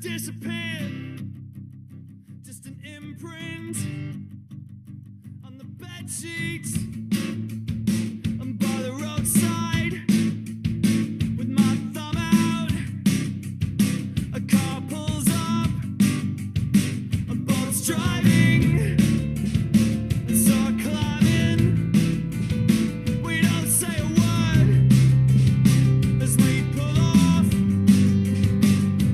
Disappeared, just an imprint on the bed sheets and by the roadside with my thumb out. A car pulls up, a boat's driving, and so I climb in. We don't say a word as we pull off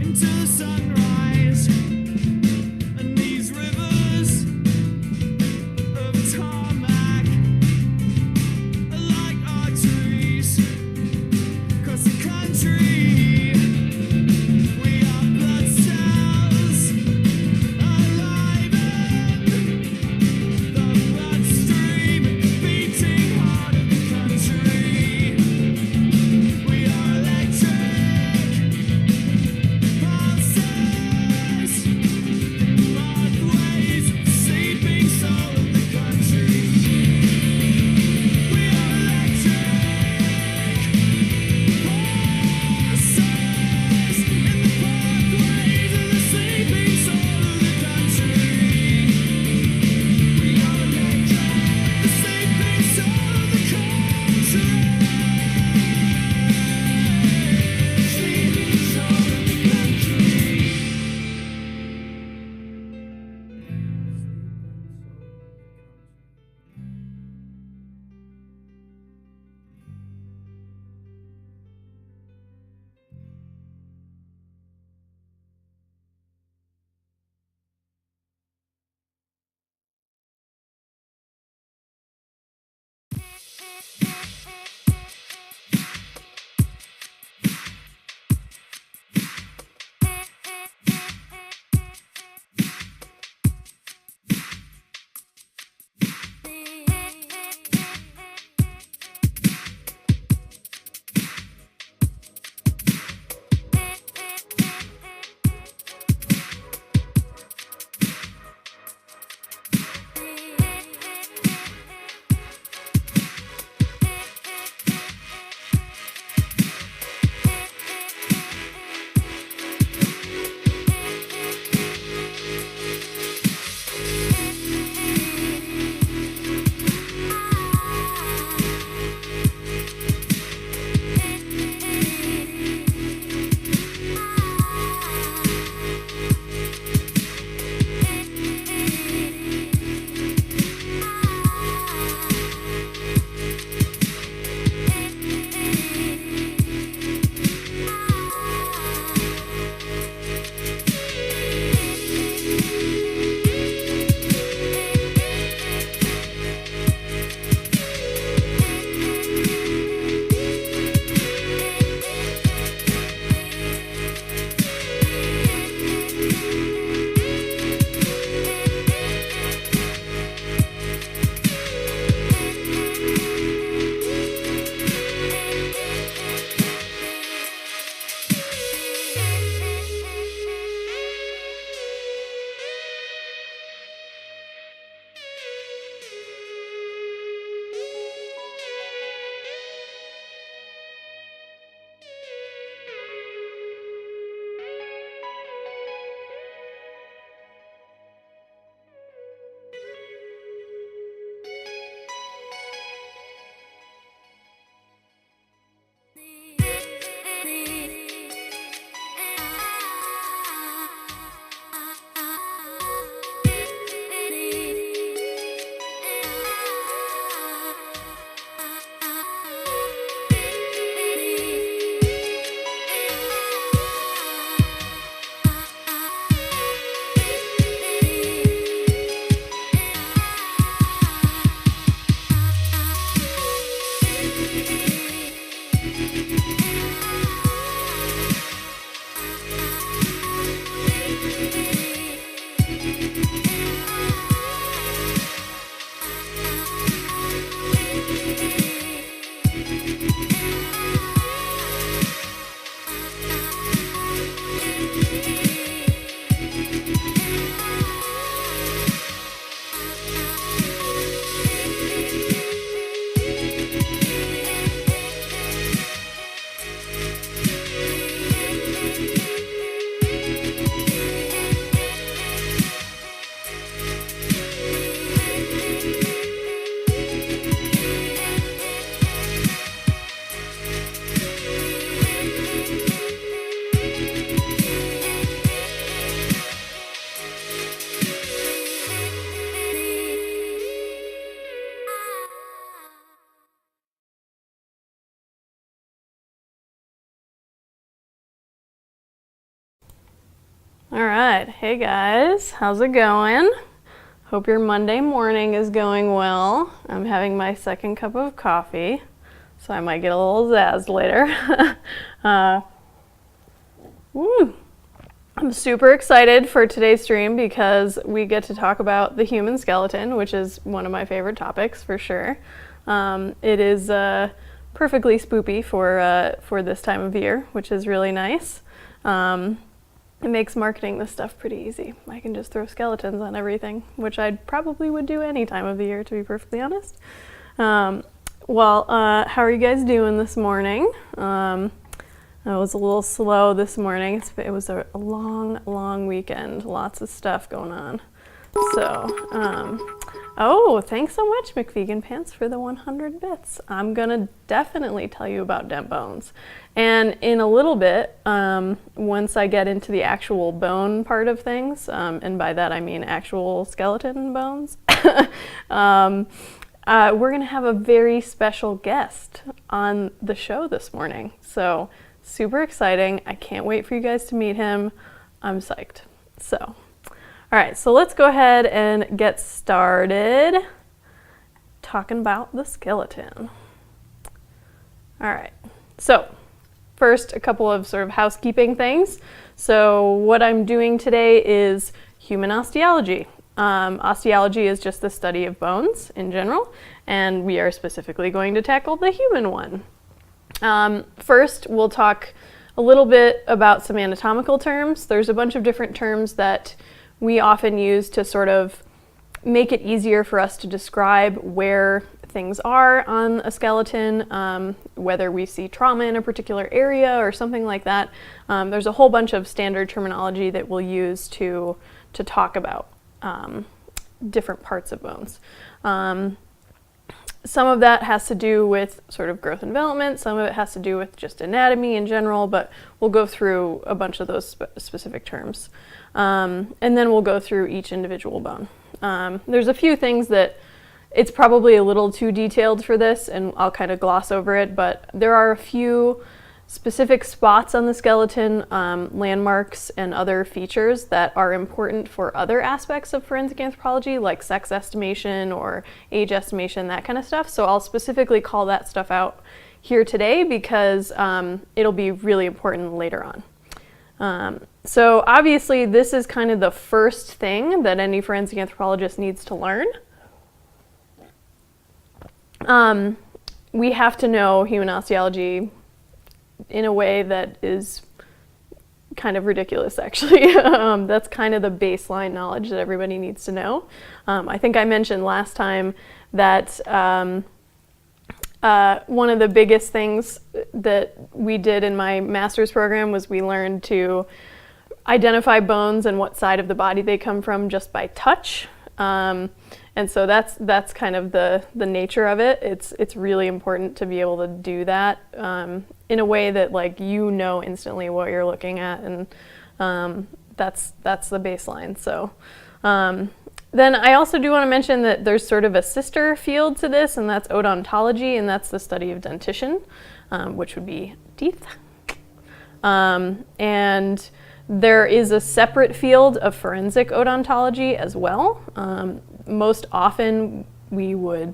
into the sunrise. All right, hey guys, how's it going? Hope your Monday morning is going well. I'm having my second cup of coffee, so I might get a little zazzed later. I'm super excited for today's stream because we get to talk about the human skeleton, which is one of my favorite topics for sure. It is perfectly spoopy for this time of year, which is really nice. It makes marketing this stuff pretty easy. I can just throw skeletons on everything, which I probably would do any time of the year, to be perfectly honest. How are you guys doing this morning? I was a little slow this morning. It was a long weekend. Lots of stuff going on. Thanks so much, McVegan Pants, for the 100 bits. I'm gonna definitely tell you about dent bones. And in a little bit, once I get into the actual bone part of things, and by that I mean actual skeleton bones, we're gonna have a very special guest on the show this morning. So super exciting. I can't wait for you guys to meet him. I'm psyched. All right, so let's go ahead and get started talking about the skeleton. All right, so first, a couple of sort of housekeeping things. So what I'm doing today is human osteology. Osteology is just the study of bones in general, and we are specifically going to tackle the human one. First, we'll talk a little bit about some anatomical terms. There's a bunch of different terms that we often use to sort of make it easier for us to describe where things are on a skeleton, whether we see trauma in a particular area or something like that. There's a whole bunch of standard terminology that we'll use to talk about different parts of bones. Some of that has to do with sort of growth and development, some of it has to do with just anatomy in general, but we'll go through a bunch of those specific terms. And then we'll go through each individual bone. There's a few things that it's probably a little too detailed for this, and I'll kind of gloss over it, but there are a few specific spots on the skeleton, landmarks and other features that are important for other aspects of forensic anthropology, like sex estimation or age estimation, that kind of stuff. So I'll specifically call that stuff out here today because it'll be really important later on. So obviously this is kind of the first thing that any forensic anthropologist needs to learn. We have to know human osteology in a way that is kind of ridiculous, actually. That's kind of the baseline knowledge that everybody needs to know. I think I mentioned last time that one of the biggest things that we did in my master's program was we learned to identify bones and what side of the body they come from just by touch. And so that's kind of the nature of it. It's really important to be able to do that in a way that, like, you know instantly what you're looking at, and that's the baseline. So then I also do want to mention that there's sort of a sister field to this, and that's odontology, and that's the study of dentition, which would be teeth. And there is a separate field of forensic odontology as well. Most often we would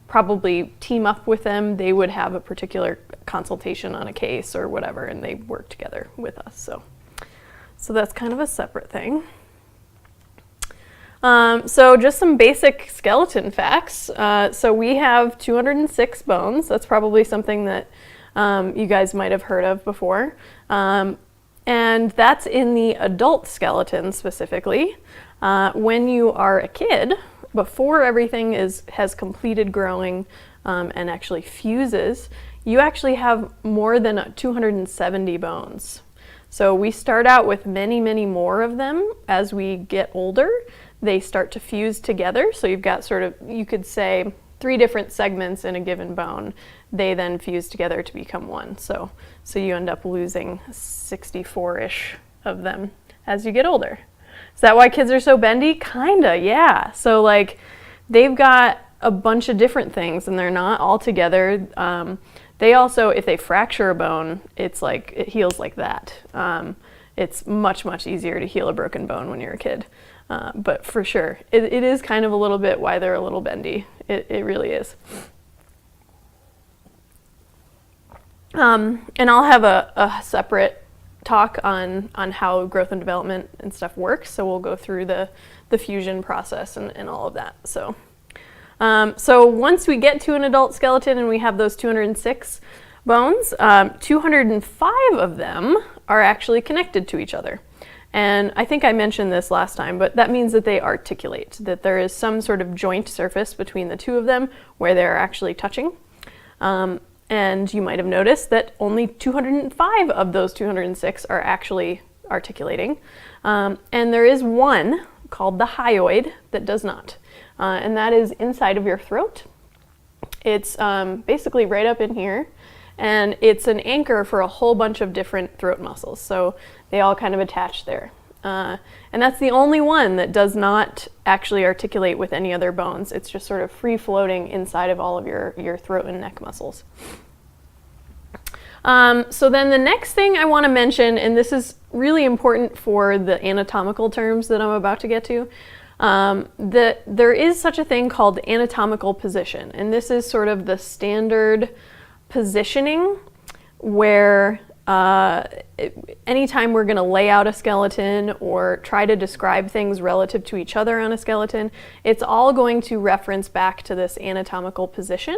probably team up with them. They would have a particular consultation on a case or whatever, and they work together with us. So that's kind of a separate thing. So just some basic skeleton facts. So we have 206 bones. That's probably something that you guys might have heard of before. And that's in the adult skeleton specifically. When you are a kid, before everything has completed growing and actually fuses, you actually have more than 270 bones. So we start out with many, many more of them. As we get older, they start to fuse together. So you've got sort of, you could say, 3 different segments in a given bone. They then fuse together to become one. So you end up losing 64-ish of them as you get older. Is that why kids are so bendy? Kinda, yeah. So like they've got a bunch of different things and they're not all together. They also, if they fracture a bone, it's like, it heals like that. it's much, much easier to heal a broken bone when you're a kid. But for sure, it is kind of a little bit why they're a little bendy. It really is. And I'll have a separate talk on how growth and development and stuff works. So we'll go through the fusion process and all of that. So once we get to an adult skeleton and we have those 206 bones, 205 of them are actually connected to each other. And I think I mentioned this last time, but that means that they articulate, that there is some sort of joint surface between the two of them where they're actually touching. And you might have noticed that only 205 of those 206 are actually articulating. And there is one called the hyoid that does not. And that is inside of your throat. It's basically right up in here. And it's an anchor for a whole bunch of different throat muscles. So they all kind of attach there. And that's the only one that does not actually articulate with any other bones. It's just sort of free floating inside of all of your throat and neck muscles. So then the next thing I want to mention, and this is really important for the anatomical terms that I'm about to get to, that there is such a thing called anatomical position. And this is sort of the standard positioning where anytime we're going to lay out a skeleton or try to describe things relative to each other on a skeleton, it's all going to reference back to this anatomical position,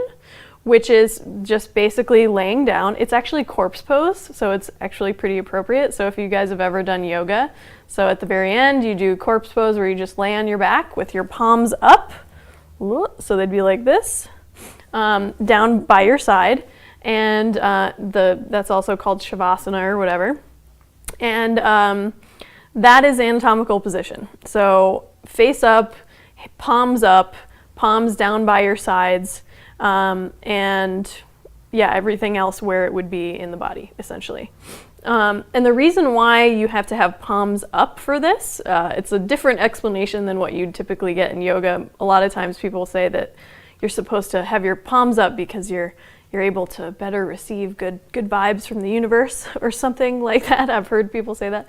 which is just basically laying down. It's actually corpse pose, so it's actually pretty appropriate. So if you guys have ever done yoga, so at the very end you do corpse pose where you just lay on your back with your palms up, so they'd be like this, down by your side. And that's also called Shavasana or whatever. And that is anatomical position. So face up, palms down by your sides, and yeah, everything else where it would be in the body, essentially. And the reason why you have to have palms up for this, it's a different explanation than what you'd typically get in yoga. A lot of times people say that you're supposed to have your palms up because you're able to better receive good vibes from the universe or something like that. I've heard people say that.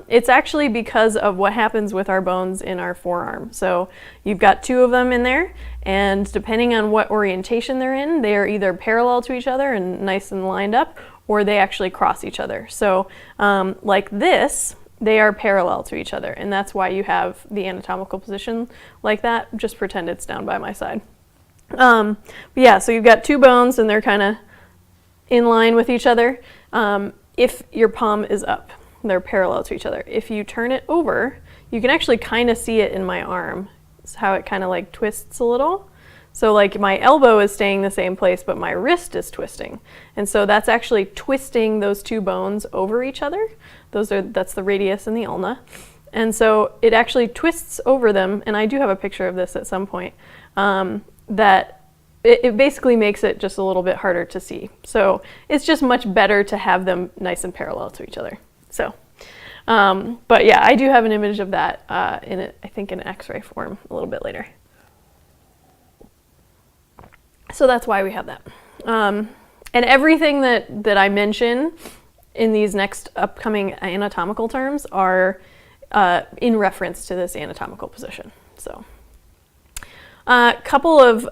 It's actually because of what happens with our bones in our forearm. So you've got two of them in there, and depending on what orientation they're in, they are either parallel to each other and nice and lined up, or they actually cross each other. So like this, they are parallel to each other, and that's why you have the anatomical position like that. Just pretend it's down by my side. But yeah, so you've got two bones and they're kind of in line with each other. If your palm is up, they're parallel to each other. If you turn it over, you can actually kind of see it in my arm. It's how it kind of like twists a little. So like my elbow is staying the same place, but my wrist is twisting. And so that's actually twisting those two bones over each other. That's the radius and the ulna. And so it actually twists over them, and I do have a picture of this at some point. That it basically makes it just a little bit harder to see. So it's just much better to have them nice and parallel to each other. So, but yeah, I do have an image of that I think in X-ray form a little bit later. So that's why we have that. And everything that I mention in these next upcoming anatomical terms are in reference to this anatomical position. So. Couple of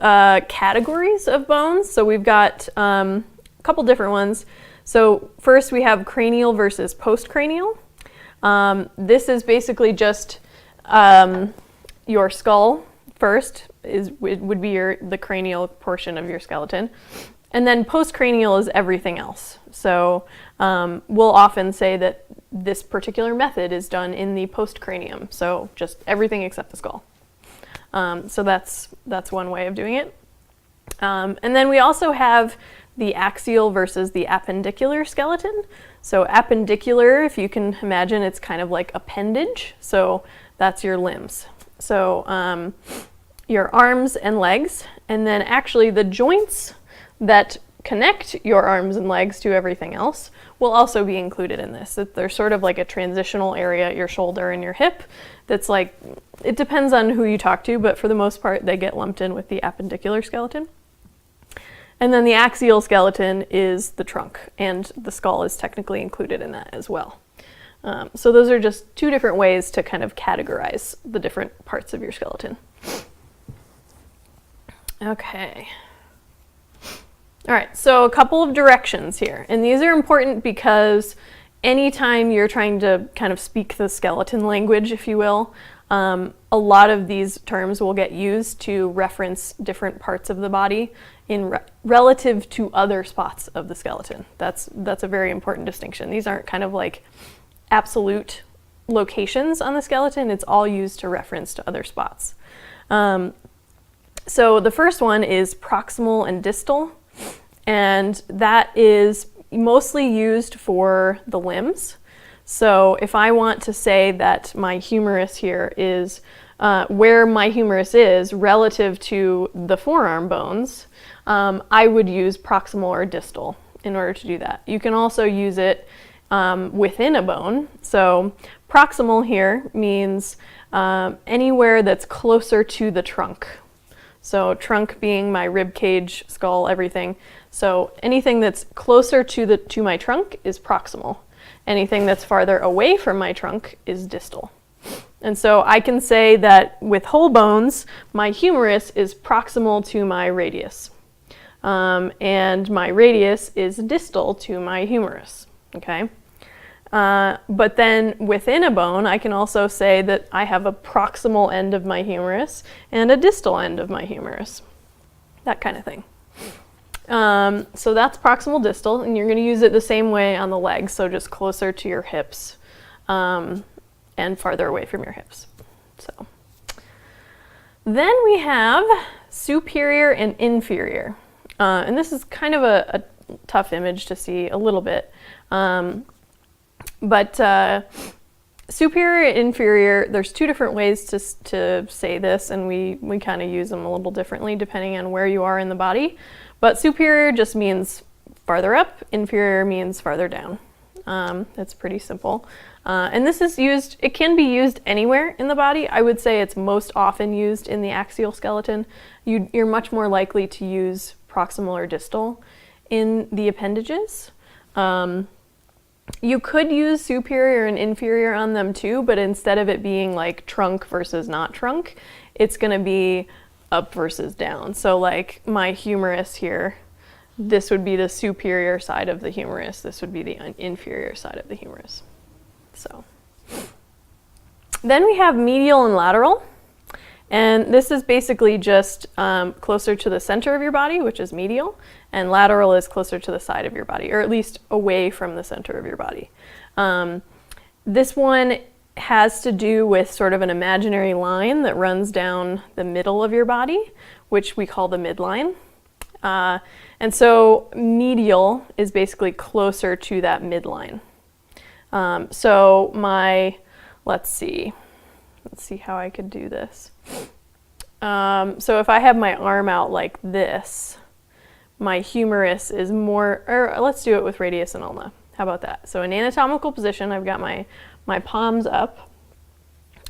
categories of bones. So we've got a couple different ones. So first we have cranial versus postcranial. This is basically just your skull first would be the cranial portion of your skeleton. And then postcranial is everything else. So we'll often say that this particular method is done in the postcranium. So just everything except the skull. So that's one way of doing it. And then we also have the axial versus the appendicular skeleton. So appendicular, if you can imagine, it's kind of like appendage. So that's your limbs. So your arms and legs, and then actually the joints that connect your arms and legs to everything else will also be included in this. There's sort of like a transitional area, your shoulder and your hip, that's like, it depends on who you talk to, but for the most part they get lumped in with the appendicular skeleton. And then the axial skeleton is the trunk, and the skull is technically included in that as well. So those are just two different ways to kind of categorize the different parts of your skeleton. Okay. All right, so a couple of directions here. And these are important because anytime you're trying to kind of speak the skeleton language, if you will, a lot of these terms will get used to reference different parts of the body in relative to other spots of the skeleton. That's a very important distinction. These aren't kind of like absolute locations on the skeleton. It's all used to reference to other spots. So the first one is proximal and distal, and that is mostly used for the limbs. So if I want to say that my humerus here is where my humerus is relative to the forearm bones, I would use proximal or distal in order to do that. You can also use it within a bone. So proximal here means anywhere that's closer to the trunk. So trunk being my rib cage, skull, everything. So anything that's closer to my trunk is proximal. Anything that's farther away from my trunk is distal. And so I can say that with whole bones, my humerus is proximal to my radius. And my radius is distal to my humerus, okay? But then within a bone, I can also say that I have a proximal end of my humerus and a distal end of my humerus, that kind of thing. So that's proximal distal, and you're going to use it the same way on the legs, so just closer to your hips and farther away from your hips. So then we have superior and inferior, and this is kind of a tough image to see a little bit. But superior and inferior, there's two different ways to say this, and we kind of use them a little differently depending on where you are in the body. But superior just means farther up, inferior means farther down. It's pretty simple. And this is used, it can be used anywhere in the body. I would say it's most often used in the axial skeleton. You're much more likely to use proximal or distal in the appendages. You could use superior and inferior on them too, but instead of it being like trunk versus not trunk, it's going to be up versus down. So like my humerus here, this would be the superior side of the humerus. This would be the inferior side of the humerus. So then we have medial and lateral. And this is basically just closer to the center of your body, which is medial, and lateral is closer to the side of your body, or at least away from the center of your body. This one has to do with sort of an imaginary line that runs down the middle of your body, which we call the midline. And so medial is basically closer to that midline. So let's see how I could do this. So if I have my arm out like this, my humerus is more, or let's do it with radius and ulna. How about that? So in anatomical position, I've got my palms up.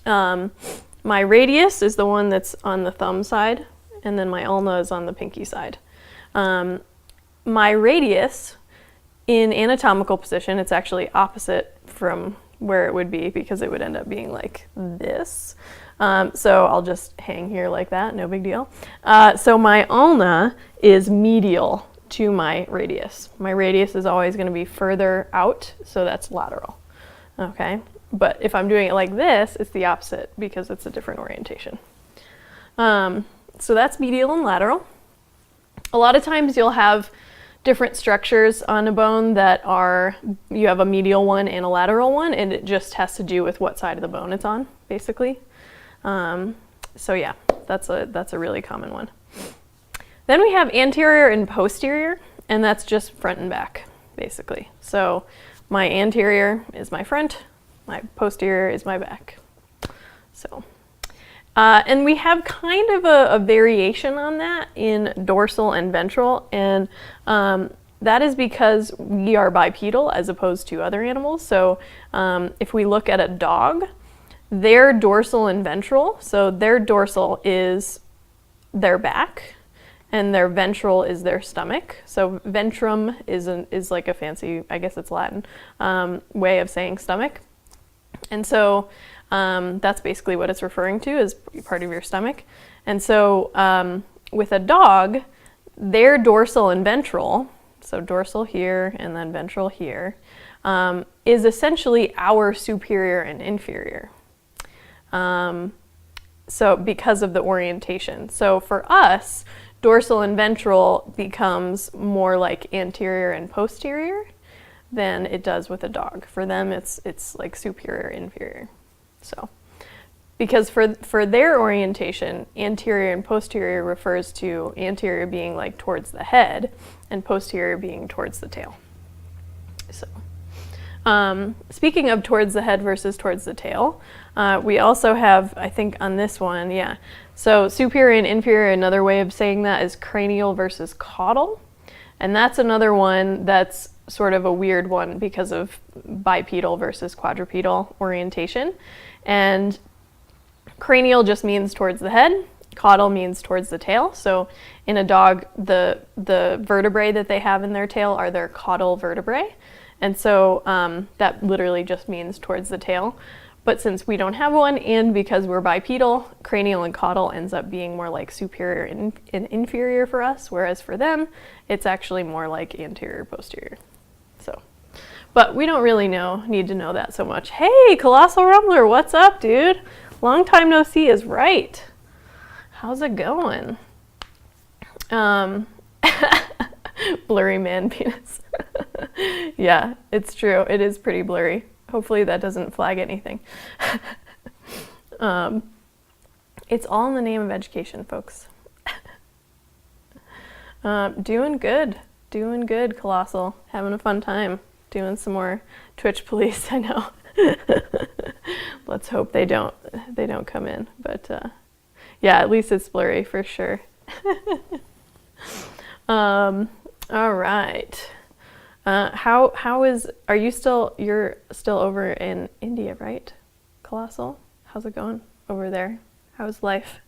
My radius is the one that's on the thumb side, and then my ulna is on the pinky side. My radius in anatomical position, it's actually opposite from where it would be because it would end up being like this. So I'll just hang here like that, no big deal. So my ulna is medial to my radius. My radius is always going to be further out, so that's lateral. Okay, but if I'm doing it like this, it's the opposite because it's a different orientation. So that's medial and lateral. A lot of times you'll have different structures on a bone that you have a medial one and a lateral one, and it just has to do with what side of the bone it's on, basically. So yeah, that's a really common one. Then we have anterior and posterior, and that's just front and back, basically. So my anterior is my front, my posterior is my back. So, and we have kind of a variation on that in dorsal and ventral, and that is because we are bipedal as opposed to other animals. So if we look at a dog, their dorsal and ventral, so their dorsal is their back, and their ventral is their stomach. So ventrum is like a fancy, I guess it's Latin, way of saying stomach. And so that's basically what it's referring to, is part of your stomach. And so with a dog, their dorsal and ventral, so dorsal here and then ventral here, is essentially our superior and inferior. So because of the orientation. So for us, dorsal and ventral becomes more like anterior and posterior than it does with a dog. For them, it's like superior, inferior. So, because for their orientation, anterior and posterior refers to anterior being like towards the head and posterior being towards the tail. So, speaking of towards the head versus towards the tail, we also have, I think on this one, yeah. So superior and inferior, another way of saying that is cranial versus caudal. And that's another one that's sort of a weird one because of bipedal versus quadrupedal orientation. And cranial just means towards the head. Caudal means towards the tail. So in a dog, the vertebrae that they have in their tail are their caudal vertebrae. And so that literally just means towards the tail. But since we don't have one, and because we're bipedal, cranial and caudal ends up being more like superior and inferior for us, whereas for them, it's actually more like anterior, posterior. So, but we don't really need to know that so much. Hey, Colossal Rumbler, what's up, dude? Long time no see is right. How's it going? Blurry man penis. Yeah, it's true. It is pretty blurry. Hopefully that doesn't flag anything. It's all in the name of education, folks. Doing good, Colossal. Having a fun time. Doing some more Twitch police, I know. Let's hope they don't come in. But yeah, at least it's blurry for sure. All right. You're still over in India, right? Colossal? How's it going over there? How's life?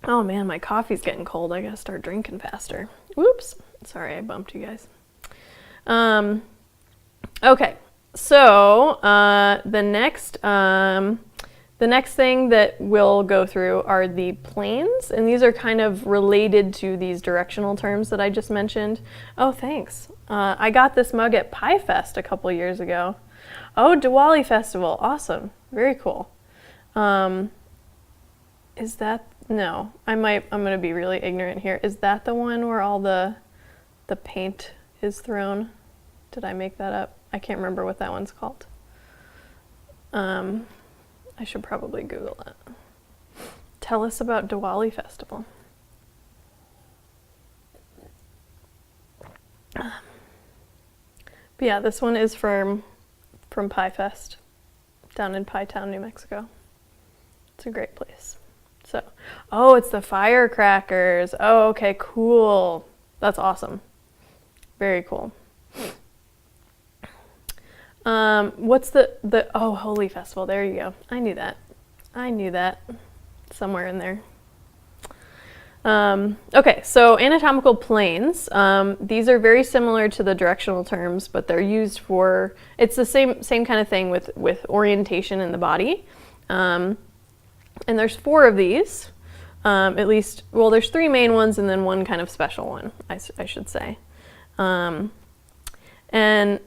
Oh man, my coffee's getting cold. I gotta start drinking faster. Whoops. Sorry, I bumped you guys. Okay, so the next thing that we'll go through are the planes, and these are kind of related to these directional terms that I just mentioned. Oh, thanks. I got this mug at Pie Fest a couple years ago. Oh, Diwali Festival. Awesome. Very cool. Is that, no, I'm going to be really ignorant here. Is that the one where all the paint is thrown? Did I make that up? I can't remember what that one's called. I should probably Google that. Tell us about Diwali Festival. But yeah, this one is from Pie Fest down in Pie Town, New Mexico. It's a great place. So, oh, it's the firecrackers. Oh, okay, cool. That's awesome. Very cool. What's the Holy Festival? There you go. I knew that. Somewhere in there. Okay, so anatomical planes. These are very similar to the directional terms, but they're used for, it's the same kind of thing with orientation in the body. And there's 4 of these, at least, well, there's 3 main ones and then one kind of special one, I should say. And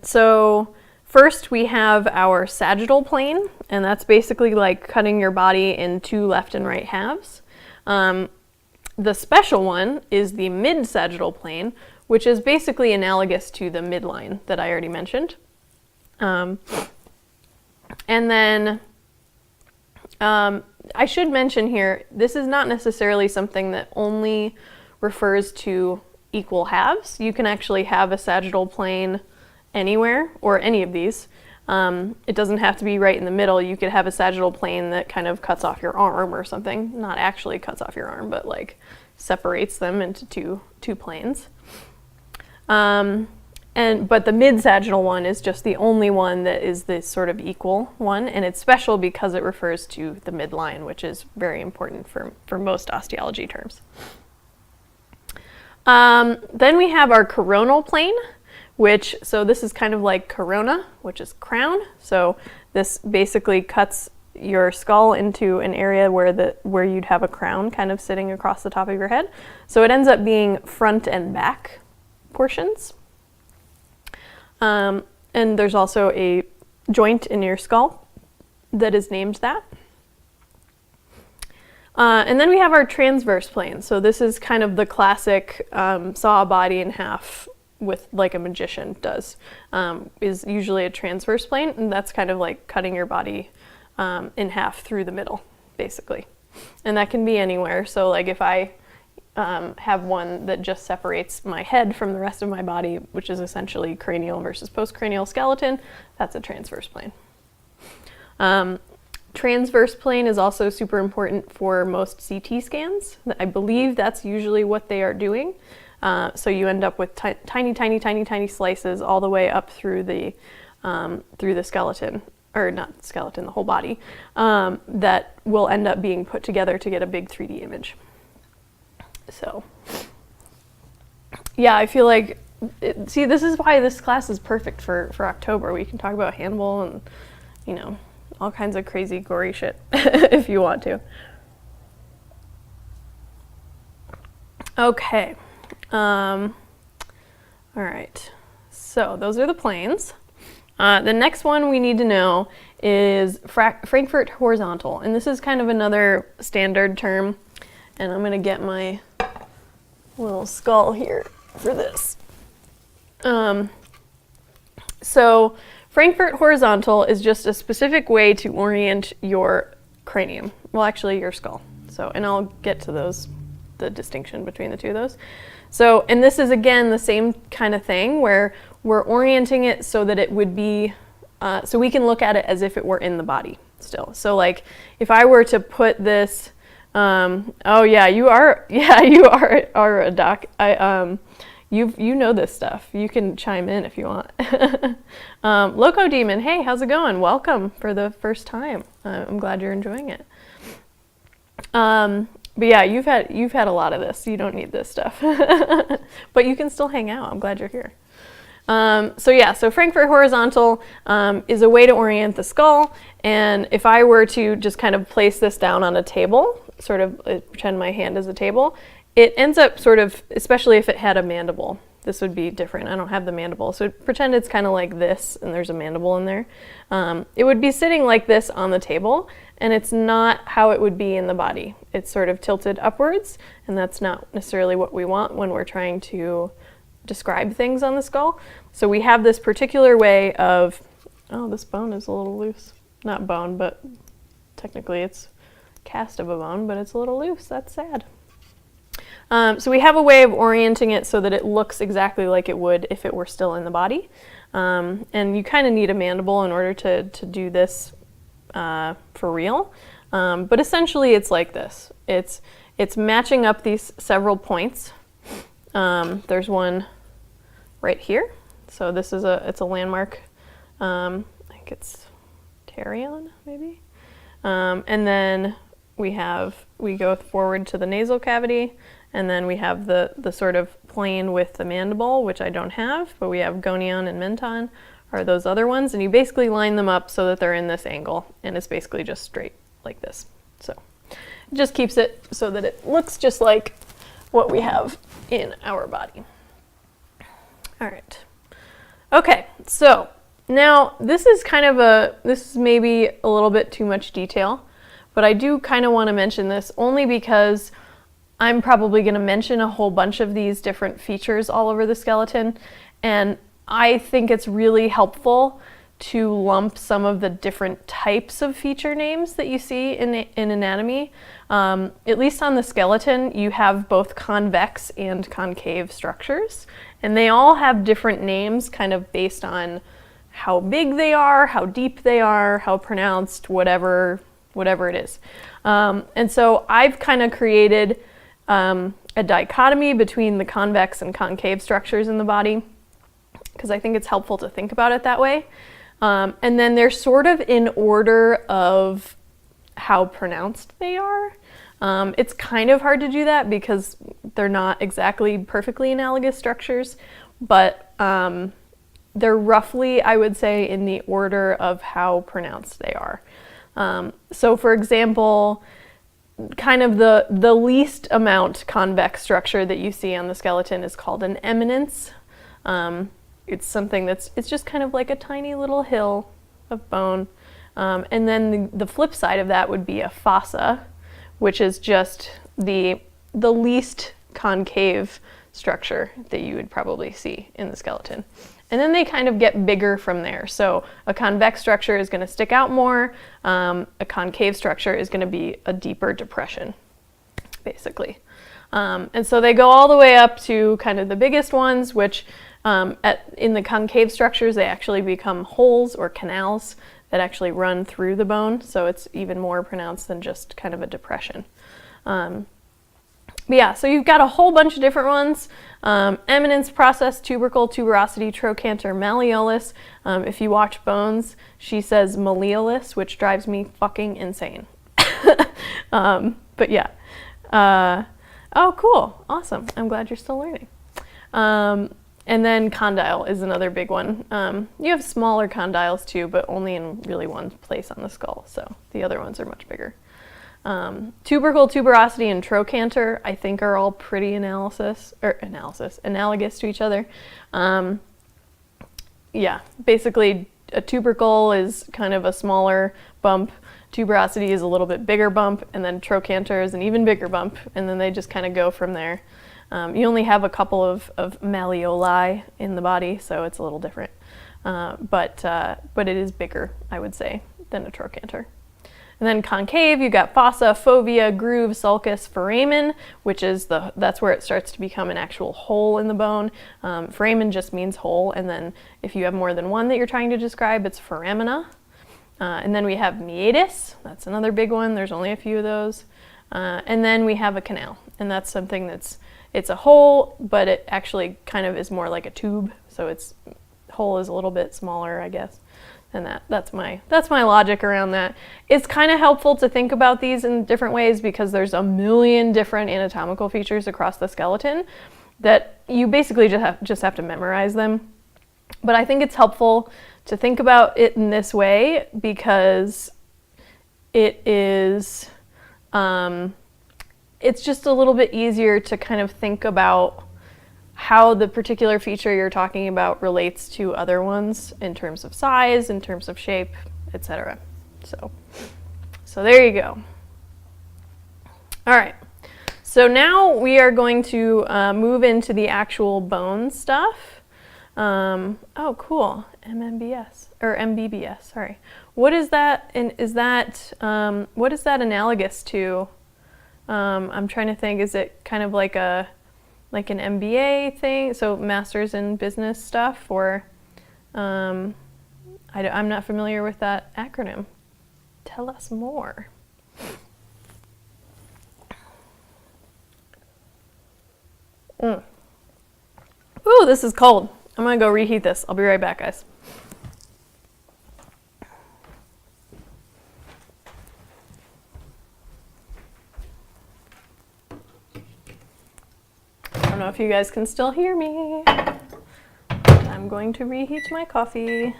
so first we have our sagittal plane, and that's basically like cutting your body in 2 left and right halves. The special one is the mid-sagittal plane, which is basically analogous to the midline that I already mentioned. And then I should mention here, this is not necessarily something that only refers to equal halves. You can actually have a sagittal plane anywhere, or any of these. It doesn't have to be right in the middle. You could have a sagittal plane that kind of cuts off your arm or something. Not actually cuts off your arm, but like separates them into two planes. But the mid-sagittal one is just the only one that is this sort of equal one, and it's special because it refers to the midline, which is very important for most osteology terms. Then we have our coronal plane, so this is kind of like corona, which is crown. So this basically cuts your skull into an area where you'd have a crown kind of sitting across the top of your head. So it ends up being front and back portions. And there's also a joint in your skull that is named that. And then we have our transverse plane. So this is kind of the classic saw a body in half with like a magician does, is usually a transverse plane, and that's kind of like cutting your body in half through the middle, basically. And that can be anywhere. So like if I have one that just separates my head from the rest of my body, which is essentially cranial versus postcranial skeleton, that's a transverse plane. Transverse plane is also super important for most CT scans. I believe that's usually what they are doing. So you end up with tiny slices all the way up through the skeleton, or not skeleton, the whole body, that will end up being put together to get a big 3D image. So, yeah, I feel like, see, this is why this class is perfect for October. We can talk about Hannibal and, you know, all kinds of crazy gory shit if you want to. Okay. All right. So those are the planes. The next one we need to know is Frankfurt horizontal. And this is kind of another standard term. And I'm going to get my little skull here for this. So Frankfurt horizontal is just a specific way to orient your cranium. Well, actually your skull. So, and I'll get to those, the distinction between the two of those. So, and this is again the same kind of thing where we're orienting it so that it would be, so we can look at it as if it were in the body still. So like if I were to put this, oh yeah, you are a doc. You know this stuff. You can chime in if you want. Loco Demon, hey, how's it going? Welcome for the first time. I'm glad you're enjoying it. But yeah, you've had a lot of this. You don't need this stuff, but you can still hang out. I'm glad you're here. So yeah, so Frankfurt horizontal is a way to orient the skull. And if I were to just kind of place this down on a table, sort of pretend my hand is a table, it ends up sort of, especially if it had a mandible, this would be different. I don't have the mandible. So pretend it's kind of like this and there's a mandible in there. It would be sitting like this on the table, and it's not how it would be in the body. It's sort of tilted upwards, and that's not necessarily what we want when we're trying to describe things on the skull. So we have this particular way of, oh, this bone is a little loose. Not bone, but technically it's cast of a bone, but it's a little loose. That's sad. So we have a way of orienting it so that it looks exactly like it would if it were still in the body. And you kind of need a mandible in order to do this for real. But essentially it's like this. It's matching up these several points. There's one right here. So this is it's a landmark. I think it's Pterion, maybe. And then we go forward to the nasal cavity, and then we have the sort of plane with the mandible, which I don't have, but we have gonion and menton are those other ones, and you basically line them up so that they're in this angle, and it's basically just straight like this. So it just keeps it so that it looks just like what we have in our body. All right. Okay, so now this is maybe a little bit too much detail, but I do kind of want to mention this only because I'm probably going to mention a whole bunch of these different features all over the skeleton, and I think it's really helpful to lump some of the different types of feature names that you see in anatomy. At least on the skeleton, you have both convex and concave structures, and they all have different names kind of based on how big they are, how deep they are, how pronounced, whatever it is. And so I've kind of created a dichotomy between the convex and concave structures in the body, because I think it's helpful to think about it that way. And then they're sort of in order of how pronounced they are. It's kind of hard to do that because they're not exactly perfectly analogous structures, but they're roughly, I would say, in the order of how pronounced they are. So for example, kind of the least amount convex structure that you see on the skeleton is called an eminence. It's something it's just kind of like a tiny little hill of bone. And then the flip side of that would be a fossa, which is just the least concave structure that you would probably see in the skeleton. And then they kind of get bigger from there. So a convex structure is going to stick out more. A concave structure is going to be a deeper depression, basically. And so they go all the way up to kind of the biggest ones, which in the concave structures, they actually become holes or canals that actually run through the bone. So it's even more pronounced than just kind of a depression. But yeah, so you've got a whole bunch of different ones. Eminence, process, tubercle, tuberosity, trochanter, malleolus. If you watch Bones, she says malleolus, which drives me fucking insane. But yeah. Oh, cool. Awesome. I'm glad you're still learning. And then condyle is another big one. You have smaller condyles too, but only in really one place on the skull. So the other ones are much bigger. Tubercle, tuberosity, and trochanter, I think, are all pretty analogous to each other. Yeah, basically a tubercle is kind of a smaller bump, tuberosity is a little bit bigger bump, and then trochanter is an even bigger bump, and then they just kind of go from there. You only have a couple of malleoli in the body, so it's a little different. But it is bigger, I would say, than a trochanter. And then concave, you got fossa, fovea, groove, sulcus, foramen, which is that's where it starts to become an actual hole in the bone. Foramen just means hole, and then if you have more than one that you're trying to describe, it's foramina. And then we have meatus, that's another big one, there's only a few of those. And then we have a canal, and that's something it's a hole, but it actually kind of is more like a tube, so hole is a little bit smaller, I guess. And that's my logic around that. It's kind of helpful to think about these in different ways because there's a million different anatomical features across the skeleton that you basically just have to memorize them. But I think it's helpful to think about it in this way because it is it's just a little bit easier to kind of think about how the particular feature you're talking about relates to other ones in terms of size, in terms of shape, etc. So there you go. All right. So now we are going to move into the actual bone stuff. Oh, cool. MMBS or MBBS. Sorry. What is that? And what is that analogous to? I'm trying to think. Is it kind of like an MBA thing, so Masters in Business stuff, or I'm not familiar with that acronym. Tell us more. Ooh, this is cold. I'm gonna go reheat this. I'll be right back, guys. I don't know if you guys can still hear me. I'm going to reheat my coffee.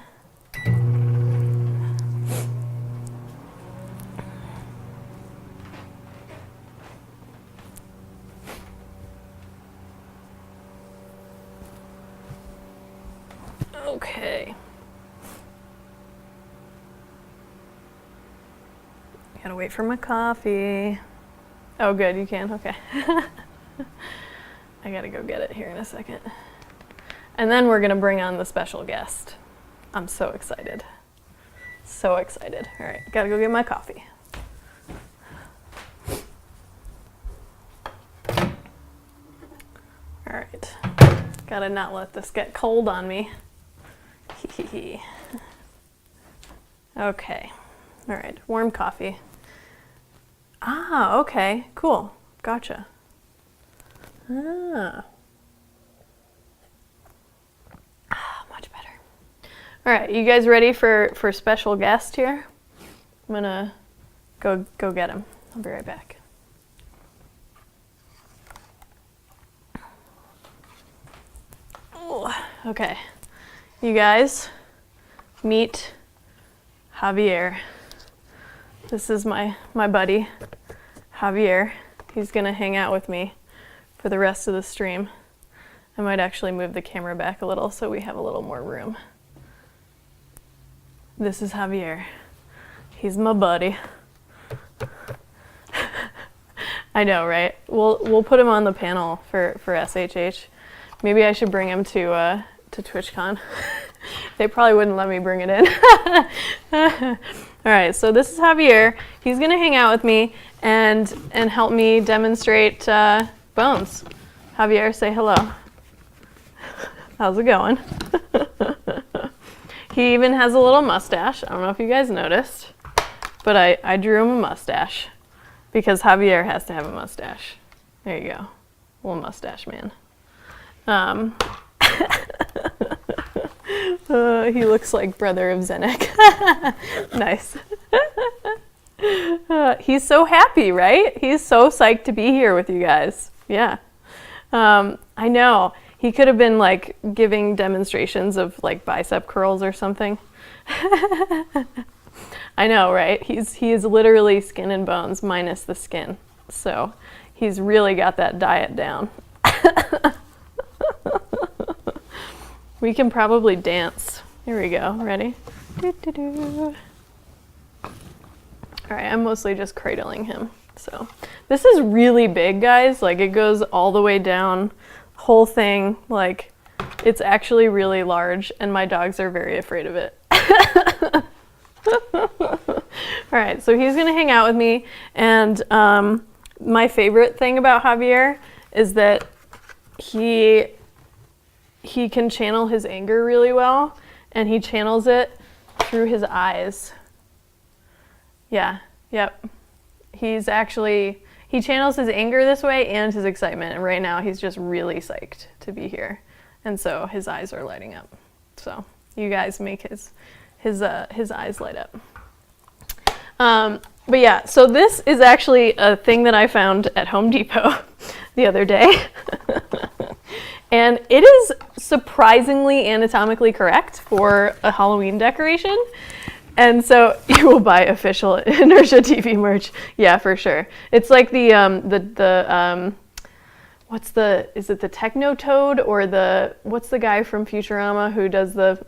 Okay. Gotta wait for my coffee. Oh, good, you can? Okay. I gotta go get it here in a second. And then we're gonna bring on the special guest. I'm so excited. So excited. All right, gotta go get my coffee. All right, gotta not let this get cold on me. Okay, all right, warm coffee. Ah, okay, cool, gotcha. Much better. All right, you guys ready for special guest here? I'm gonna go get him. I'll be right back. Oh, okay. you guys, meet Javier. This is my buddy, Javier. He's gonna hang out with me for the rest of the stream. I might actually move the camera back a little so we have a little more room. This is Javier. He's my buddy. I know, right? We'll put him on the panel for SHH. Maybe I should bring him to TwitchCon. They probably wouldn't let me bring it in. All right, so this is Javier. He's gonna hang out with me and help me demonstrate bones. Javier, say hello. How's it going? He even has a little mustache. I don't know if you guys noticed, but I drew him a mustache because Javier has to have a mustache. There you go, little mustache man. He looks like brother of Zenek. Nice. He's so happy, right? He's so psyched to be here with you guys. Yeah. I know. He could have been like giving demonstrations of like bicep curls or something. I know, right? He is literally skin and bones minus the skin. So he's really got that diet down. We can probably dance. Here we go. Ready? All right, I'm mostly just cradling him. So this is really big, guys. Like it goes all the way down, whole thing. Like it's actually really large, and my dogs are very afraid of it. All right, so he's gonna hang out with me, and my favorite thing about Javier is that he can channel his anger really well, and he channels it through his eyes. Yeah, yep. He channels his anger this way and his excitement, and right now he's just really psyched to be here. And so his eyes are lighting up. So you guys make his eyes light up. But yeah, so this is actually a thing that I found at Home Depot the other day. And it is surprisingly anatomically correct for a Halloween decoration. And so you will buy official Inertia TV merch. Yeah, for sure. It's like is it the Techno Toad or what's the guy from Futurama who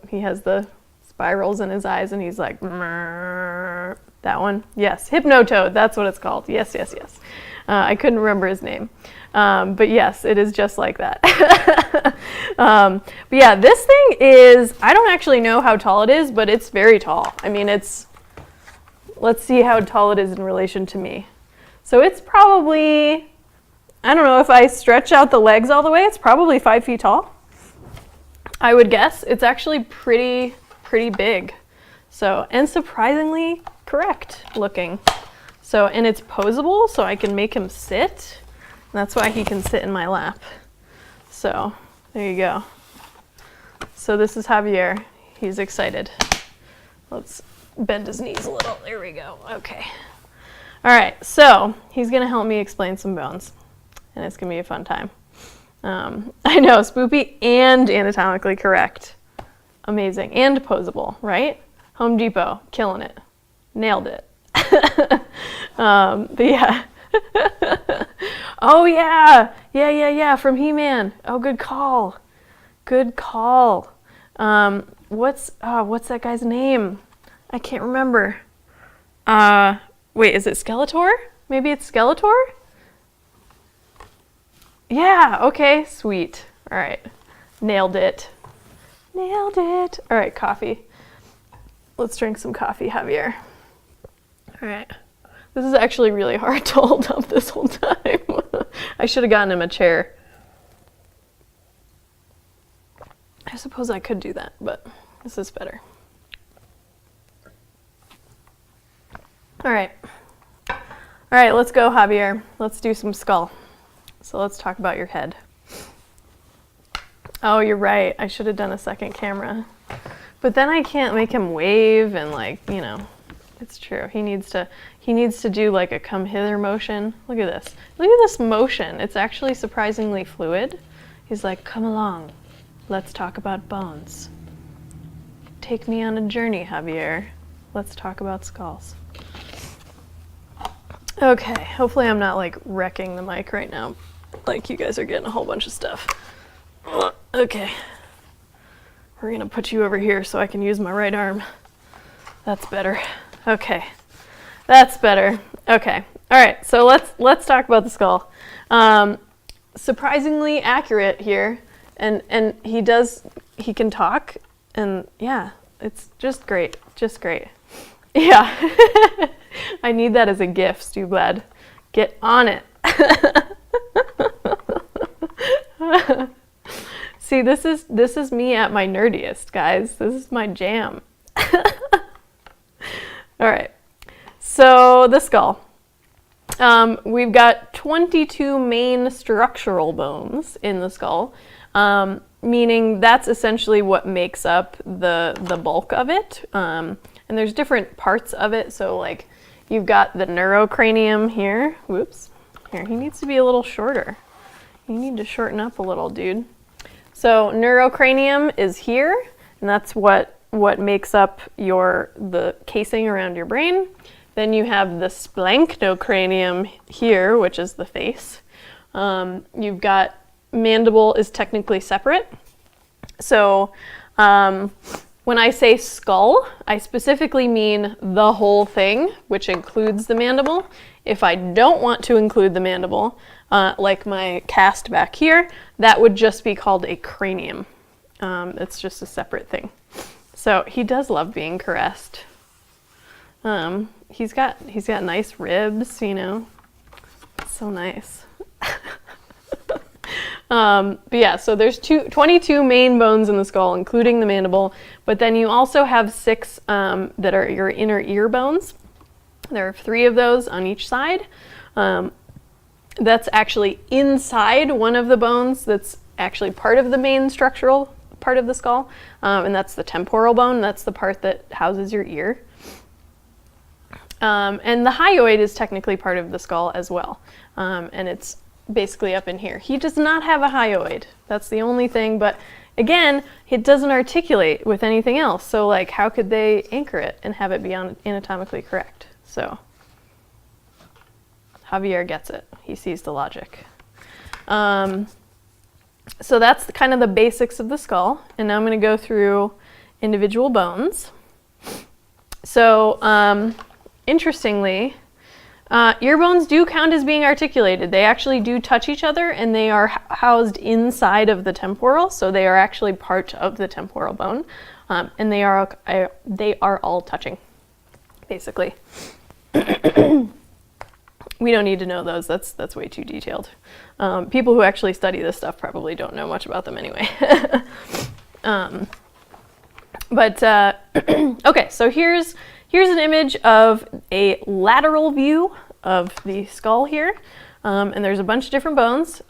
he has the spirals in his eyes and he's like, that one? Yes, Hypno Toad, that's what it's called. Yes. I couldn't remember his name. But yes, it is just like that. But yeah, this thing is, I don't actually know how tall it is, but it's very tall. I mean, let's see how tall it is in relation to me. So it's probably, I don't know, if I stretch out the legs all the way, it's probably 5 feet tall. I would guess. It's actually pretty big. So, and surprisingly correct looking. So, and it's posable, so I can make him sit. That's why he can sit in my lap. So there you go. So this is Javier. He's excited. Let's bend his knees a little. There we go. Okay. All right. So he's going to help me explain some bones. And it's going to be a fun time. I know, spoopy and anatomically correct. Amazing. And posable, right? Home Depot. Killing it. Nailed it. But yeah. Oh yeah, from He-Man. Oh, good call. What's that guy's name? I can't remember. Wait, is it Skeletor? Maybe it's Skeletor? Yeah, okay, sweet. All right, nailed it. All right, coffee. Let's drink some coffee, Javier. All right. This is actually really hard to hold up this whole time. I should have gotten him a chair. I suppose I could do that, but this is better. All right, let's go, Javier. Let's do some skull. So let's talk about your head. Oh, you're right. I should have done a second camera. But then I can't make him wave and it's true. He needs to do like a come hither motion. Look at this. Look at this motion. It's actually surprisingly fluid. He's like, come along. Let's talk about bones. Take me on a journey, Javier. Let's talk about skulls. Okay, hopefully I'm not like wrecking the mic right now. Like you guys are getting a whole bunch of stuff. Okay. We're gonna put you over here so I can use my right arm. That's better. Okay. That's better. Okay. All right, so let's talk about the skull. Surprisingly accurate here, and he can talk, and yeah, it's just great, Yeah, I need that as a gift, Stu Blad. Get on it. See, this is me at my nerdiest, guys. This is my jam. All right, so the skull. We've got 22 main structural bones in the skull, meaning that's essentially what makes up the bulk of it. And there's different parts of it. So like you've got the neurocranium here. Whoops. Here, he needs to be a little shorter. You need to shorten up a little, dude. So neurocranium is here, and that's what makes up the casing around your brain. Then you have the splanchnocrinium here, which is the face. You've got mandible is technically separate. So when I say skull, I specifically mean the whole thing, which includes the mandible. If I don't want to include the mandible, like my cast back here, that would just be called a cranium. It's just a separate thing. So he does love being caressed. He's got nice ribs, you know. So nice. But yeah, so there's 22 main bones in the skull, including the mandible, but then you also have 6 that are your inner ear bones. There are 3 of those on each side. That's actually inside one of the bones that's actually part of the main structural part of the skull, and that's the temporal bone. That's the part that houses your ear. And the hyoid is technically part of the skull as well, and it's basically up in here. He does not have a hyoid. That's the only thing, but again, it doesn't articulate with anything else, so like how could they anchor it and have it be anatomically correct? So Javier gets it. He sees the logic. So that's kind of the basics of the skull, and now I'm going to go through individual bones. So interestingly, ear bones do count as being articulated. They actually do touch each other, and they are housed inside of the temporal, so they are actually part of the temporal bone, and they are all touching, basically. We don't need to know those. That's way too detailed. People who actually study this stuff probably don't know much about them anyway. Okay, so here's an image of a lateral view of the skull here, and there's a bunch of different bones.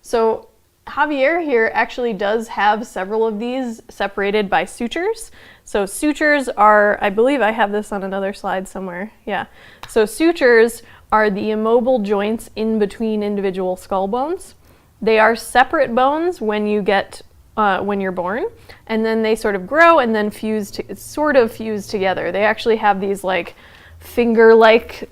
So Javier here actually does have several of these separated by sutures. So sutures are, I believe I have this on another slide somewhere. Yeah. So sutures are the immobile joints in between individual skull bones. They are separate bones when you're born, and then they sort of grow and then fuse together. They actually have these like finger-like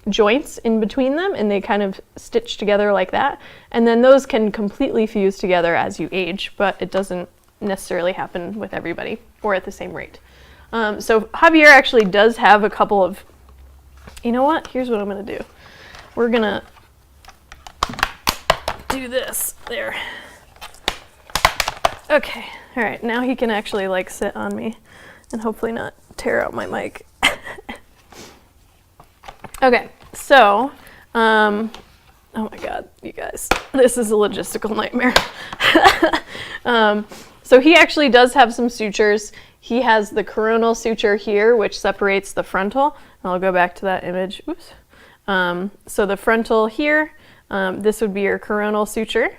joints in between them, and they kind of stitch together like that. And then those can completely fuse together as you age, but it doesn't necessarily happen with everybody or at the same rate. So Javier actually does have a couple of, you know what? Here's what I'm gonna do. We're gonna do this there. Okay, all right, now he can actually like sit on me and hopefully not tear out my mic. Okay, so, oh my God, you guys, this is a logistical nightmare. So he actually does have some sutures. He has the coronal suture here, which separates the frontal. I'll go back to that image, oops. So the frontal here, this would be your coronal suture,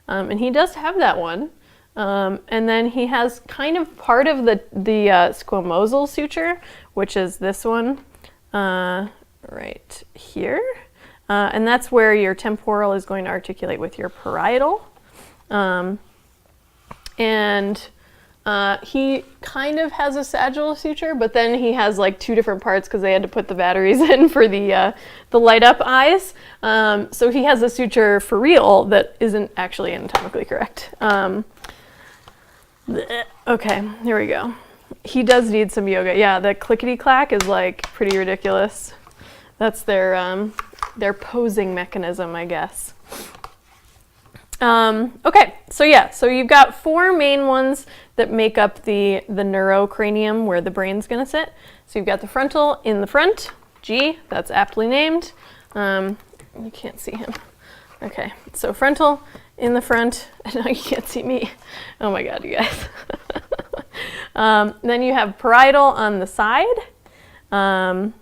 and he does have that one. And then he has kind of part of the squamosal suture, which is this one right here. And that's where your temporal is going to articulate with your parietal. And He kind of has a sagittal suture, but then he has like two different parts because they had to put the batteries in for the light up eyes. So he has a suture for real that isn't actually anatomically correct. Okay, here we go. He does need some yoga. Yeah, the clickety clack is like pretty ridiculous. That's their posing mechanism, I guess. Okay, so yeah, so you've got four main ones that make up the neurocranium where the brain's gonna sit. So you've got the frontal in the front, G, that's aptly named. You can't see him. Okay, so frontal in the front, and now you can't see me. Oh my God, you guys. Then you have parietal on the side. And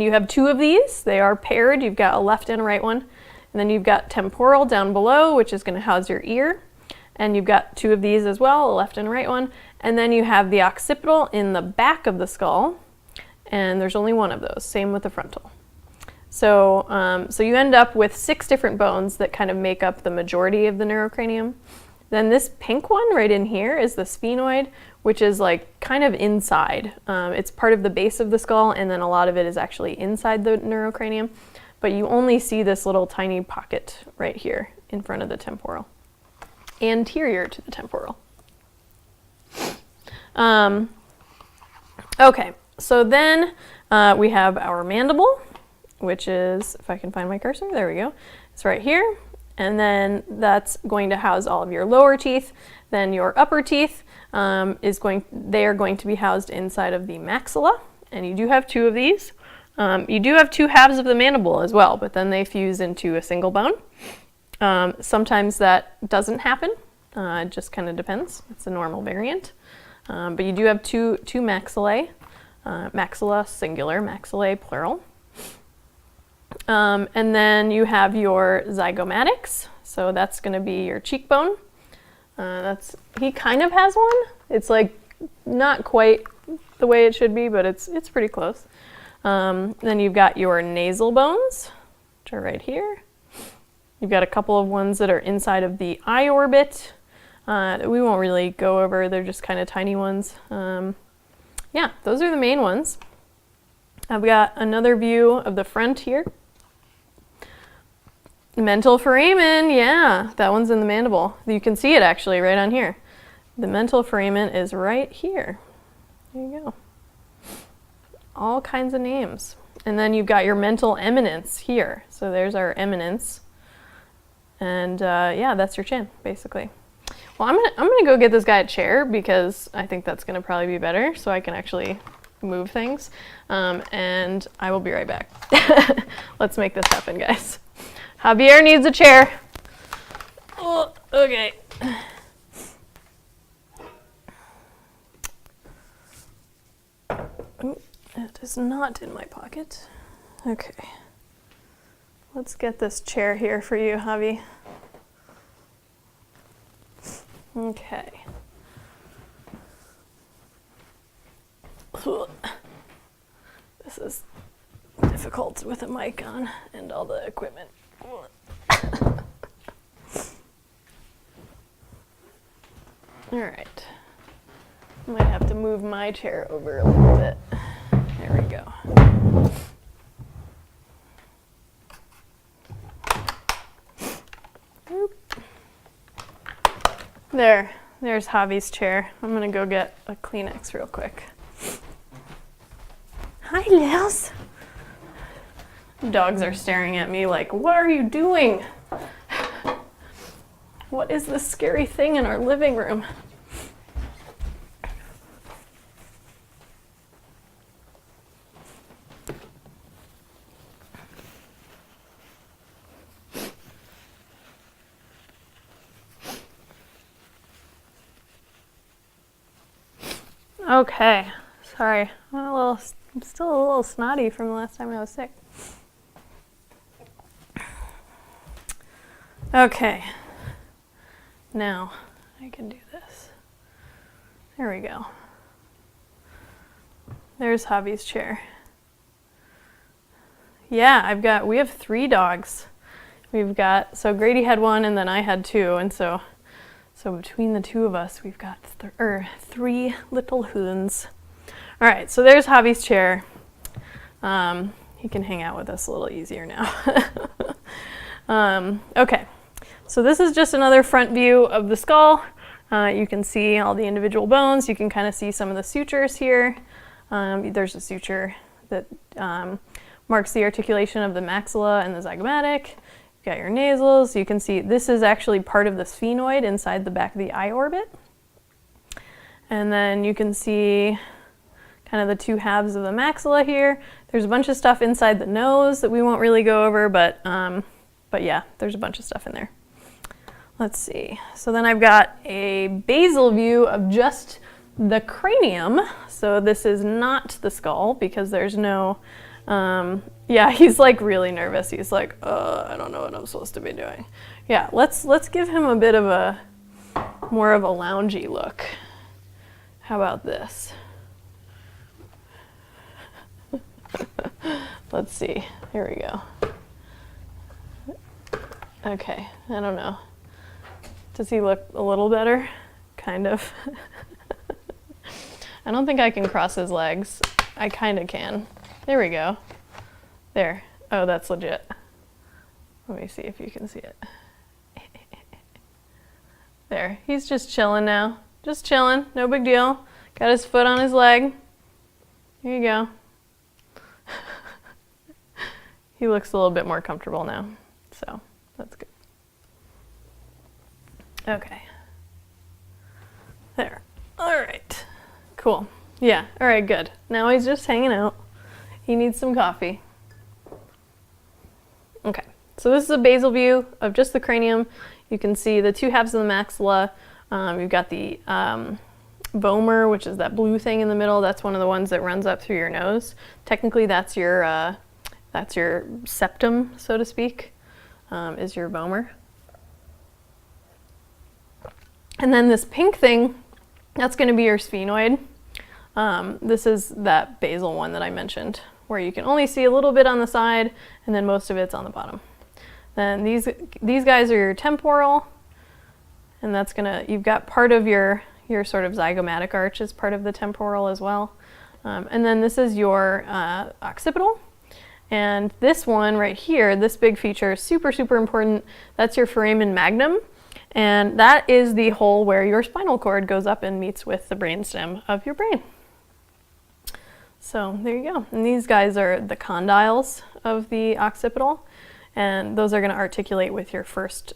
you have two of these. They are paired. You've got a left and a right one. And then you've got temporal down below, which is going to house your ear. And you've got two of these as well, a left and a right one. And then you have the occipital in the back of the skull. And there's only one of those. Same with the frontal. So, so you end up with 6 different bones that kind of make up the majority of the neurocranium. Then this pink one right in here is the sphenoid, which is like kind of inside. It's part of the base of the skull, and then a lot of it is actually inside the neurocranium. But you only see this little tiny pocket right here in front of the temporal, anterior to the temporal. Okay, so then we have our mandible, which is, if I can find my cursor, there we go. It's right here. And then that's going to house all of your lower teeth. Then your upper teeth they are going to be housed inside of the maxilla. And you do have 2 of these. You do have 2 halves of the mandible as well, but then they fuse into a single bone. Sometimes that doesn't happen. It just kind of depends. It's a normal variant. But you do have two maxillae, maxilla singular, maxillae plural. And then you have your zygomatics, so that's going to be your cheekbone. He kind of has one. It's like not quite the way it should be, but it's pretty close. Then you've got your nasal bones, which are right here. You've got a couple of ones that are inside of the eye orbit that we won't really go over. They're just kind of tiny ones. Yeah, those are the main ones. I've got another view of the front here. Mental foramen, yeah, that one's in the mandible. You can see it actually right on here. The mental foramen is right here. There you go. All kinds of names. And then you've got your mental eminence here. So there's our eminence. And yeah, that's your chin, basically. Well, I'm gonna go get this guy a chair because I think that's gonna probably be better so I can actually move things. And I will be right back. Let's make this happen, guys. Javier needs a chair. Oh, okay. Ooh, it is not in my pocket. Okay. Let's get this chair here for you, Javi. Okay. This is difficult with a mic on and all the equipment. All right. Might have to move my chair over a little bit. There we go. There's Javi's chair. I'm gonna go get a Kleenex real quick. Hi, Liz. Dogs are staring at me like, what are you doing? What is this scary thing in our living room? Okay, sorry. I'm still a little snotty from the last time I was sick. Okay, now I can do this. There we go. There's Javi's chair. Yeah, we have 3 dogs. So Grady had one and then I had 2, and so So between the two of us, we've got three little hoons. All right, so there's Javi's chair. He can hang out with us a little easier now. Okay, so this is just another front view of the skull. You can see all the individual bones. You can kind of see some of the sutures here. There's a suture that marks the articulation of the maxilla and the zygomatic. You've got your nasals. You can see this is actually part of the sphenoid inside the back of the eye orbit. And then you can see kind of the two halves of the maxilla here. There's a bunch of stuff inside the nose that we won't really go over, but yeah, there's a bunch of stuff in there. Let's see. So then I've got a basal view of just the cranium. So this is not the skull because there's no, yeah, he's like really nervous. He's like, I don't know what I'm supposed to be doing. Yeah, let's give him a bit of a, more of a loungy look. How about this? Let's see, here we go. Okay, I don't know. Does he look a little better? Kind of. I don't think I can cross his legs. I kind of can. There we go. There. Oh, that's legit. Let me see if you can see it. There, he's just chilling now. Just chilling, no big deal. Got his foot on his leg. Here you go. He looks a little bit more comfortable now, so that's good. Okay. There. All right. Cool. Yeah, all right, good. Now he's just hanging out. He needs some coffee. Okay, so this is a basal view of just the cranium. You can see the two halves of the maxilla. You've got the vomer, which is that blue thing in the middle. That's one of the ones that runs up through your nose. Technically, that's your septum, so to speak, is your vomer. And then this pink thing, that's going to be your sphenoid. This is that basal one that I mentioned, where you can only see a little bit on the side, and then most of it's on the bottom. Then these guys are your temporal, and that's gonna, you've got part of your sort of zygomatic arch as part of the temporal as well. And then this is your occipital. And this one right here, this big feature is super, super important. That's your foramen magnum. And that is the hole where your spinal cord goes up and meets with the brainstem of your brain. So there you go. And these guys are the condyles of the occipital. And those are going to articulate with your first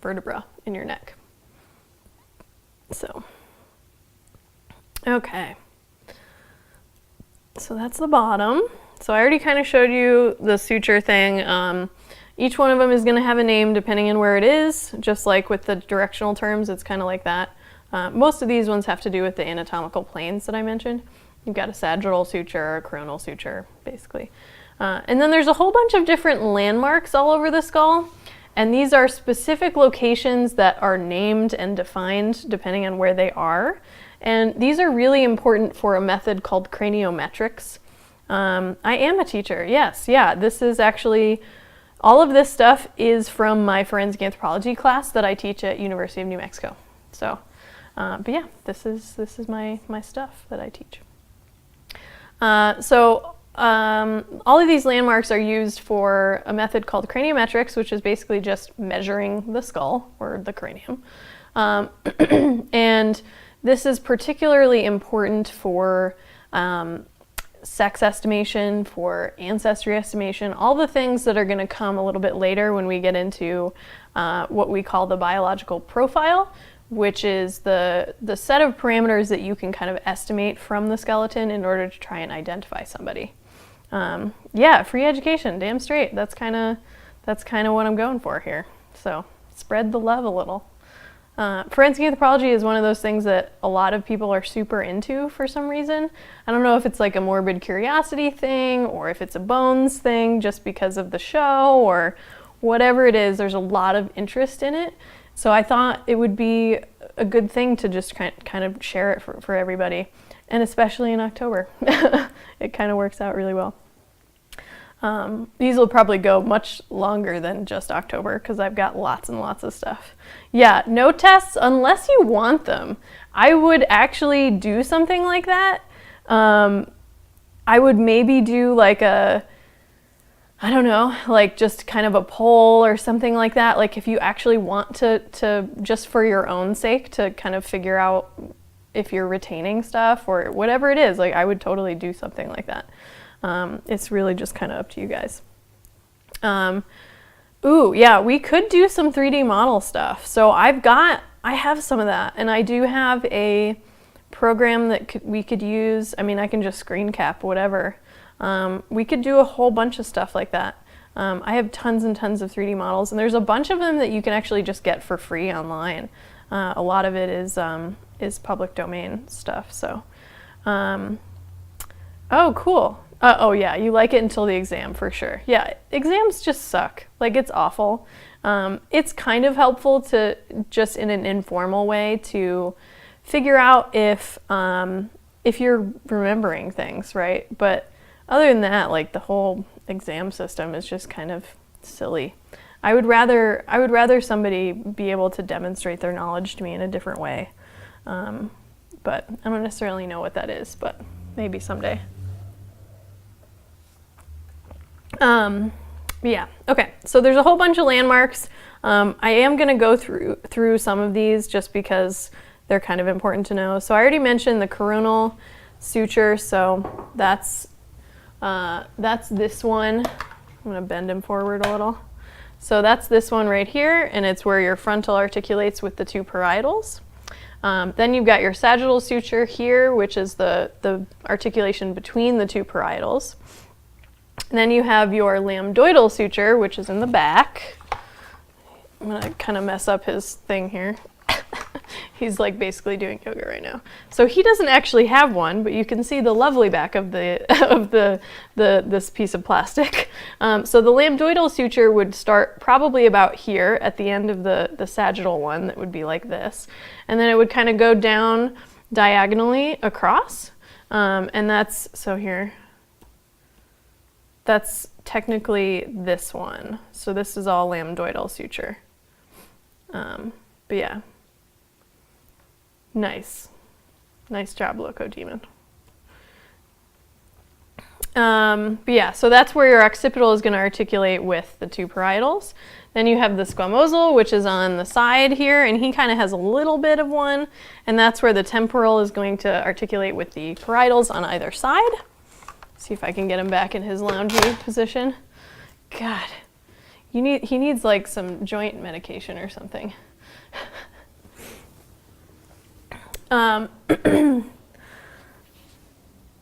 vertebra in your neck. So, okay. So that's the bottom. So I already kind of showed you the suture thing. Each one of them is going to have a name depending on where it is, just like with the directional terms, it's kind of like that. Most of these ones have to do with the anatomical planes that I mentioned. You've got a sagittal suture, a coronal suture, basically. And then there's a whole bunch of different landmarks all over the skull, and these are specific locations that are named and defined depending on where they are. And these are really important for a method called craniometrics. I am a teacher, yes, yeah, this is actually, all of this stuff is from my forensic anthropology class that I teach at University of New Mexico. So, but yeah, this is my stuff that I teach. All of these landmarks are used for a method called craniometrics, which is basically just measuring the skull or the cranium. And this is particularly important for sex estimation, for ancestry estimation, all the things that are going to come a little bit later when we get into what we call the biological profile, which is the set of parameters that you can kind of estimate from the skeleton in order to try and identify somebody. Yeah, free education, damn straight. That's kind of what I'm going for here. So spread the love a little. Forensic anthropology is one of those things that a lot of people are super into for some reason. I don't know if it's like a morbid curiosity thing or if it's a bones thing just because of the show or whatever it is. There's a lot of interest in it. So I thought it would be a good thing to just kind of share it for everybody, and especially in October. It kind of works out really well. These will probably go much longer than just October because I've got lots and lots of stuff. Yeah, no tests unless you want them. I would actually do something like that. I would maybe do like I don't know, like just kind of a poll or something like that. Like if you actually want to just for your own sake to kind of figure out if you're retaining stuff or whatever it is, like I would totally do something like that. It's really just kind of up to you guys. Ooh, yeah, we could do some 3D model stuff. So I have some of that, and I do have a program that we could use. I mean, I can just screen cap whatever. We could do a whole bunch of stuff like that. I have tons and tons of 3D models, and there's a bunch of them that you can actually just get for free online. A lot of it is public domain stuff. So, oh, cool. Oh yeah, you like it until the exam for sure. Yeah, exams just suck. Like it's awful. It's kind of helpful to just in an informal way to figure out if you're remembering things, right? But other than that, like the whole exam system is just kind of silly. I would rather somebody be able to demonstrate their knowledge to me in a different way. But I don't necessarily know what that is, but maybe someday. Yeah, okay, so there's a whole bunch of landmarks. I am going to go through some of these just because they're kind of important to know. So I already mentioned the coronal suture, so that's this one. I'm going to bend him forward a little. So that's this one right here, and it's where your frontal articulates with the two parietals. Then you've got your sagittal suture here, which is the articulation between the two parietals. And then you have your lambdoidal suture, which is in the back. I'm going to kind of mess up his thing here. He's like basically doing yoga right now. So he doesn't actually have one, but you can see the lovely back of this piece of plastic. So the lambdoidal suture would start probably about here at the end of the sagittal one that would be like this. And then it would kind of go down diagonally across. And that's, so here, that's technically this one. So this is all lambdoidal suture. But yeah. Nice job, Loco Demon. But yeah, so that's where your occipital is going to articulate with the two parietals. Then you have the squamosal, which is on the side here, and he kind of has a little bit of one, and that's where the temporal is going to articulate with the parietals on either side. See if I can get him back in his loungy position. God, he needs like some joint medication or something.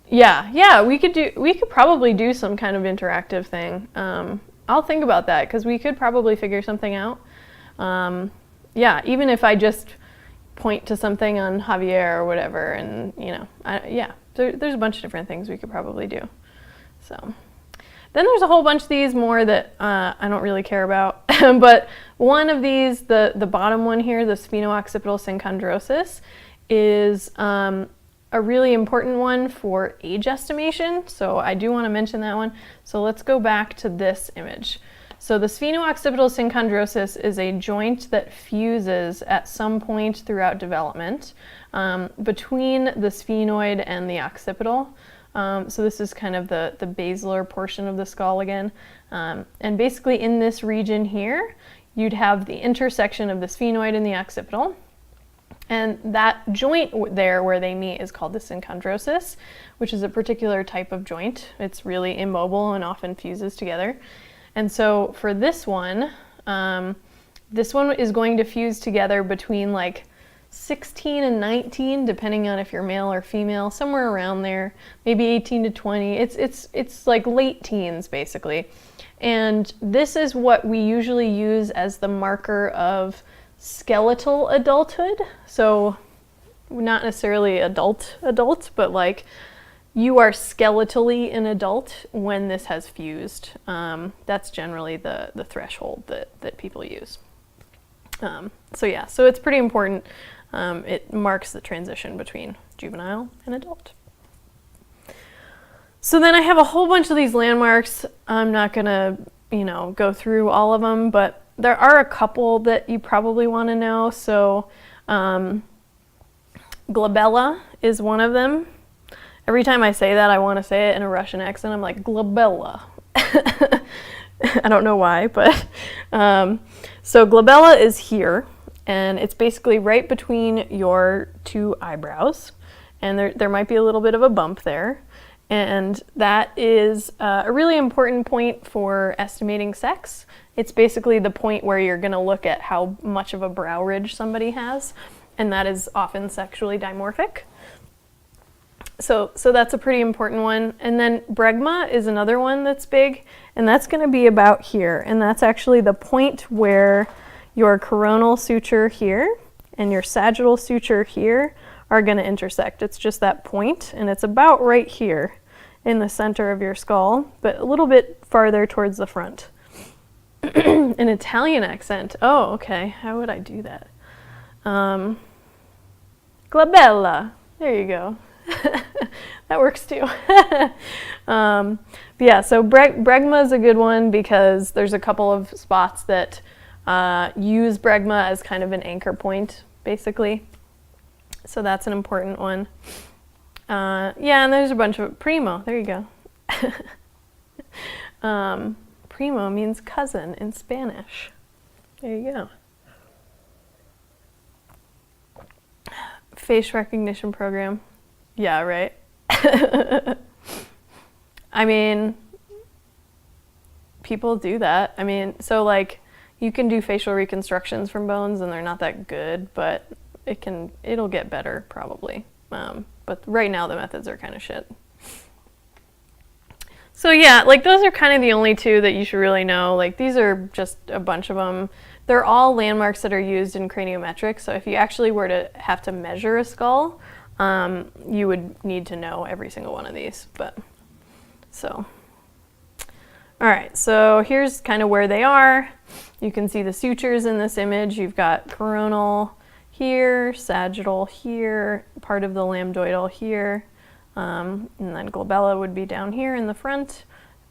Yeah, we could probably do some kind of interactive thing. I'll think about that because we could probably figure something out. Yeah, even if I just point to something on Javier or whatever, and there's a bunch of different things we could probably do. So then there's a whole bunch of these more that I don't really care about, but one of these, the bottom one here, the spheno-occipital synchondrosis, is a really important one for age estimation, so I do want to mention that one. So let's go back to this image. So the spheno-occipital synchondrosis is a joint that fuses at some point throughout development between the sphenoid and the occipital. So this is kind of the basilar portion of the skull again. And basically in this region here, you'd have the intersection of the sphenoid and the occipital. And that joint there where they meet is called the synchondrosis, which is a particular type of joint. It's really immobile and often fuses together. And so for this one is going to fuse together between like 16 and 19, depending on if you're male or female, somewhere around there, maybe 18 to 20. It's like late teens basically. And this is what we usually use as the marker of skeletal adulthood. So not necessarily adult, but like you are skeletally an adult when this has fused. That's generally the threshold that people use. So yeah, so it's pretty important. It marks the transition between juvenile and adult. So then I have a whole bunch of these landmarks. I'm not gonna, go through all of them, but there are a couple that you probably want to know. So Glabella is one of them. Every time I say that, I want to say it in a Russian accent. I'm like, Glabella. I don't know why, but so Glabella is here, and it's basically right between your two eyebrows, and there might be a little bit of a bump there. And that is a really important point for estimating sex. It's basically the point where you're going to look at how much of a brow ridge somebody has, and that is often sexually dimorphic. So that's a pretty important one. And then bregma is another one that's big, and that's going to be about here. And that's actually the point where your coronal suture here and your sagittal suture here are going to intersect. It's just that point, and it's about right here in the center of your skull, but a little bit farther towards the front. An Italian accent. Oh, okay. How would I do that? Glabella. There you go. That works too. But yeah, so bregma is a good one because there's a couple of spots that use bregma as kind of an anchor point, basically. So that's an important one. Yeah, and there's a bunch of primo. There you go. Primo means cousin in Spanish. There you go. Face recognition program. Yeah, right. I mean, people do that. I mean, so like you can do facial reconstructions from bones and they're not that good, but it'll get better probably. But right now the methods are kind of shit. So yeah, like those are kind of the only two that you should really know. Like these are just a bunch of them. They're all landmarks that are used in craniometrics. So if you actually were to have to measure a skull, you would need to know every single one of these. All right, so here's kind of where they are. You can see the sutures in this image. You've got coronal here, sagittal here, part of the lambdoidal here, and then glabella would be down here in the front.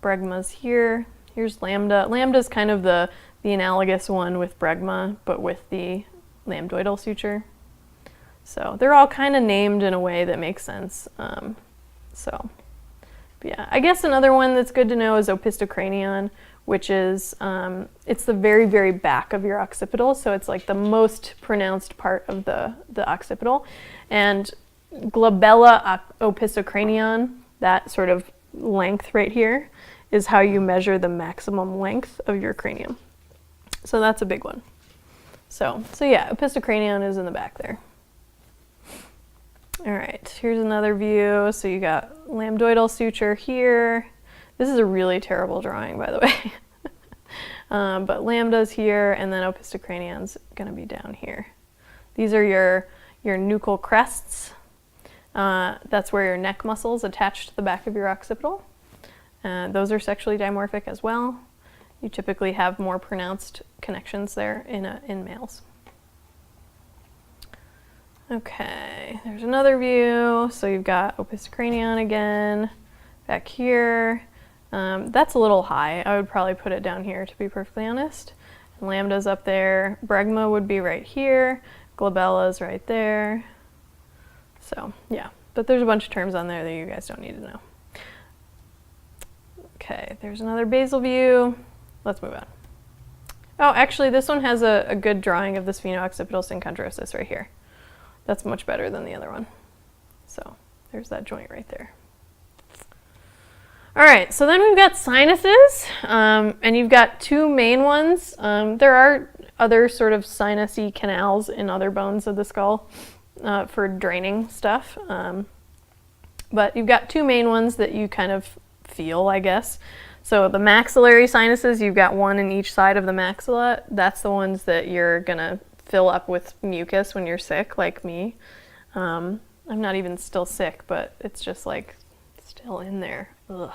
Bregma's here. Here's lambda. Lambda's kind of the analogous one with bregma, but with the lambdoidal suture. So they're all kind of named in a way that makes sense. Yeah, I guess another one that's good to know is opistocranion, which is, it's the very, very back of your occipital. So it's like the most pronounced part of the occipital. And glabella opistocranion, that sort of length right here, is how you measure the maximum length of your cranium. So that's a big one. So yeah, opistocranion is in the back there. All right, here's another view. So you got lambdoidal suture here. This is a really terrible drawing, by the way. But lambda's here, and then opistocranion's gonna be down here. These are your nuchal crests. That's where your neck muscles attach to the back of your occipital. Those are sexually dimorphic as well. You typically have more pronounced connections there in males. Okay, there's another view. So you've got opistocranion again, back here. That's a little high. I would probably put it down here, to be perfectly honest. And lambda's up there. Bregma would be right here. Glabella's right there. So yeah, but there's a bunch of terms on there that you guys don't need to know. Okay, there's another basal view. Let's move on. Oh, actually, this one has a good drawing of the spheno-occipital synchondrosis right here. That's much better than the other one. So there's that joint right there. All right, so then we've got sinuses, and you've got two main ones. There are other sort of sinusy canals in other bones of the skull for draining stuff. But you've got two main ones that you kind of feel, I guess. So the maxillary sinuses, you've got one in each side of the maxilla. That's the ones that you're gonna fill up with mucus when you're sick, like me. I'm not even still sick, but it's just like still in there. Ugh.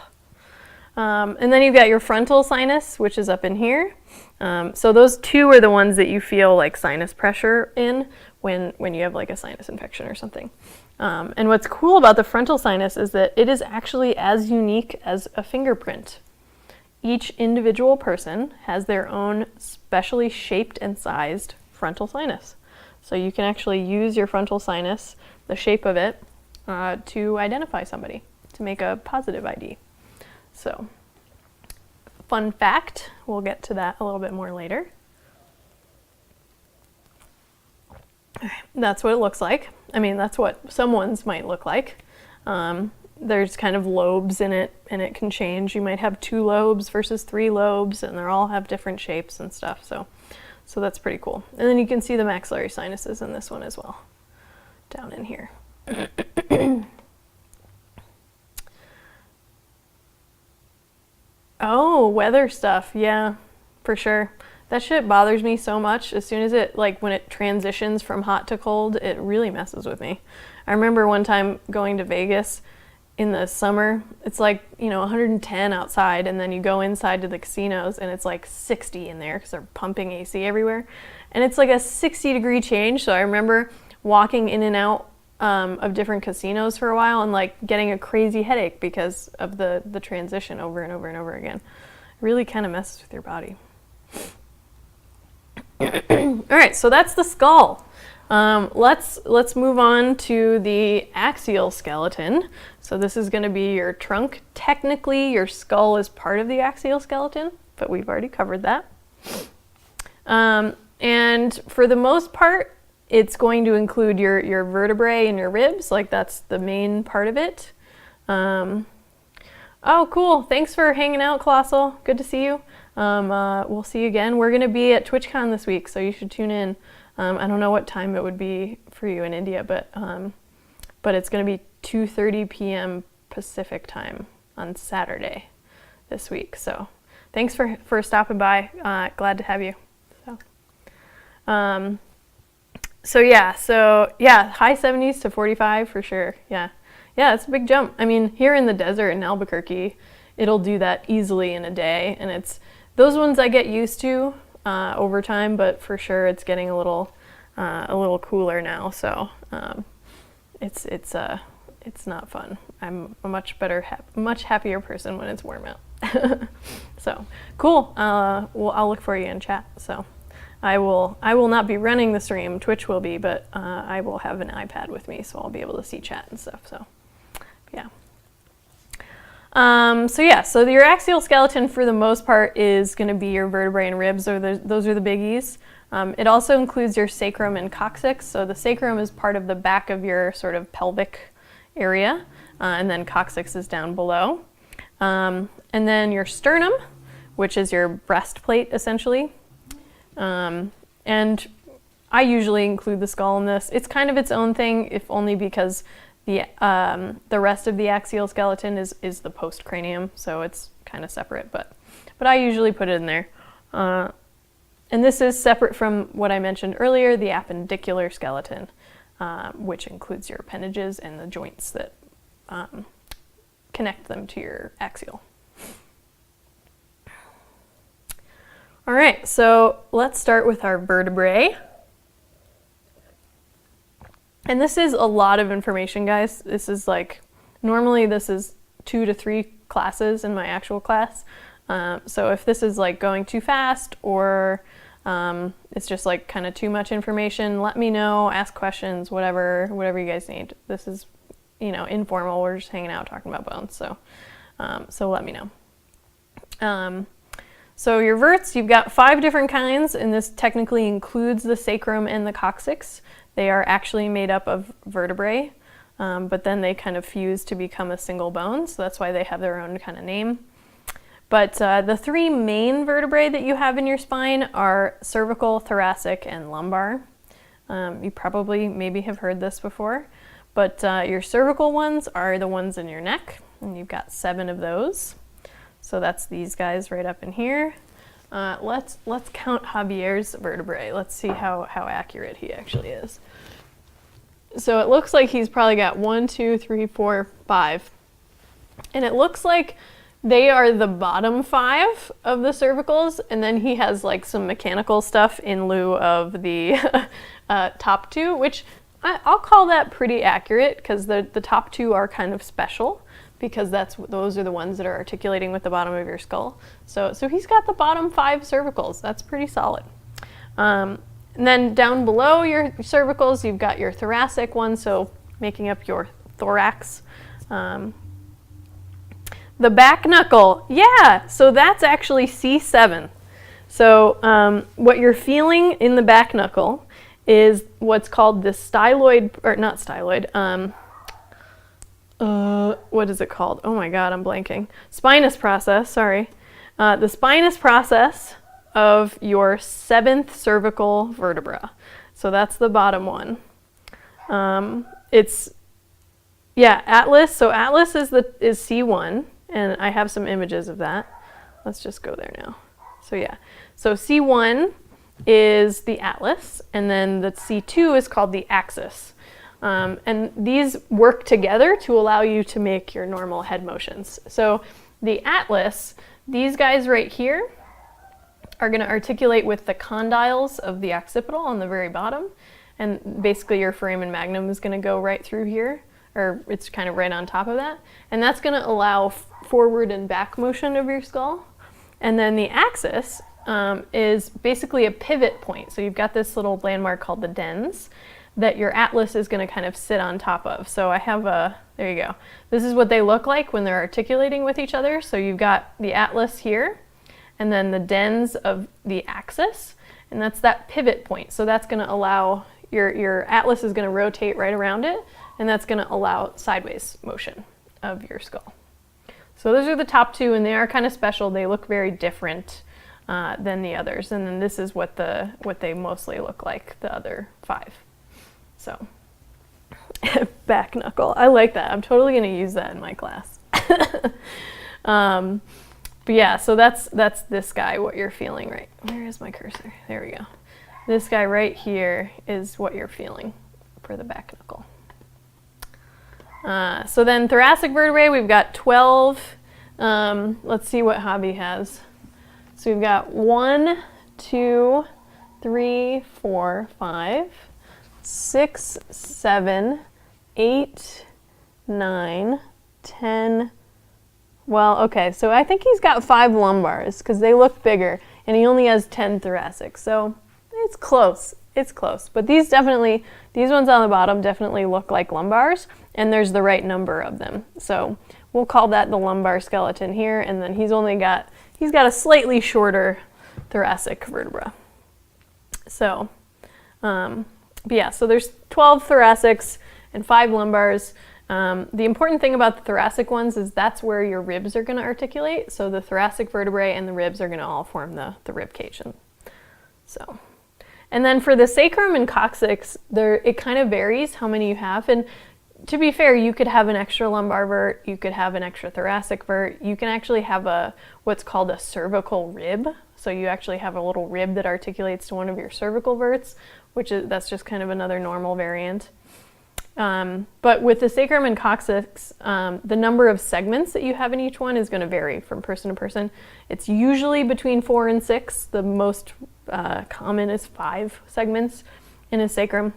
And then you've got your frontal sinus, which is up in here. So those two are the ones that you feel like sinus pressure in when you have like a sinus infection or something. And what's cool about the frontal sinus is that it is actually as unique as a fingerprint. Each individual person has their own specially shaped and sized frontal sinus. So you can actually use your frontal sinus, the shape of it, to identify somebody, to make a positive ID. So, fun fact, we'll get to that a little bit more later. That's what it looks like. I mean, that's what someone's might look like. There's kind of lobes in it, and it can change. You might have 2 lobes versus 3 lobes, and they all have different shapes and stuff. So that's pretty cool. And then you can see the maxillary sinuses in this one as well, down in here. Oh, weather stuff. Yeah, for sure. That shit bothers me so much. As soon as it, like, when it transitions from hot to cold, it really messes with me. I remember one time going to Vegas in the summer. It's like, 110 outside, and then you go inside to the casinos and it's like 60 in there because they're pumping AC everywhere. And it's like a 60-degree change. So I remember walking in and out of different casinos for a while and like getting a crazy headache because of the transition over and over and over again. It really kind of messes with your body. All right, so that's the skull. Let's move on to the axial skeleton. So this is going to be your trunk. Technically, your skull is part of the axial skeleton, but we've already covered that. And for the most part, it's going to include your vertebrae and your ribs. Like, that's the main part of it. Oh, cool. Thanks for hanging out, Colossal. Good to see you. We'll see you again. We're going to be at TwitchCon this week, so you should tune in. I don't know what time it would be for you in India, but it's going to be 2:30 p.m. Pacific time on Saturday this week. So thanks for stopping by. Glad to have you. So yeah, high 70s to 45 for sure. Yeah, it's a big jump. I mean, here in the desert in Albuquerque, it'll do that easily in a day, and it's those ones I get used to over time, but for sure it's getting a little cooler now. So it's not fun. I'm a much happier person when it's warm out. So cool. Well, I'll look for you in chat. So I will not be running the stream. Twitch will be, but I will have an iPad with me, so I'll be able to see chat and stuff. So yeah. So your axial skeleton for the most part is going to be your vertebrae and ribs. Those are the biggies. It also includes your sacrum and coccyx. So the sacrum is part of the back of your sort of pelvic area, and then coccyx is down below. And then your sternum, which is your breastplate essentially. And I usually include the skull in this. It's kind of its own thing, if only because the rest of the axial skeleton is the postcranium, so it's kind of separate, but I usually put it in there. And this is separate from what I mentioned earlier, the appendicular skeleton, which includes your appendages and the joints that connect them to your axial. All right, so let's start with our vertebrae. And this is a lot of information, guys. This is normally this is 2 to 3 classes in my actual class. So if this is going too fast or it's just kind of too much information, let me know, ask questions, whatever you guys need. This is, informal. We're just hanging out talking about bones. So let me know. So your verts, you've got 5 different kinds, and this technically includes the sacrum and the coccyx. They are actually made up of vertebrae, but then they kind of fuse to become a single bone, so that's why they have their own kind of name. But the 3 main vertebrae that you have in your spine are cervical, thoracic, and lumbar. You probably maybe have heard this before, but your cervical ones are the ones in your neck, and you've got 7 of those. So that's these guys right up in here. Let's count Javier's vertebrae. Let's see how accurate he actually is. So it looks like he's probably got 1, 2, 3, 4, 5. And it looks like they are the bottom 5 of the cervicals, and then he has some mechanical stuff in lieu of the top 2, which I'll call that pretty accurate, because the top two are kind of special, because those are the ones that are articulating with the bottom of your skull. So he's got the bottom 5 cervicals. That's pretty solid. And then down below your cervicals, you've got your thoracic one, so making up your thorax. The back knuckle, yeah, so that's actually C7. So what you're feeling in the back knuckle is what's called the styloid, or not styloid, what is it called? Oh my God, I'm blanking. Spinous process, sorry. The spinous process of your 7th cervical vertebra. So that's the bottom one. It's, yeah, atlas. So atlas is C1, and I have some images of that. Let's just go there now. So yeah, so C1 is the atlas, and then the C2 is called the axis. And these work together to allow you to make your normal head motions. So the atlas, these guys right here, are going to articulate with the condyles of the occipital on the very bottom. And basically your foramen magnum is going to go right through here, or it's kind of right on top of that. And that's going to allow forward and back motion of your skull. And then the axis is basically a pivot point. So you've got this little landmark called the dens that your atlas is going to kind of sit on top of. So I have there you go. This is what they look like when they're articulating with each other. So you've got the atlas here, and then the dens of the axis, and that's that pivot point. So that's going to allow your atlas is going to rotate right around it, and that's going to allow sideways motion of your skull. So those are the top two, and they are kind of special. They look very different than the others, and then this is what they mostly look like, the other 5. So back knuckle, I like that. I'm totally going to use that in my class. But yeah, so that's this guy, what you're feeling right. Where is my cursor? There we go. This guy right here is what you're feeling for the back knuckle. So then thoracic vertebrae, we've got 12. Let's see what Hobby has. So we've got 1, 2, 3, 4, 5, 6, 7, 8, 9, 10. Well, okay, so I think he's got 5 lumbars because they look bigger, and he only has 10 thoracic. So it's close. It's close. But these ones on the bottom definitely look like lumbars, and there's the right number of them. So we'll call that the lumbar skeleton here, and then he's got a slightly shorter thoracic vertebra. So, but yeah, so there's 12 thoracics and 5 lumbars. The important thing about the thoracic ones is that's where your ribs are going to articulate. So the thoracic vertebrae and the ribs are going to all form the rib cage. And then for the sacrum and coccyx, it kind of varies how many you have. And to be fair, you could have an extra lumbar vert, you could have an extra thoracic vert, you can actually have what's called a cervical rib. So you actually have a little rib that articulates to one of your cervical verts, that's just kind of another normal variant. But with the sacrum and coccyx, the number of segments that you have in each one is going to vary from person to person. It's usually between 4 and 6. The most common is 5 segments in a sacrum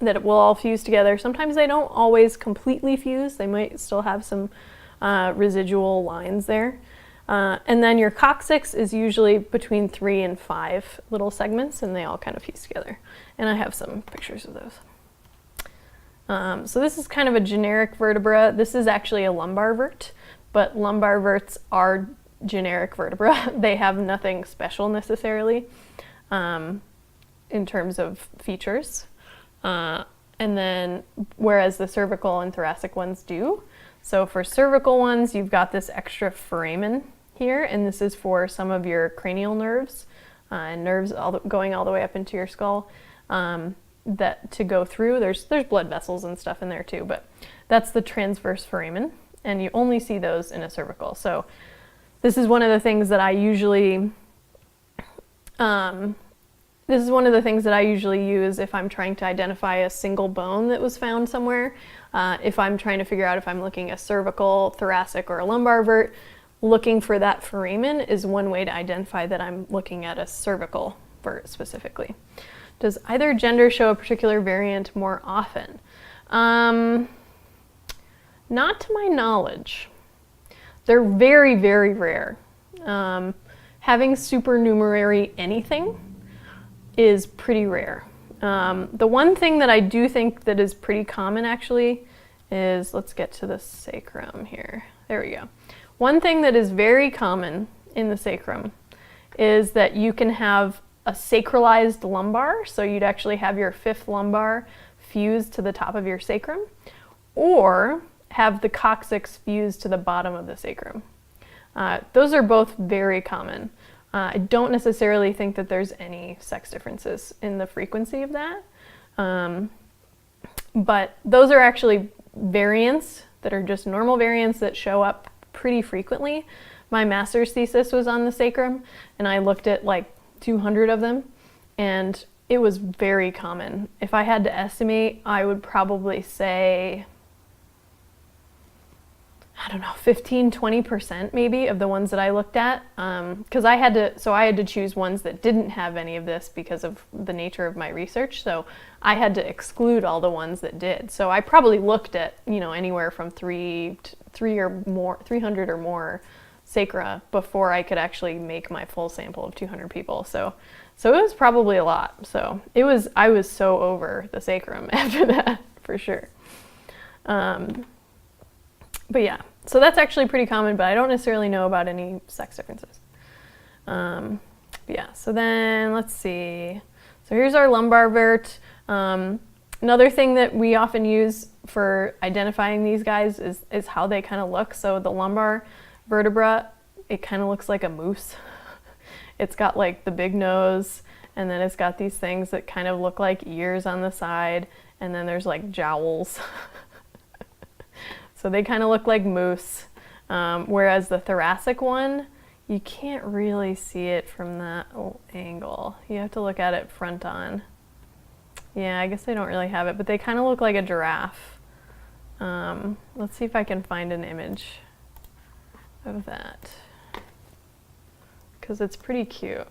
that it will all fuse together. Sometimes they don't always completely fuse. They might still have some residual lines there. And then your coccyx is usually between 3 and 5 little segments, and they all kind of fuse together. And I have some pictures of those. So this is kind of a generic vertebra. This is actually a lumbar vert, but lumbar verts are generic vertebra. They have nothing special necessarily in terms of features. And then whereas the cervical and thoracic ones do. So for cervical ones, you've got this extra foramen here, and this is for some of your cranial nerves and nerves going all the way up into your skull. That to go through, there's blood vessels and stuff in there too, but that's the transverse foramen, and you only see those in a cervical. So this is one of the things that I usually use if I'm trying to identify a single bone that was found somewhere. If I'm trying to figure out if I'm looking at cervical, thoracic, or a lumbar vert, looking for that foramen is one way to identify that I'm looking at a cervical vert specifically. Does either gender show a particular variant more often? Not to my knowledge. They're very, very rare. Having supernumerary anything is pretty rare. The one thing that I do think that is pretty common actually is, let's get to the sacrum here. There we go. One thing that is very common in the sacrum is that you can have a sacralized lumbar, so you'd actually have your fifth lumbar fused to the top of your sacrum, or have the coccyx fused to the bottom of the sacrum. Those are both very common. I don't necessarily think that there's any sex differences in the frequency of that, but those are actually variants that are just normal variants that show up pretty frequently. My master's thesis was on the sacrum, and I looked at like 200 of them, and it was very common. If I had to estimate, I would probably say, I don't know, 15-20% maybe of the ones that I looked at, because I had to choose ones that didn't have any of this because of the nature of my research. So I had to exclude all the ones that did. So I probably looked at, you know, anywhere from 300 or more sacra before I could actually make my full sample of 200 people. So it was probably a lot. So I was so over the sacrum after that, for sure. But yeah, so that's actually pretty common, but I don't necessarily know about any sex differences. But yeah, so then let's see. So here's our lumbar vert. Another thing that we often use for identifying these guys is how they kind of look. So the lumbar vertebra, it kind of looks like a moose. It's got like the big nose, and then it's got these things that kind of look like ears on the side, and then there's like jowls. So they kind of look like moose, whereas the thoracic one, you can't really see it from that angle. You have to look at it front on. Yeah, I guess they don't really have it, but they kind of look like a giraffe. Let's see if I can find an image of that, because it's pretty cute.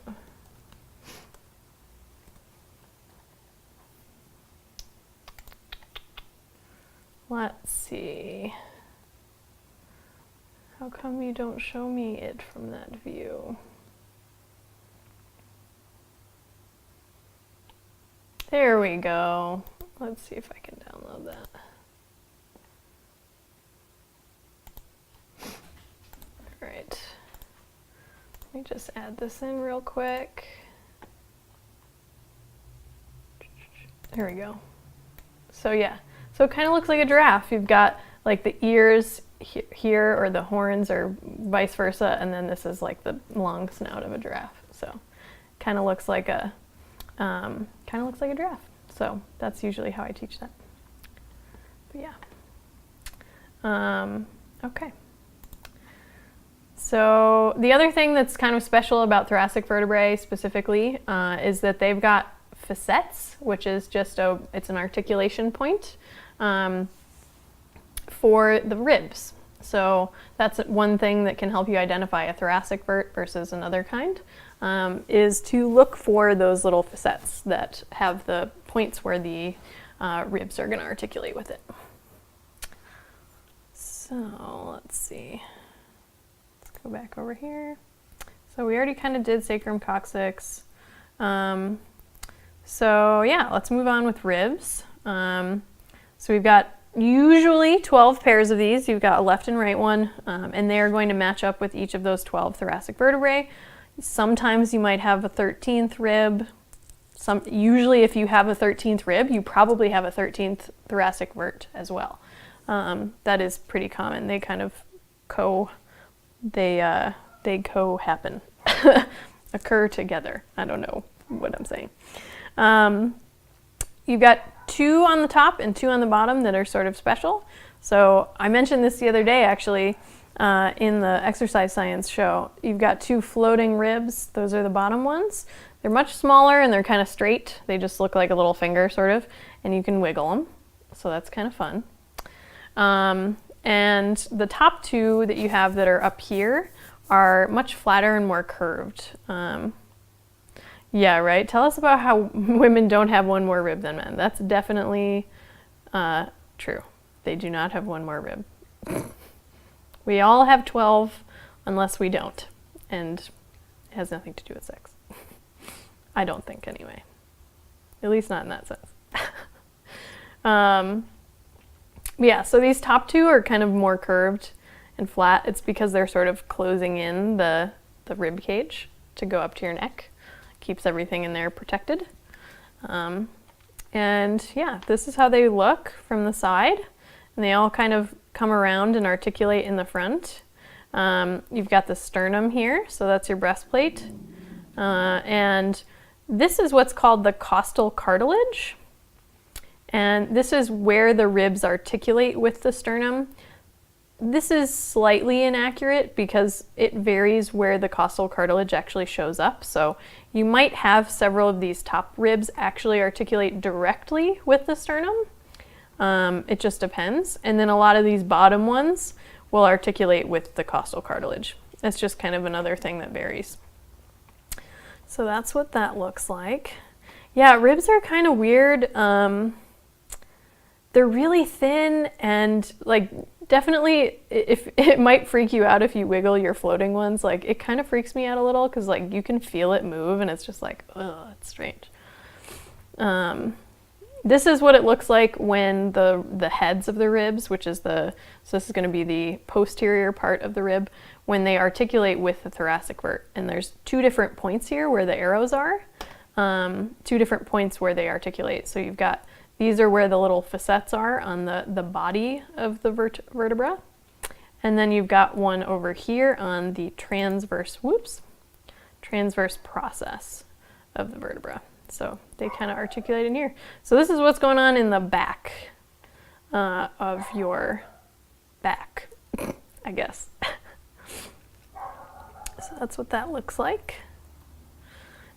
Let's see. How come you don't show me it from that view? There we go. Let's see if I can download that. All right. Let me just add this in real quick. There we go. So yeah. So it kind of looks like a giraffe. You've got like the ears here, or the horns, or vice versa, and then this is like the long snout of a giraffe. So kind of looks like a giraffe. So that's usually how I teach that. But yeah. Okay. So the other thing that's kind of special about thoracic vertebrae specifically is that they've got facets, which is just it's an articulation point for the ribs. So that's one thing that can help you identify a thoracic vert versus another kind, is to look for those little facets that have the points where the ribs are going to articulate with it. So let's see. Let's go back over here. So we already kind of did sacrum coccyx. So yeah, let's move on with ribs. So we've got usually 12 pairs of these. You've got a left and right one, and they're going to match up with each of those 12 thoracic vertebrae. Sometimes you might have a 13th rib. Usually if you have a 13th rib, you probably have a 13th thoracic vert as well. That is pretty common. They kind of co-happen, occur together. I don't know what I'm saying. You've got 2 on the top and 2 on the bottom that are sort of special. So I mentioned this the other day actually in the exercise science show. You've got 2 floating ribs. Those are the bottom ones. They're much smaller and they're kind of straight. They just look like a little finger sort of, and you can wiggle them. So that's kind of fun. And the top 2 that you have that are up here are much flatter and more curved. Yeah, right. Tell us about how women don't have one more rib than men. That's definitely true. They do not have one more rib. We all have 12 unless we don't. And it has nothing to do with sex. I don't think, anyway. At least not in that sense. Yeah, so these top two are kind of more curved and flat. It's because they're sort of closing in the rib cage to go up to your neck. Keeps everything in there protected. And yeah, this is how they look from the side. And they all kind of come around and articulate in the front. You've got the sternum here, so that's your breastplate. And this is what's called the costal cartilage. And this is where the ribs articulate with the sternum. This is slightly inaccurate because it varies where the costal cartilage actually shows up. So you might have several of these top ribs actually articulate directly with the sternum. It just depends. And then a lot of these bottom ones will articulate with the costal cartilage. It's just kind of another thing that varies. So that's what that looks like. Yeah, ribs are kind of weird. They're really thin and like definitely if it might freak you out if you wiggle your floating ones. Like it kind of freaks me out a little because like you can feel it move and it's just like, oh, it's strange. This is what it looks like when the heads of the ribs, which is so this is going to be the posterior part of the rib, when they articulate with the thoracic vert. And there's two different points here where the arrows are, two different points where they articulate. So you've got, these are where the little facets are on the body of the vertebra. And then you've got one over here on the transverse process of the vertebra. So they kind of articulate in here. So this is what's going on in the back of your back, I guess. So that's what that looks like.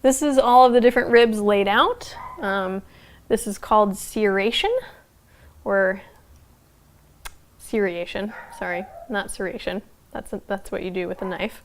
This is all of the different ribs laid out. This is called serration, or seriation, sorry, not serration. That's what you do with a knife.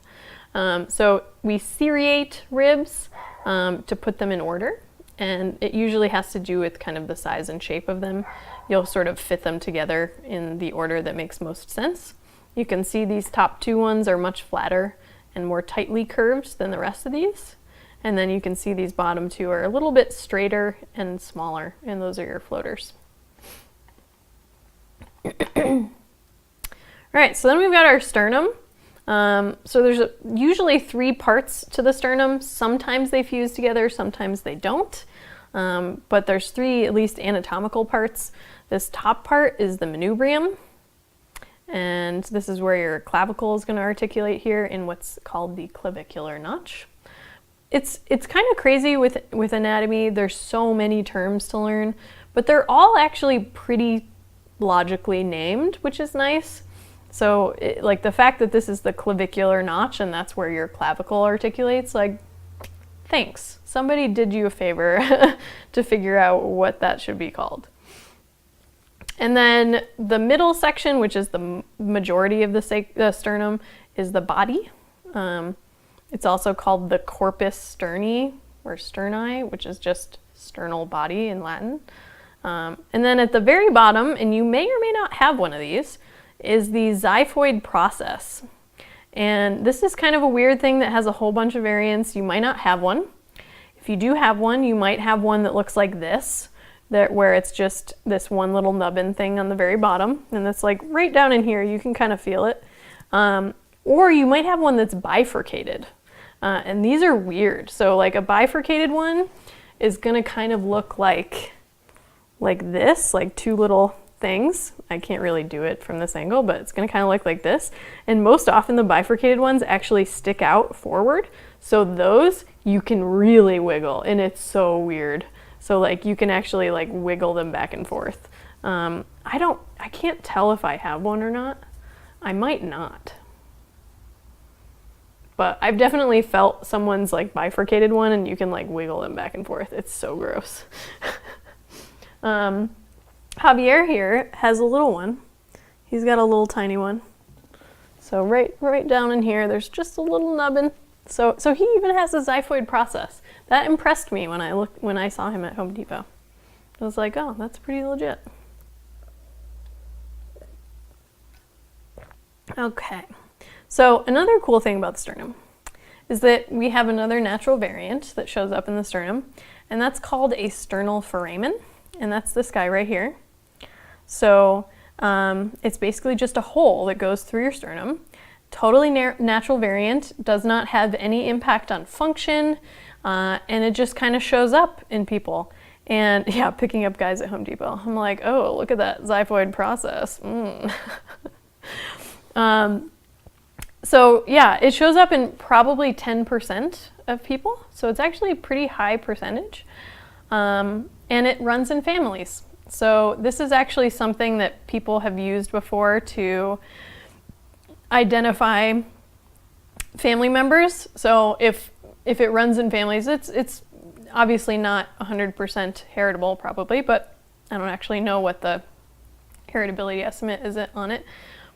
So we seriate ribs to put them in order, and it usually has to do with kind of the size and shape of them. You'll sort of fit them together in the order that makes most sense. You can see these top two ones are much flatter and more tightly curved than the rest of these. And then you can see these bottom two are a little bit straighter and smaller, and those are your floaters. All right, so then we've got our sternum. So there's usually three parts to the sternum. Sometimes they fuse together, sometimes they don't. But there's three at least anatomical parts. This top part is the manubrium. And this is where your clavicle is going to articulate here in what's called the clavicular notch. It's kind of crazy with anatomy. There's so many terms to learn, but they're all actually pretty logically named, which is nice. So like the fact that this is the clavicular notch and that's where your clavicle articulates, like, thanks. Somebody did you a favor to figure out what that should be called. And then the middle section, which is the majority of the sternum, is the body. It's also called the corpus sterni, or sterni, which is just sternal body in Latin. And then at the very bottom, and you may or may not have one of these, is the xiphoid process. And this is kind of a weird thing that has a whole bunch of variants. You might not have one. If you do have one, you might have one that looks like this, where it's just this one little nubbin thing on the very bottom, and it's like right down in here, you can kind of feel it. Or you might have one that's bifurcated. And these are weird. So like a bifurcated one is gonna kind of look like this, like two little things. I can't really do it from this angle, but it's gonna kind of look like this. And most often the bifurcated ones actually stick out forward. So those you can really wiggle, and it's so weird. So like you can actually like wiggle them back and forth. I can't tell if I have one or not. I might not. But I've definitely felt someone's like bifurcated one and you can like wiggle them back and forth. It's so gross. Javier here has a little one. He's got a little tiny one. So right down in here, there's just a little nubbin. So he even has a xiphoid process. That impressed me when I saw him at Home Depot. I was like, oh, that's pretty legit. Okay, so another cool thing about the sternum is that we have another natural variant that shows up in the sternum, and that's called a sternal foramen, and that's this guy right here. So it's basically just a hole that goes through your sternum. Totally natural variant, does not have any impact on function, and it just kind of shows up in people. And yeah, picking up guys at Home Depot. I'm like, oh, look at that xiphoid process. So yeah, it shows up in probably 10% of people. So it's actually a pretty high percentage. And it runs in families. So this is actually something that people have used before to identify family members. So if it runs in families, it's obviously not 100% heritable probably, but I don't actually know what the heritability estimate is on it.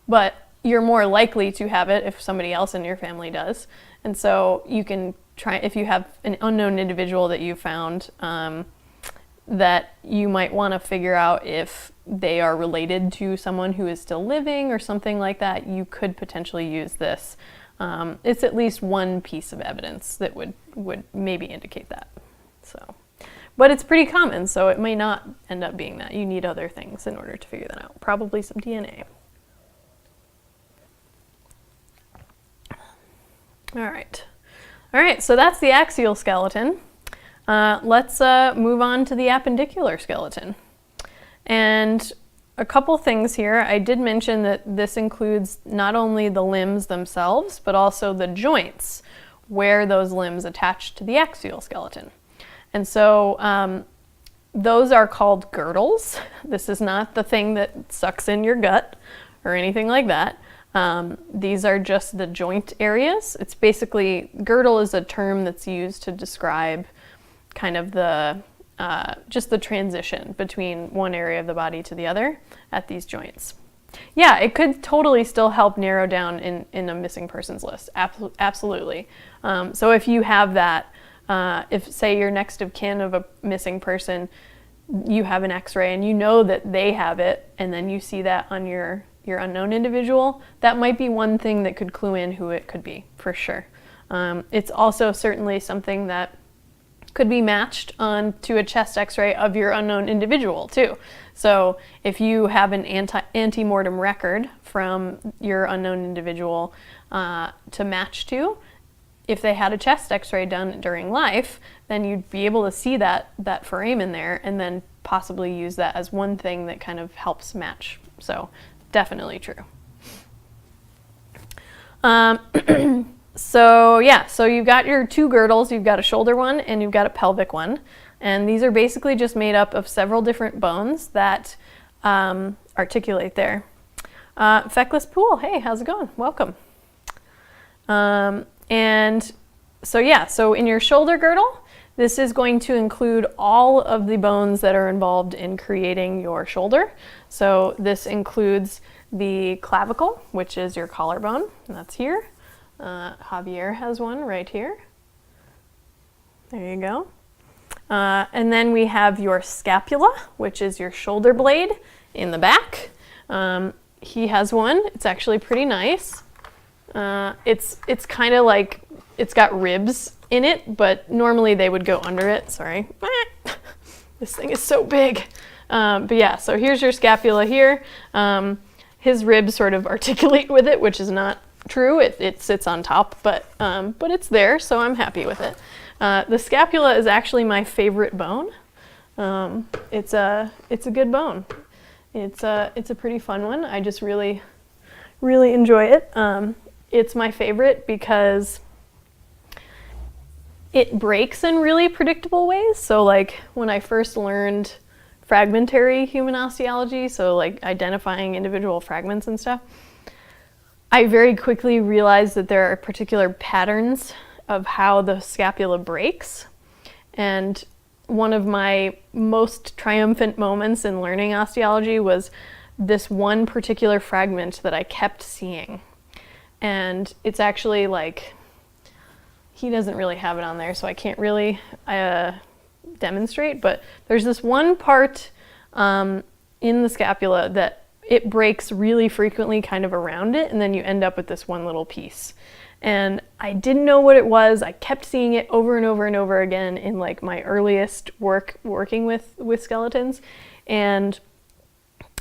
But you're more likely to have it if somebody else in your family does. And so you can try, if you have an unknown individual that you found, that you might want to figure out if they are related to someone who is still living or something like that, you could potentially use this. It's at least one piece of evidence that would maybe indicate that. So, but it's pretty common, so it may not end up being that. You need other things in order to figure that out. Probably some DNA. All right, so that's the axial skeleton. Let's move on to the appendicular skeleton. And a couple things here. I did mention that this includes not only the limbs themselves, but also the joints where those limbs attach to the axial skeleton. And so those are called girdles. This is not the thing that sucks in your gut or anything like that. These are just the joint areas. It's basically, girdle is a term that's used to describe kind of the just the transition between one area of the body to the other at these joints. Yeah, it could totally still help narrow down in a missing persons list. Absolutely. So if you have that, if say you're next of kin of a missing person, you have an x-ray and you know that they have it, and then you see that on your unknown individual, that might be one thing that could clue in who it could be, for sure. It's also certainly something that could be matched onto a chest x-ray of your unknown individual too. So if you have an ante-mortem record from your unknown individual to match to, if they had a chest x-ray done during life, then you'd be able to see that foramen there and then possibly use that as one thing that kind of helps match. So definitely true. So yeah, so you've got your two girdles. You've got a shoulder one and you've got a pelvic one. And these are basically just made up of several different bones that articulate there. Feckless Pool, hey, how's it going? Welcome. And so yeah, so in your shoulder girdle, this is going to include all of the bones that are involved in creating your shoulder. So this includes the clavicle, which is your collarbone, and that's here. Javier has one right here. There you go. And then we have your scapula, which is your shoulder blade in the back. He has one. It's actually pretty nice. It's kind of like, it's got ribs in it, but normally they would go under it. Sorry. This thing is so big. But yeah, so here's your scapula here. His ribs sort of articulate with it, which is not true. It sits on top, but it's there, so I'm happy with it. The scapula is actually my favorite bone. It's a good bone. It's a pretty fun one. I just really enjoy it. It's my favorite because it breaks in really predictable ways. So like when I first learned fragmentary human osteology, so like identifying individual fragments and stuff, I very quickly realized that there are particular patterns of how the scapula breaks. And one of my most triumphant moments in learning osteology was this one particular fragment that I kept seeing. And it's actually like, he doesn't really have it on there, so I can't really demonstrate, but there's this one part in the scapula that it breaks really frequently kind of around it, and then you end up with this one little piece. And I didn't know what it was. I kept seeing it over and over and over again in like my earliest working with skeletons, and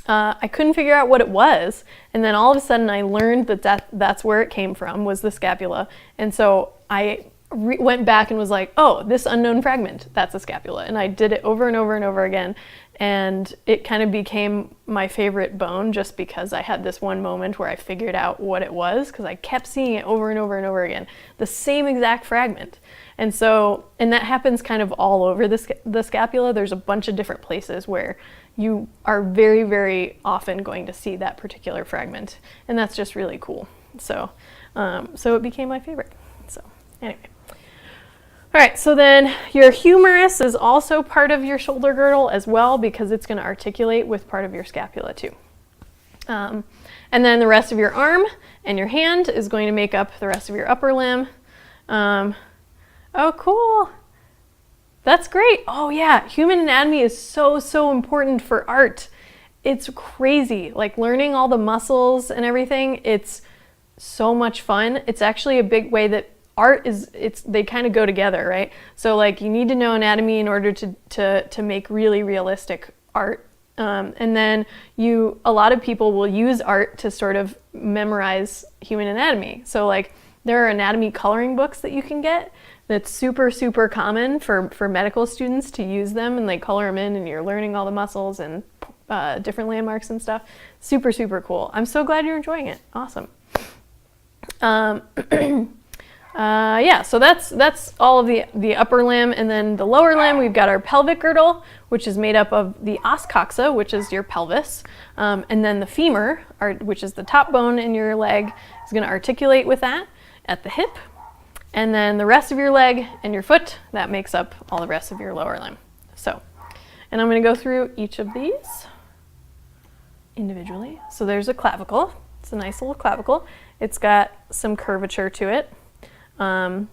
I couldn't figure out what it was. And then all of a sudden I learned that's where it came from, was the scapula. And so I went back and was like, oh, this unknown fragment, that's a scapula. And I did it over and over and over again. And it kind of became my favorite bone just because I had this one moment where I figured out what it was, because I kept seeing it over and over and over again, the same exact fragment. And that happens kind of all over the scapula. There's a bunch of different places where you are very, very often going to see that particular fragment. And that's just really cool. So it became my favorite. So anyway. All right, so then your humerus is also part of your shoulder girdle as well, because it's going to articulate with part of your scapula too. And then the rest of your arm and your hand is going to make up the rest of your upper limb. Oh, cool. That's great. Oh yeah, human anatomy is so important for art. It's crazy. Like learning all the muscles and everything, it's so much fun. It's actually a big way that art they kind of go together, right? So like you need to know anatomy in order to make really realistic art. And then a lot of people will use art to sort of memorize human anatomy. So like there are anatomy coloring books that you can get that's super common for medical students to use them, and they color them in and you're learning all the muscles and different landmarks and stuff. Super cool. I'm so glad you're enjoying it. Awesome. Yeah, so that's all of the upper limb, and then the lower limb, we've got our pelvic girdle, which is made up of the os coxa, which is your pelvis, and then the femur, which is the top bone in your leg, is going to articulate with that at the hip, and then the rest of your leg and your foot, that makes up all the rest of your lower limb. So, and I'm going to go through each of these individually. So there's a clavicle. It's a nice little clavicle. It's got some curvature to it. I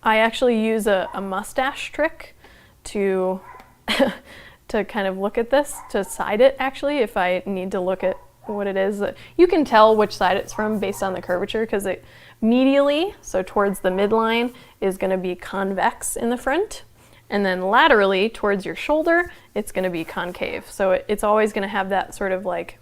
actually use a mustache trick to kind of look at this, to side it actually, if I need to look at what it is. You can tell which side it's from based on the curvature, because it medially, so towards the midline, is going to be convex in the front, and then laterally towards your shoulder, it's going to be concave. So it's always going to have that sort of like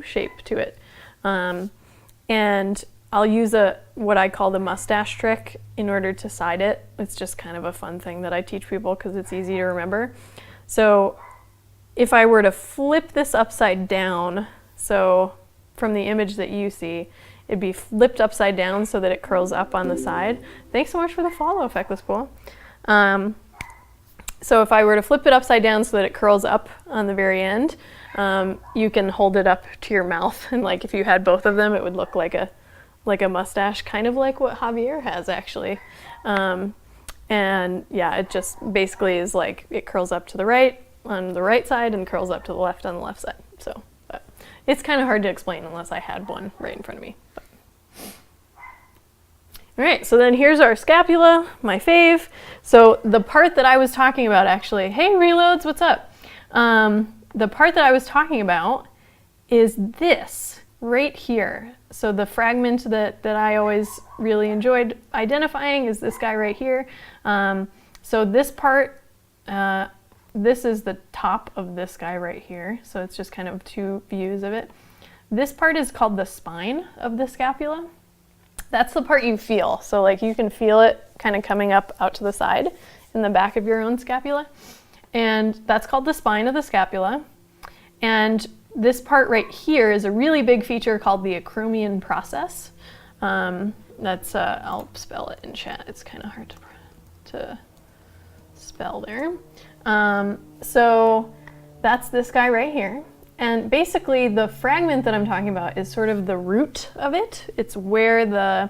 shape to it. And I'll use what I call the mustache trick in order to side it. It's just kind of a fun thing that I teach people because it's easy to remember. So if I were to flip this upside down, so from the image that you see, it'd be flipped upside down so that it curls up on the side. Thanks so much for the follow, Feckless Pool. So if I were to flip it upside down so that it curls up on the very end, you can hold it up to your mouth, and like if you had both of them, it would look like a mustache, kind of like what Javier has actually. And yeah, it just basically is like it curls up to the right on the right side and curls up to the left on the left side. So, but it's kind of hard to explain unless I had one right in front of me. But. All right, so then here's our scapula, my fave. So the part that I was talking about actually, hey Reloads, what's up? The part that I was talking about is this right here. So the fragment that I always really enjoyed identifying is this guy right here. So this part, this is the top of this guy right here. So it's just kind of two views of it. This part is called the spine of the scapula. That's the part you feel. So like you can feel it kind of coming up out to the side in the back of your own scapula. And that's called the spine of the scapula. And this part right here is a really big feature called the acromion process. I'll spell it in chat. It's kind of hard to spell there. So that's this guy right here. And basically the fragment that I'm talking about is sort of the root of it. It's where the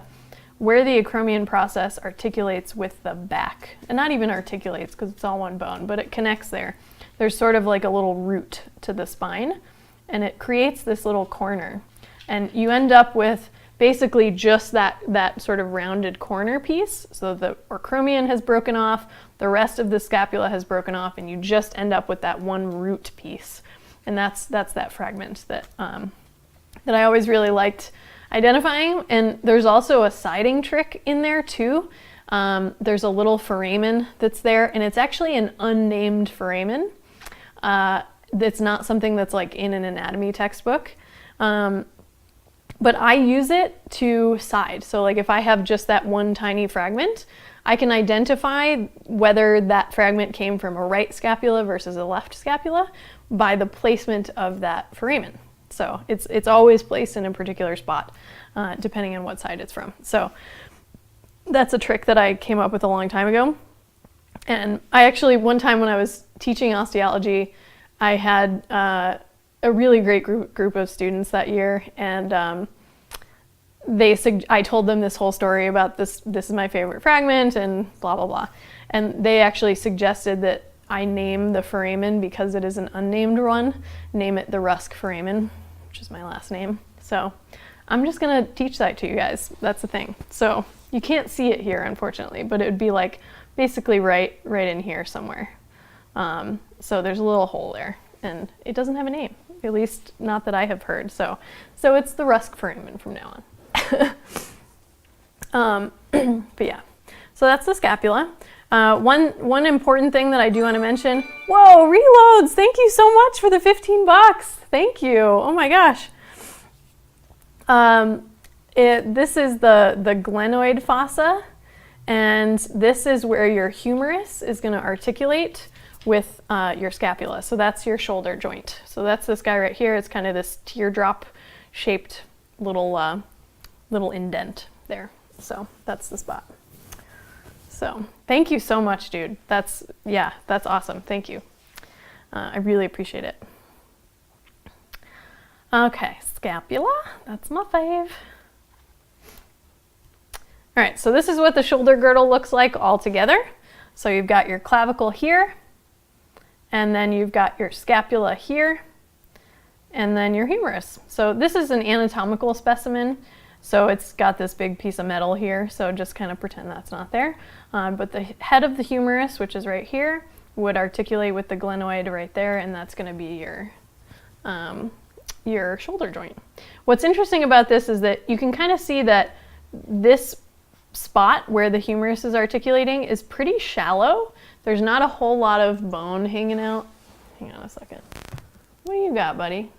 acromion process articulates with the back. And not even articulates because it's all one bone, but it connects there. There's sort of like a little root to the spine, and it creates this little corner. And you end up with basically just that sort of rounded corner piece. So the acromion has broken off, the rest of the scapula has broken off, and you just end up with that one root piece. And that's that fragment that I always really liked identifying. And there's also a siding trick in there too. There's a little foramen that's there, and it's actually an unnamed foramen. It's not something that's like in an anatomy textbook. But I use it to side. So like if I have just that one tiny fragment, I can identify whether that fragment came from a right scapula versus a left scapula by the placement of that foramen. So it's always placed in a particular spot, depending on what side it's from. So that's a trick that I came up with a long time ago. And I actually, one time when I was teaching osteology, I had a really great group of students that year, and I told them this whole story about this is my favorite fragment and blah blah blah, and they actually suggested that I name the foramen, because it is an unnamed one, name it the Rusk foramen, which is my last name. So I'm just gonna teach that to you guys. That's the thing. So you can't see it here, unfortunately, but it would be like basically right in here somewhere. So there's a little hole there, and it doesn't have a name. At least not that I have heard. So it's the Rusk foramen from now on. But yeah, so that's the scapula. One important thing that I do want to mention. Whoa, reloads! Thank you so much for the $15. Thank you. Oh my gosh. This is the glenoid fossa, and this is where your humerus is going to articulate with your scapula. So that's your shoulder joint. So that's this guy right here. It's kind of this teardrop shaped little indent there. So that's the spot. So thank you so much, dude. That's awesome. Thank you. I really appreciate it. Okay, scapula. That's my fave. All right, so this is what the shoulder girdle looks like all together. So you've got your clavicle here, and then you've got your scapula here, and then your humerus. So this is an anatomical specimen. So it's got this big piece of metal here, so just kind of pretend that's not there. But the head of the humerus, which is right here, would articulate with the glenoid right there, and that's going to be your shoulder joint. What's interesting about this is that you can kind of see that this spot where the humerus is articulating is pretty shallow. There's not a whole lot of bone hanging out. Hang on a second. What do you got, buddy?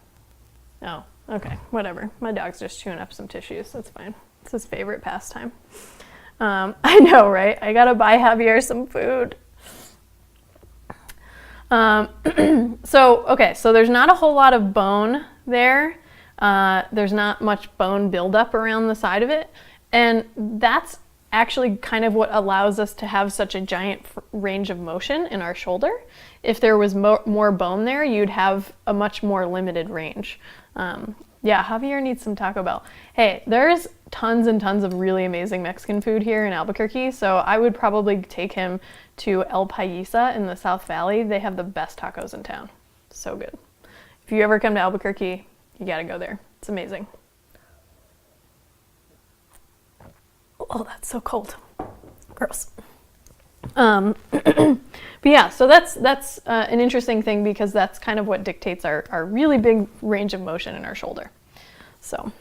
Oh, okay, whatever. My dog's just chewing up some tissues. That's fine. It's his favorite pastime. I know, right? I gotta buy Javier some food. So there's not a whole lot of bone there. There's not much bone buildup around the side of it. And that's actually kind of what allows us to have such a giant range of motion in our shoulder. If there was more bone there, you'd have a much more limited range. Yeah, Javier needs some Taco Bell. Hey, there's tons and tons of really amazing Mexican food here in Albuquerque, so I would probably take him to El Paisa in the South Valley. They have the best tacos in town. So good. If you ever come to Albuquerque, you gotta go there. It's amazing. Oh, that's so cold. Gross. But yeah, so that's an interesting thing, because that's kind of what dictates our really big range of motion in our shoulder. So,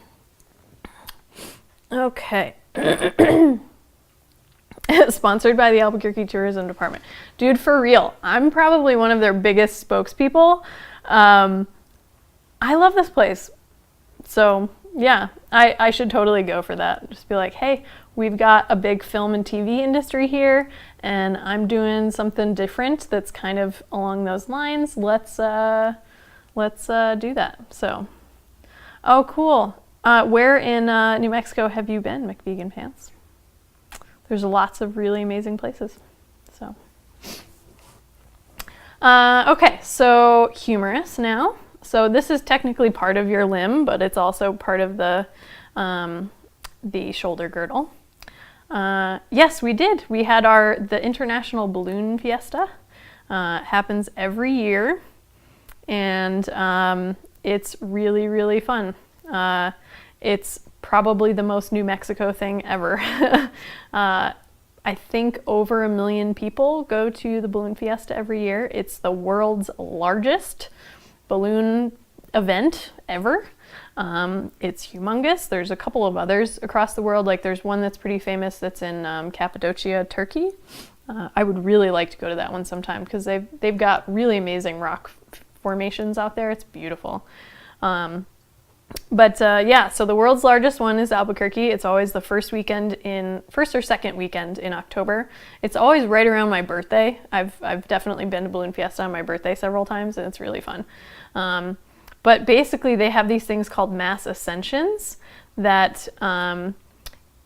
okay. Sponsored by the Albuquerque Tourism Department. Dude, for real, I'm probably one of their biggest spokespeople. I love this place. So yeah, I should totally go for that. Just be like, hey, we've got a big film and TV industry here, and I'm doing something different that's kind of along those lines. Let's do that. So, oh, cool. Where in New Mexico have you been, McVegan Pants? There's lots of really amazing places. So, okay, so humerus now. So this is technically part of your limb, but it's also part of the shoulder girdle. Yes, we did. We had the International Balloon Fiesta. Happens every year, and it's really, really fun. It's probably the most New Mexico thing ever. I think over 1 million people go to the Balloon Fiesta every year. It's the world's largest balloon event ever. It's humongous. There's a couple of others across the world. Like there's one that's pretty famous that's in Cappadocia, Turkey. I would really like to go to that one sometime because they've got really amazing rock formations out there. It's beautiful. Yeah, so the world's largest one is Albuquerque. It's always the first or second weekend in October. It's always right around my birthday. I've definitely been to Balloon Fiesta on my birthday several times, and it's really fun. But basically, they have these things called mass ascensions that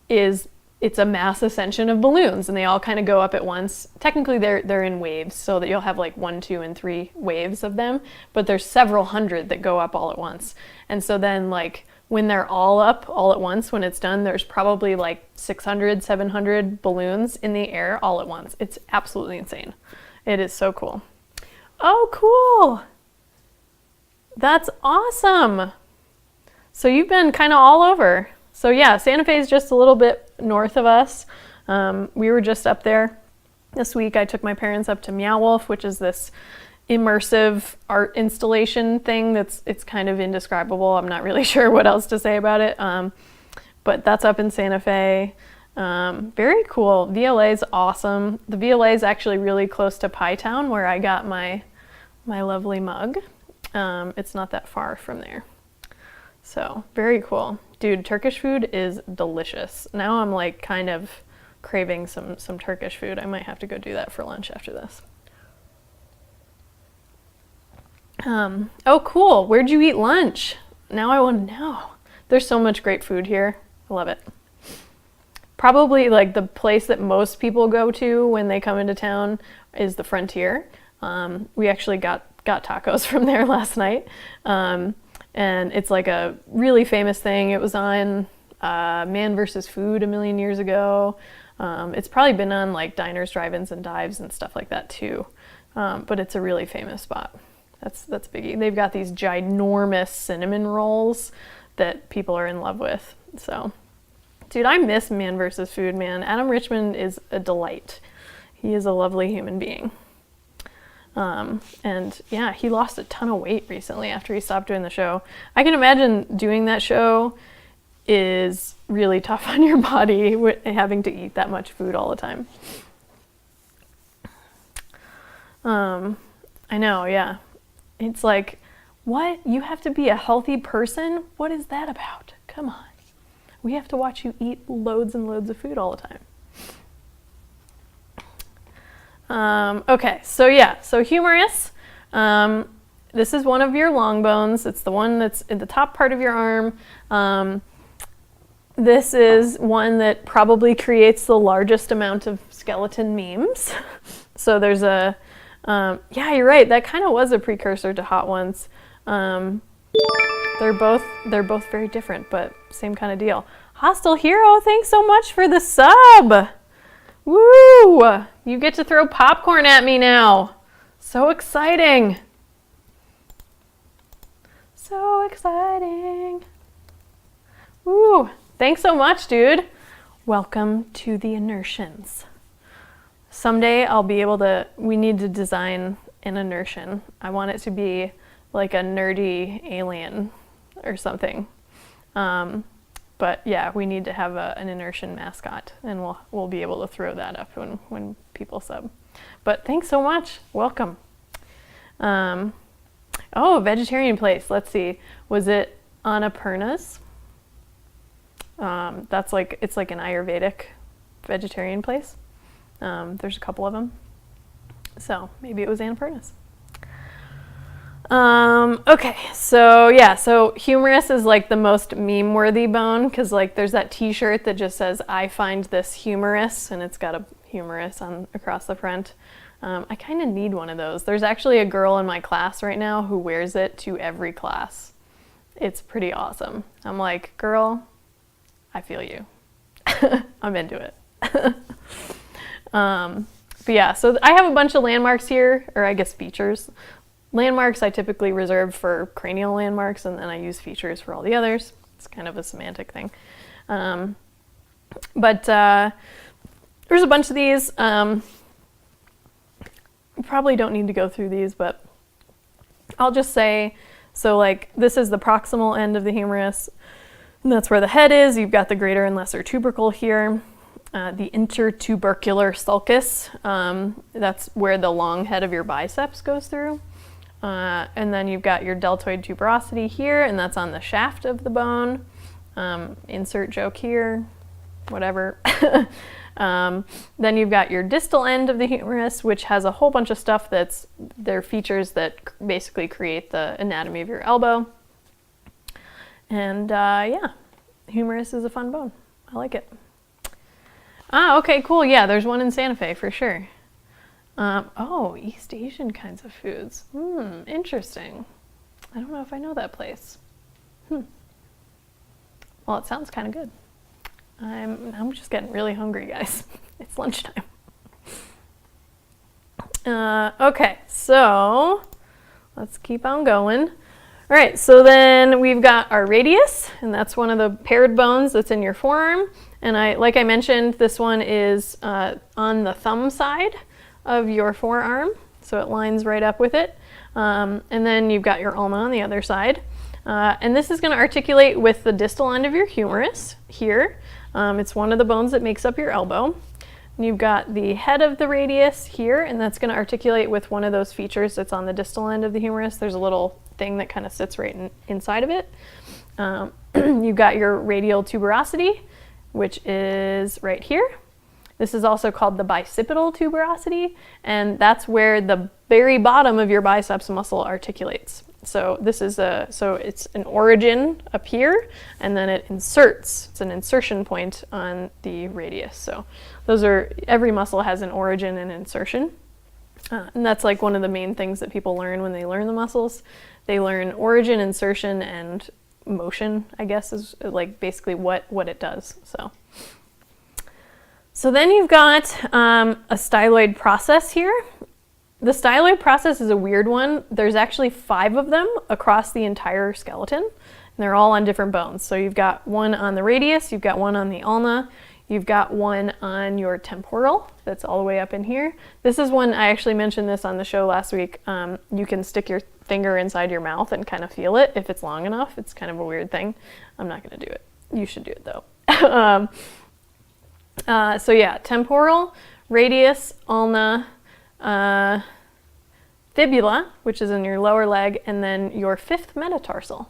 it's a mass ascension of balloons, and they all kind of go up at once. Technically, they're in waves, so that you'll have like 1, 2, and 3 waves of them, but there's several hundred that go up all at once. And so then like when they're all up all at once, when it's done, there's probably like 600, 700 balloons in the air all at once. It's absolutely insane. It is so cool. Oh, cool. That's awesome. So you've been kind of all over. So yeah, Santa Fe is just a little bit north of us. We were just up there this week. I took my parents up to Meow Wolf, which is this immersive art installation thing it's kind of indescribable. I'm not really sure what else to say about it. But that's up in Santa Fe. Very cool. VLA is awesome. The VLA is actually really close to Pie Town, where I got my lovely mug. It's not that far from there. So very cool. Dude, Turkish food is delicious. Now I'm like kind of craving some Turkish food. I might have to go do that for lunch after this. Oh, cool. Where'd you eat lunch? Now I want to know. There's so much great food here. I love it. Probably like the place that most people go to when they come into town is the Frontier. We actually got tacos from there last night. And it's like a really famous thing. It was on Man vs. Food a million years ago. It's probably been on like diners, drive-ins, and dives and stuff like that too. But it's a really famous spot. That's biggie. They've got these ginormous cinnamon rolls that people are in love with. So, dude, I miss Man vs. Food, man. Adam Richmond is a delight. He is a lovely human being. And yeah, he lost a ton of weight recently after he stopped doing the show. I can imagine doing that show is really tough on your body, having to eat that much food all the time. I know, yeah. It's like, what? You have to be a healthy person? What is that about? Come on. We have to watch you eat loads and loads of food all the time. Okay, so yeah, so humerus. This is one of your long bones. It's the one that's in the top part of your arm. This is one that probably creates the largest amount of skeleton memes. So there's yeah, you're right. That kind of was a precursor to Hot Ones. They're both very different, but same kind of deal. Hostile Hero, thanks so much for the sub. Woo! You get to throw popcorn at me now. So exciting. So exciting. Woo! Thanks so much, dude. Welcome to the Inertians. Someday I'll be able to, we need to design an Inertian. I want it to be like a nerdy alien or something. But yeah, we need to have an Inertian mascot, and we'll be able to throw that up when people sub. But thanks so much. Welcome. Oh, vegetarian place. Let's see. Was it Annapurna's? It's like an Ayurvedic vegetarian place. There's a couple of them. So maybe it was Annapurna's. Okay, so yeah, so humerus is like the most meme-worthy bone, because like there's that t-shirt that just says, I find this humorous, and it's got a humerus across the front. I kind of need one of those. There's actually a girl in my class right now who wears it to every class. It's pretty awesome. I'm like, girl, I feel you. I'm into it. But yeah, so I have a bunch of landmarks here, or I guess features. Landmarks I typically reserve for cranial landmarks, and then I use features for all the others. It's kind of a semantic thing. But there's a bunch of these. Probably don't need to go through these, but I'll just say, so like this is the proximal end of the humerus, and that's where the head is. You've got the greater and lesser tubercle here. The intertubercular sulcus, that's where the long head of your biceps goes through. And then you've got your deltoid tuberosity here, and that's on the shaft of the bone. Insert joke here, whatever. Then you've got your distal end of the humerus, which has a whole bunch of stuff they're features that basically create the anatomy of your elbow. And yeah, humerus is a fun bone. I like it. Okay, cool. Yeah, there's one in Santa Fe for sure. Oh, East Asian kinds of foods. Interesting. I don't know if I know that place. Well, it sounds kind of good. I'm just getting really hungry, guys. It's lunchtime. Okay, so let's keep on going. All right, so then we've got our radius, and that's one of the paired bones that's in your forearm. And like I mentioned, this one is on the thumb side of your forearm, so it lines right up with it. And then you've got your ulna on the other side. And this is going to articulate with the distal end of your humerus here. It's one of the bones that makes up your elbow. And you've got the head of the radius here, and that's going to articulate with one of those features that's on the distal end of the humerus. There's a little thing that kind of sits right inside of it. You've got your radial tuberosity, which is right here. This is also called the bicipital tuberosity, and that's where the very bottom of your biceps muscle articulates. So this is so it's an origin up here, and then it inserts. It's an insertion point on the radius. So every muscle has an origin and insertion. And that's like one of the main things that people learn when they learn the muscles. They learn origin, insertion, and motion, I guess, is like basically what it does. So then you've got a styloid process here. The styloid process is a weird one. There's actually 5 of them across the entire skeleton, and they're all on different bones. So you've got one on the radius, you've got one on the ulna, you've got one on your temporal, that's all the way up in here. This is one, I actually mentioned this on the show last week. You can stick your finger inside your mouth and kind of feel it if it's long enough. It's kind of a weird thing. I'm not gonna do it. You should do it though. So yeah, temporal, radius, ulna, fibula, which is in your lower leg, and then your 5th metatarsal.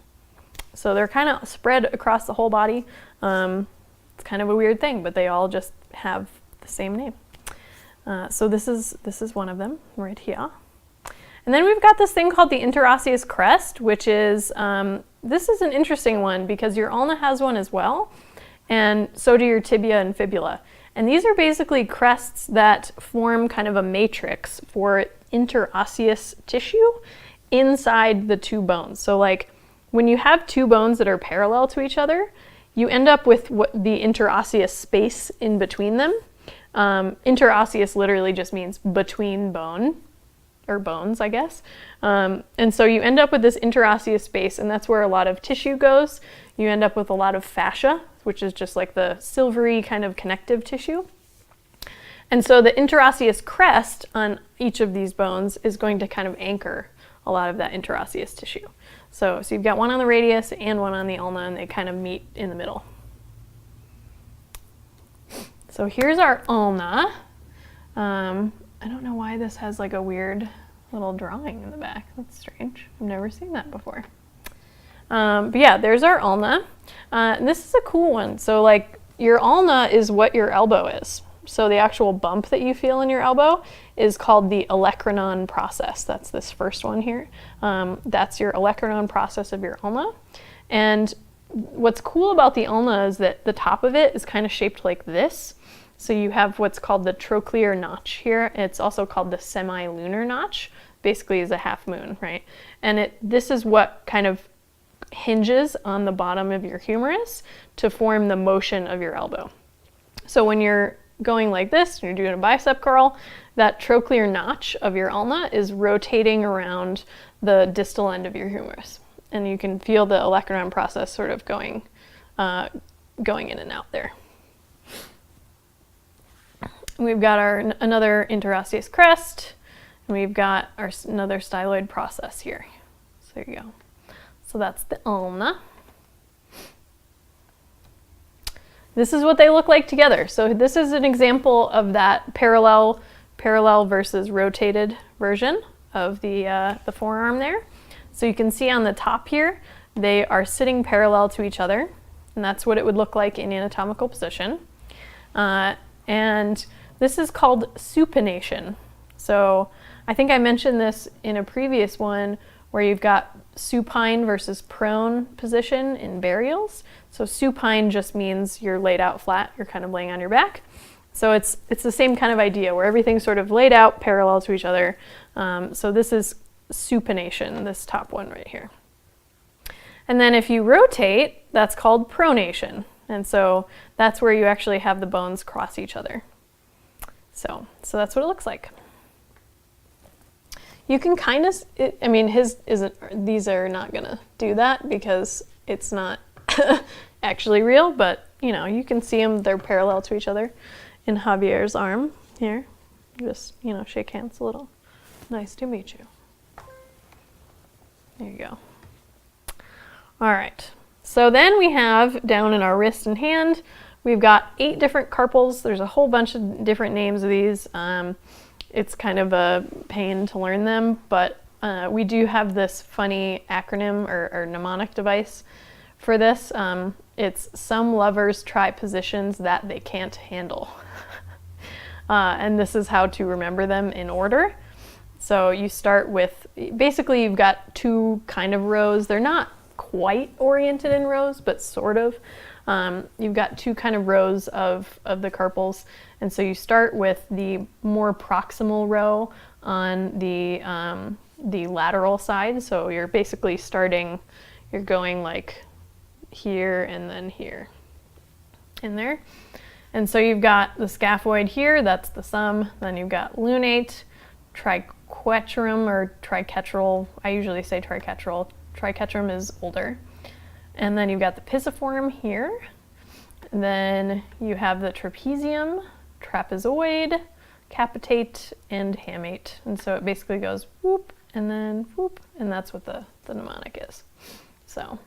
So they're kind of spread across the whole body. It's kind of a weird thing, but they all just have the same name. So this is one of them right here. And then we've got this thing called the interosseous crest, which is, this is an interesting one because your ulna has one as well, and so do your tibia and fibula. And these are basically crests that form kind of a matrix for interosseous tissue inside the 2 bones. So like when you have 2 bones that are parallel to each other, you end up with the interosseous space in between them. Interosseous literally just means between bone, or bones, I guess. And so you end up with this interosseous space, and that's where a lot of tissue goes. You end up with a lot of fascia, which is just like the silvery kind of connective tissue. And so the interosseous crest on each of these bones is going to kind of anchor a lot of that interosseous tissue. So you've got one on the radius and one on the ulna, and they kind of meet in the middle. So here's our ulna. I don't know why this has like a weird little drawing in the back. That's strange. I've never seen that before. But yeah, there's our ulna. And this is a cool one. So like your ulna is what your elbow is. So the actual bump that you feel in your elbow is called the olecranon process. That's this first one here. That's your olecranon process of your ulna. And what's cool about the ulna is that the top of it is kind of shaped like this. So you have what's called the trochlear notch here. It's also called the semilunar notch. Basically is a half moon, right? And this is what kind of hinges on the bottom of your humerus to form the motion of your elbow. So when you're going like this, and you're doing a bicep curl, that trochlear notch of your ulna is rotating around the distal end of your humerus. And you can feel the olecranon process sort of going going in and out there. We've got another interosseous crest, and we've got another styloid process here. So there you go. So that's the ulna. This is what they look like together. So this is an example of that parallel versus rotated version of the forearm there. So you can see on the top here, they are sitting parallel to each other, and that's what it would look like in anatomical position. And this is called supination. So I think I mentioned this in a previous one where you've got supine versus prone position in burials. So supine just means you're laid out flat, you're kind of laying on your back. So it's the same kind of idea where everything's sort of laid out parallel to each other. So this is supination, this top one right here. And then if you rotate, that's called pronation. And so that's where you actually have the bones cross each other. So that's what it looks like. You can kind of, I mean, these are not gonna do that because it's not actually real, but you know, you can see them, they're parallel to each other in Javier's arm here. Just, you know, shake hands a little. Nice to meet you. There you go. All right, so then we have down in our wrist and hand, we've got 8 different carpals. There's a whole bunch of different names of these. It's kind of a pain to learn them, but we do have this funny acronym or mnemonic device for this. It's some lovers try positions that they can't handle. And this is how to remember them in order. So you start with, basically you've got 2 kind of rows. They're not quite oriented in rows, but sort of. You've got 2 kind of rows of the carpals, and so you start with the more proximal row on the lateral side. So you're basically you're going like here and then here in there. And so you've got the scaphoid here, that's the sum. Then you've got lunate, triquetrum or triquetral. I usually say triquetral. Triquetrum is older. And then you've got the pisiform here. And then you have the trapezium, trapezoid, capitate, and hamate. And so it basically goes whoop and then whoop, and that's what the mnemonic is. So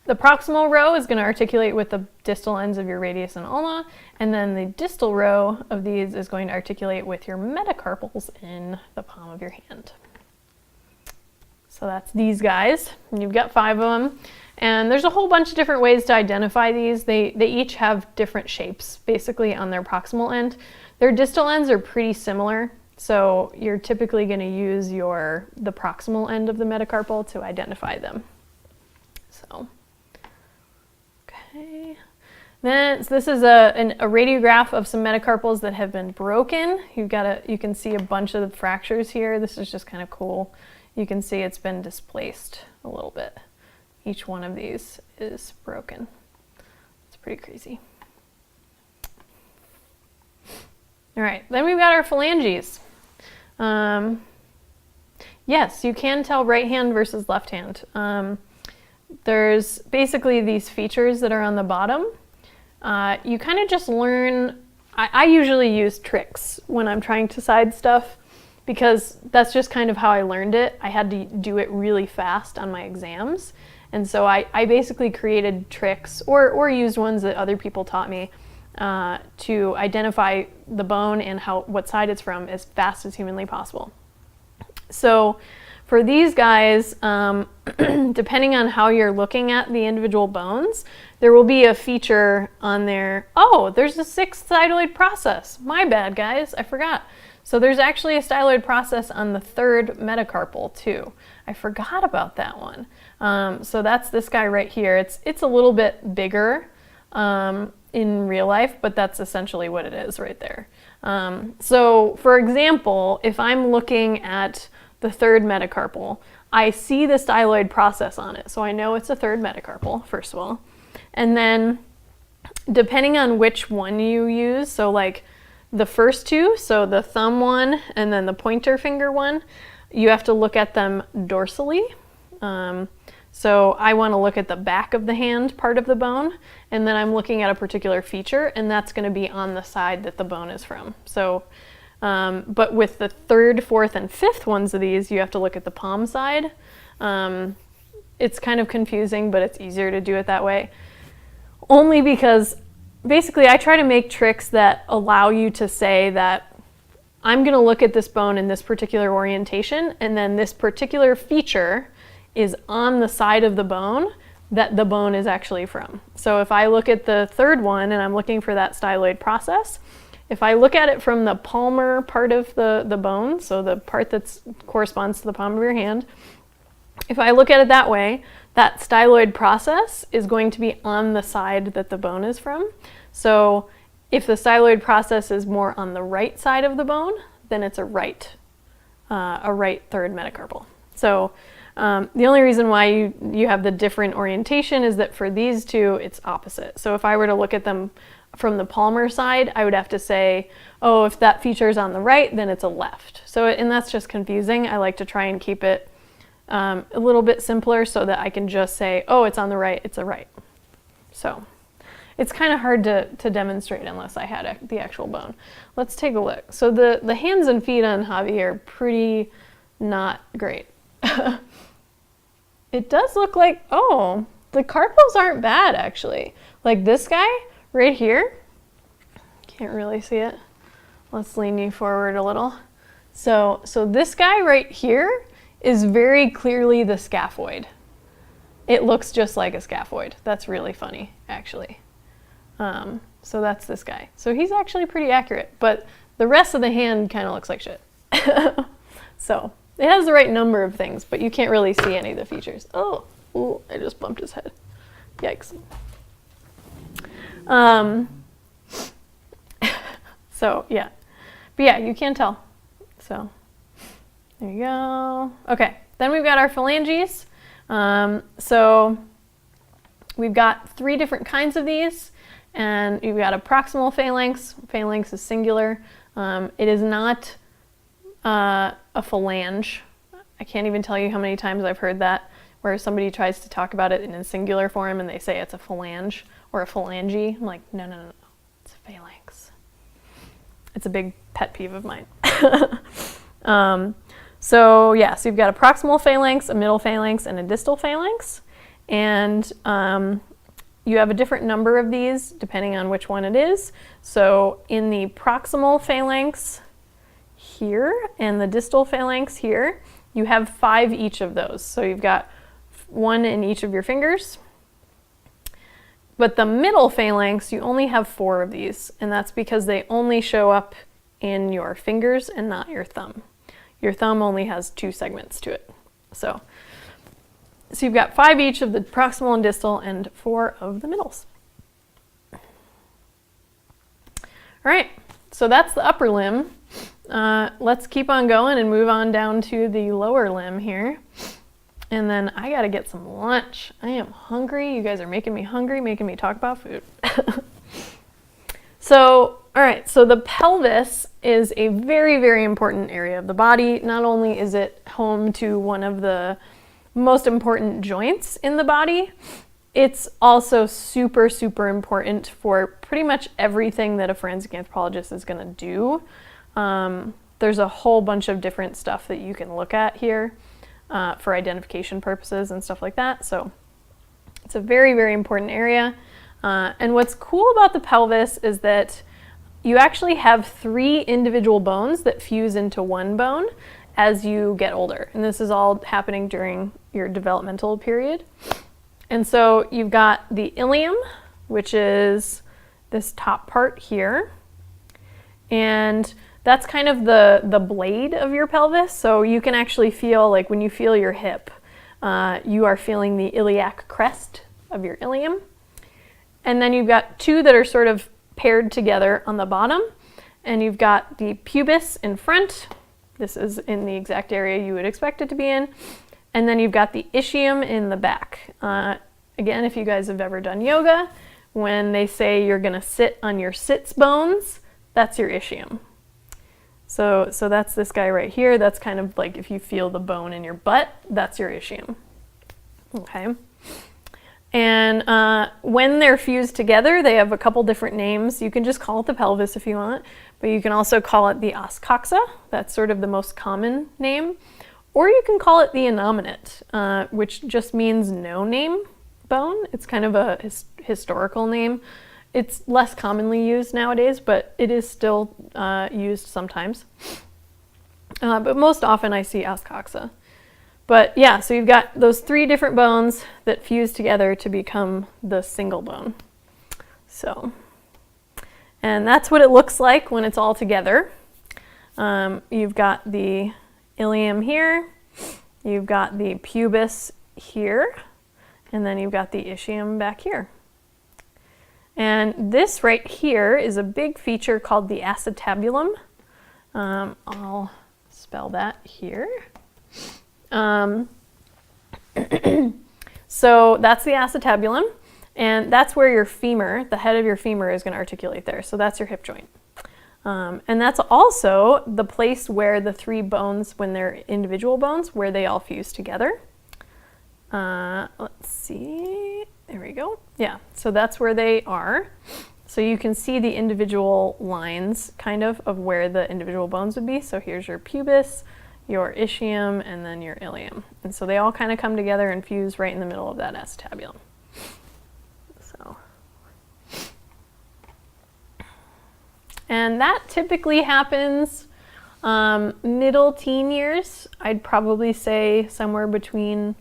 the proximal row is going to articulate with the distal ends of your radius and ulna, and then the distal row of these is going to articulate with your metacarpals in the palm of your hand. So that's these guys, and you've got 5 of them. And there's a whole bunch of different ways to identify these. They each have different shapes, basically, on their proximal end. Their distal ends are pretty similar, so you're typically going to use the proximal end of the metacarpal to identify them. So, okay. Then this is a radiograph of some metacarpals that have been broken. You can see a bunch of the fractures here. This is just kind of cool. You can see it's been displaced a little bit. Each one of these is broken. It's pretty crazy. All right, then we've got our phalanges. Yes, you can tell right hand versus left hand. There's basically these features that are on the bottom. You kind of just learn, I usually use tricks when I'm trying to side stuff because that's just kind of how I learned it. I had to do it really fast on my exams. And so I basically created tricks or used ones that other people taught me to identify the bone and what side it's from as fast as humanly possible. So for these guys, depending on how you're looking at the individual bones, there will be a feature on there. Oh, there's a 6th styloid process. My bad, guys, I forgot. So there's actually a styloid process on the 3rd metacarpal too. I forgot about that one. So that's this guy right here. It's a little bit bigger in real life, but that's essentially what it is right there. So for example, if I'm looking at the 3rd metacarpal, I see the styloid process on it. So I know it's a 3rd metacarpal, first of all. And then depending on which one you use, so like the first 2, so the thumb one and then the pointer finger one, you have to look at them dorsally. So I want to look at the back of the hand part of the bone, and then I'm looking at a particular feature, and that's going to be on the side that the bone is from. So, but with the third, fourth, and fifth ones of these, you have to look at the palm side. It's kind of confusing, but it's easier to do it that way. Only because basically I try to make tricks that allow you to say that I'm going to look at this bone in this particular orientation, and then this particular feature is on the side of the bone that the bone is actually from. So if I look at the third one and I'm looking for that styloid process, if I look at it from the palmar part of the bone, so the part that corresponds to the palm of your hand, if I look at it that way, that styloid process is going to be on the side that the bone is from. So if the styloid process is more on the right side of the bone, then it's a right third metacarpal. So the only reason why you have the different orientation is that for these two, it's opposite. So if I were to look at them from the palmar side, I would have to say, oh, if that feature is on the right, then it's a left. So, and that's just confusing. I like to try and keep it a little bit simpler so that I can just say, oh, it's on the right, it's a right. So it's kind of hard to demonstrate unless I had the actual bone. Let's take a look. So the hands and feet on Javi are pretty not great. It does look like, oh, the carpals aren't bad actually. Like this guy right here, can't really see it. Let's lean you forward a little. So this guy right here is very clearly the scaphoid. It looks just like a scaphoid. That's really funny, actually. So that's this guy. So he's actually pretty accurate, but the rest of the hand kind of looks like shit. So it has the right number of things, but you can't really see any of the features. Oh, ooh, I just bumped his head. Yikes. So yeah, but yeah, you can tell. So there you go. Okay, then we've got our phalanges. So we've got 3 different kinds of these, and you've got a proximal phalanx. Phalanx is singular. It is not a phalange. I can't even tell you how many times I've heard that, where somebody tries to talk about it in a singular form and they say it's a phalange or a phalange. I'm like, no, it's a phalanx. It's a big pet peeve of mine. So you've got a proximal phalanx, a middle phalanx, and a distal phalanx. And you have a different number of these depending on which one it is. So in the proximal phalanx here and the distal phalanx here, you have 5 each of those. So you've got 1 in each of your fingers. But the middle phalanx, you only have 4 of these, and that's because they only show up in your fingers and not your thumb. Your thumb only has 2 segments to it. So you've got 5 each of the proximal and distal and 4 of the middles. All right, so that's the upper limb. Let's keep on going and move on down to the lower limb here. And then I gotta get some lunch. I am hungry. You guys are making me hungry, making me talk about food. So, all right, so the pelvis is a very, very important area of the body. Not only is it home to one of the most important joints in the body, it's also super, super important for pretty much everything that a forensic anthropologist is gonna do. There's a whole bunch of different stuff that you can look at here for identification purposes and stuff like that. So it's a very, very important area. And what's cool about the pelvis is that you actually have 3 individual bones that fuse into one bone as you get older. And this is all happening during your developmental period. And so you've got the ilium, which is this top part here. And that's kind of the blade of your pelvis. So you can actually feel, like when you feel your hip, you are feeling the iliac crest of your ilium. And then you've got 2 that are sort of paired together on the bottom. And you've got the pubis in front. This is in the exact area you would expect it to be in. And then you've got the ischium in the back. Again, if you guys have ever done yoga, when they say you're gonna sit on your sits bones, that's your ischium. So that's this guy right here. That's kind of like if you feel the bone in your butt, that's your ischium. Okay. And when they're fused together, they have a couple different names. You can just call it the pelvis if you want, but you can also call it the os coxa. That's sort of the most common name. Or you can call it the innominate, which just means no name bone. It's kind of a historical name. It's less commonly used nowadays, but it is still used sometimes. But most often I see os coxa. But yeah, so you've got those three different bones that fuse together to become the single bone. So, and that's what it looks like when it's all together. You've got the ilium here, you've got the pubis here, and then you've got the ischium back here. And this right here is a big feature called the acetabulum. I'll spell that here. So that's the acetabulum, and that's where your femur, the head of your femur, is going to articulate there. So that's your hip joint. And that's also the place where the three bones, when they're individual bones, where they all fuse together. Let's see, there we go. Yeah, so that's where they are. So you can see the individual lines kind of where the individual bones would be. So here's your pubis, your ischium, and then your ilium. And so they all kind of come together and fuse right in the middle of that acetabulum. So, and that typically happens middle teen years. I'd probably say somewhere between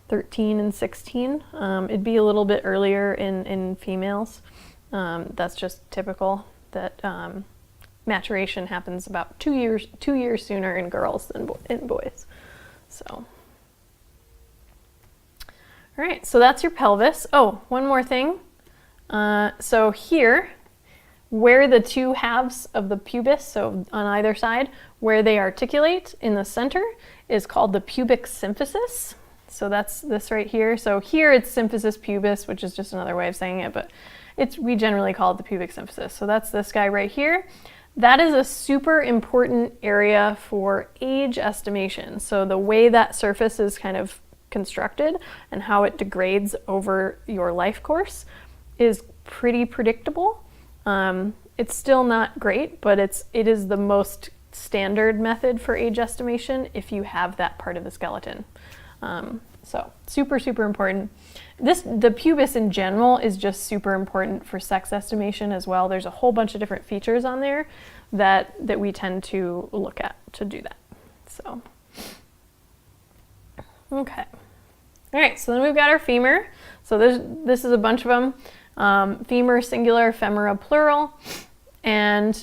13 and 16. It'd be a little bit earlier in females. That's just typical that maturation happens about 2 years sooner in girls than in boys. So, all right, so that's your pelvis. Oh, one more thing. So here, where the two halves of the pubis, so on either side, where they articulate in the center, is called the pubic symphysis. So that's this right here. So here it's symphysis pubis, which is just another way of saying it, but we generally call it the pubic symphysis. So that's this guy right here. That is a super important area for age estimation. So the way that surface is kind of constructed and how it degrades over your life course is pretty predictable. It's still not great, but it is the most standard method for age estimation if you have that part of the skeleton. So super, super important. The pubis in general is just super important for sex estimation as well. There's a whole bunch of different features on there that we tend to look at to do that. So, okay. All right, so then we've got our femur. So this is a bunch of them. Femur singular, femora plural. And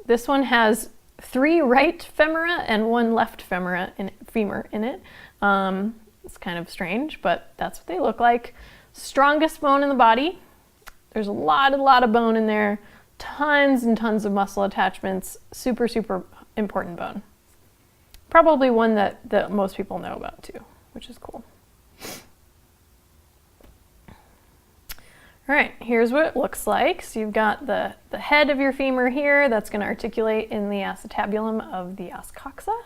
this one has 3 right femora and 1 left femur in it. It's kind of strange, but that's what they look like. Strongest bone in the body. There's a lot of bone in there. Tons and tons of muscle attachments. Super, super important bone. Probably one that most people know about too, which is cool. All right, here's what it looks like. So you've got the head of your femur here that's going to articulate in the acetabulum of the os coxa.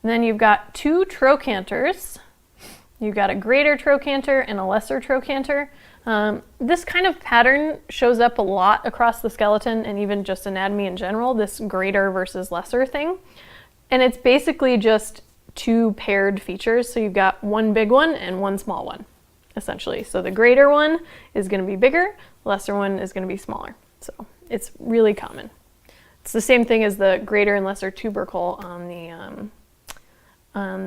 And then you've got 2 trochanters. You've got a greater trochanter and a lesser trochanter. This kind of pattern shows up a lot across the skeleton and even just anatomy in general, this greater versus lesser thing. And it's basically just 2 paired features. So you've got 1 big one and 1 small one, essentially. So the greater one is going to be bigger, the lesser one is going to be smaller. So it's really common. It's the same thing as the greater and lesser tubercle on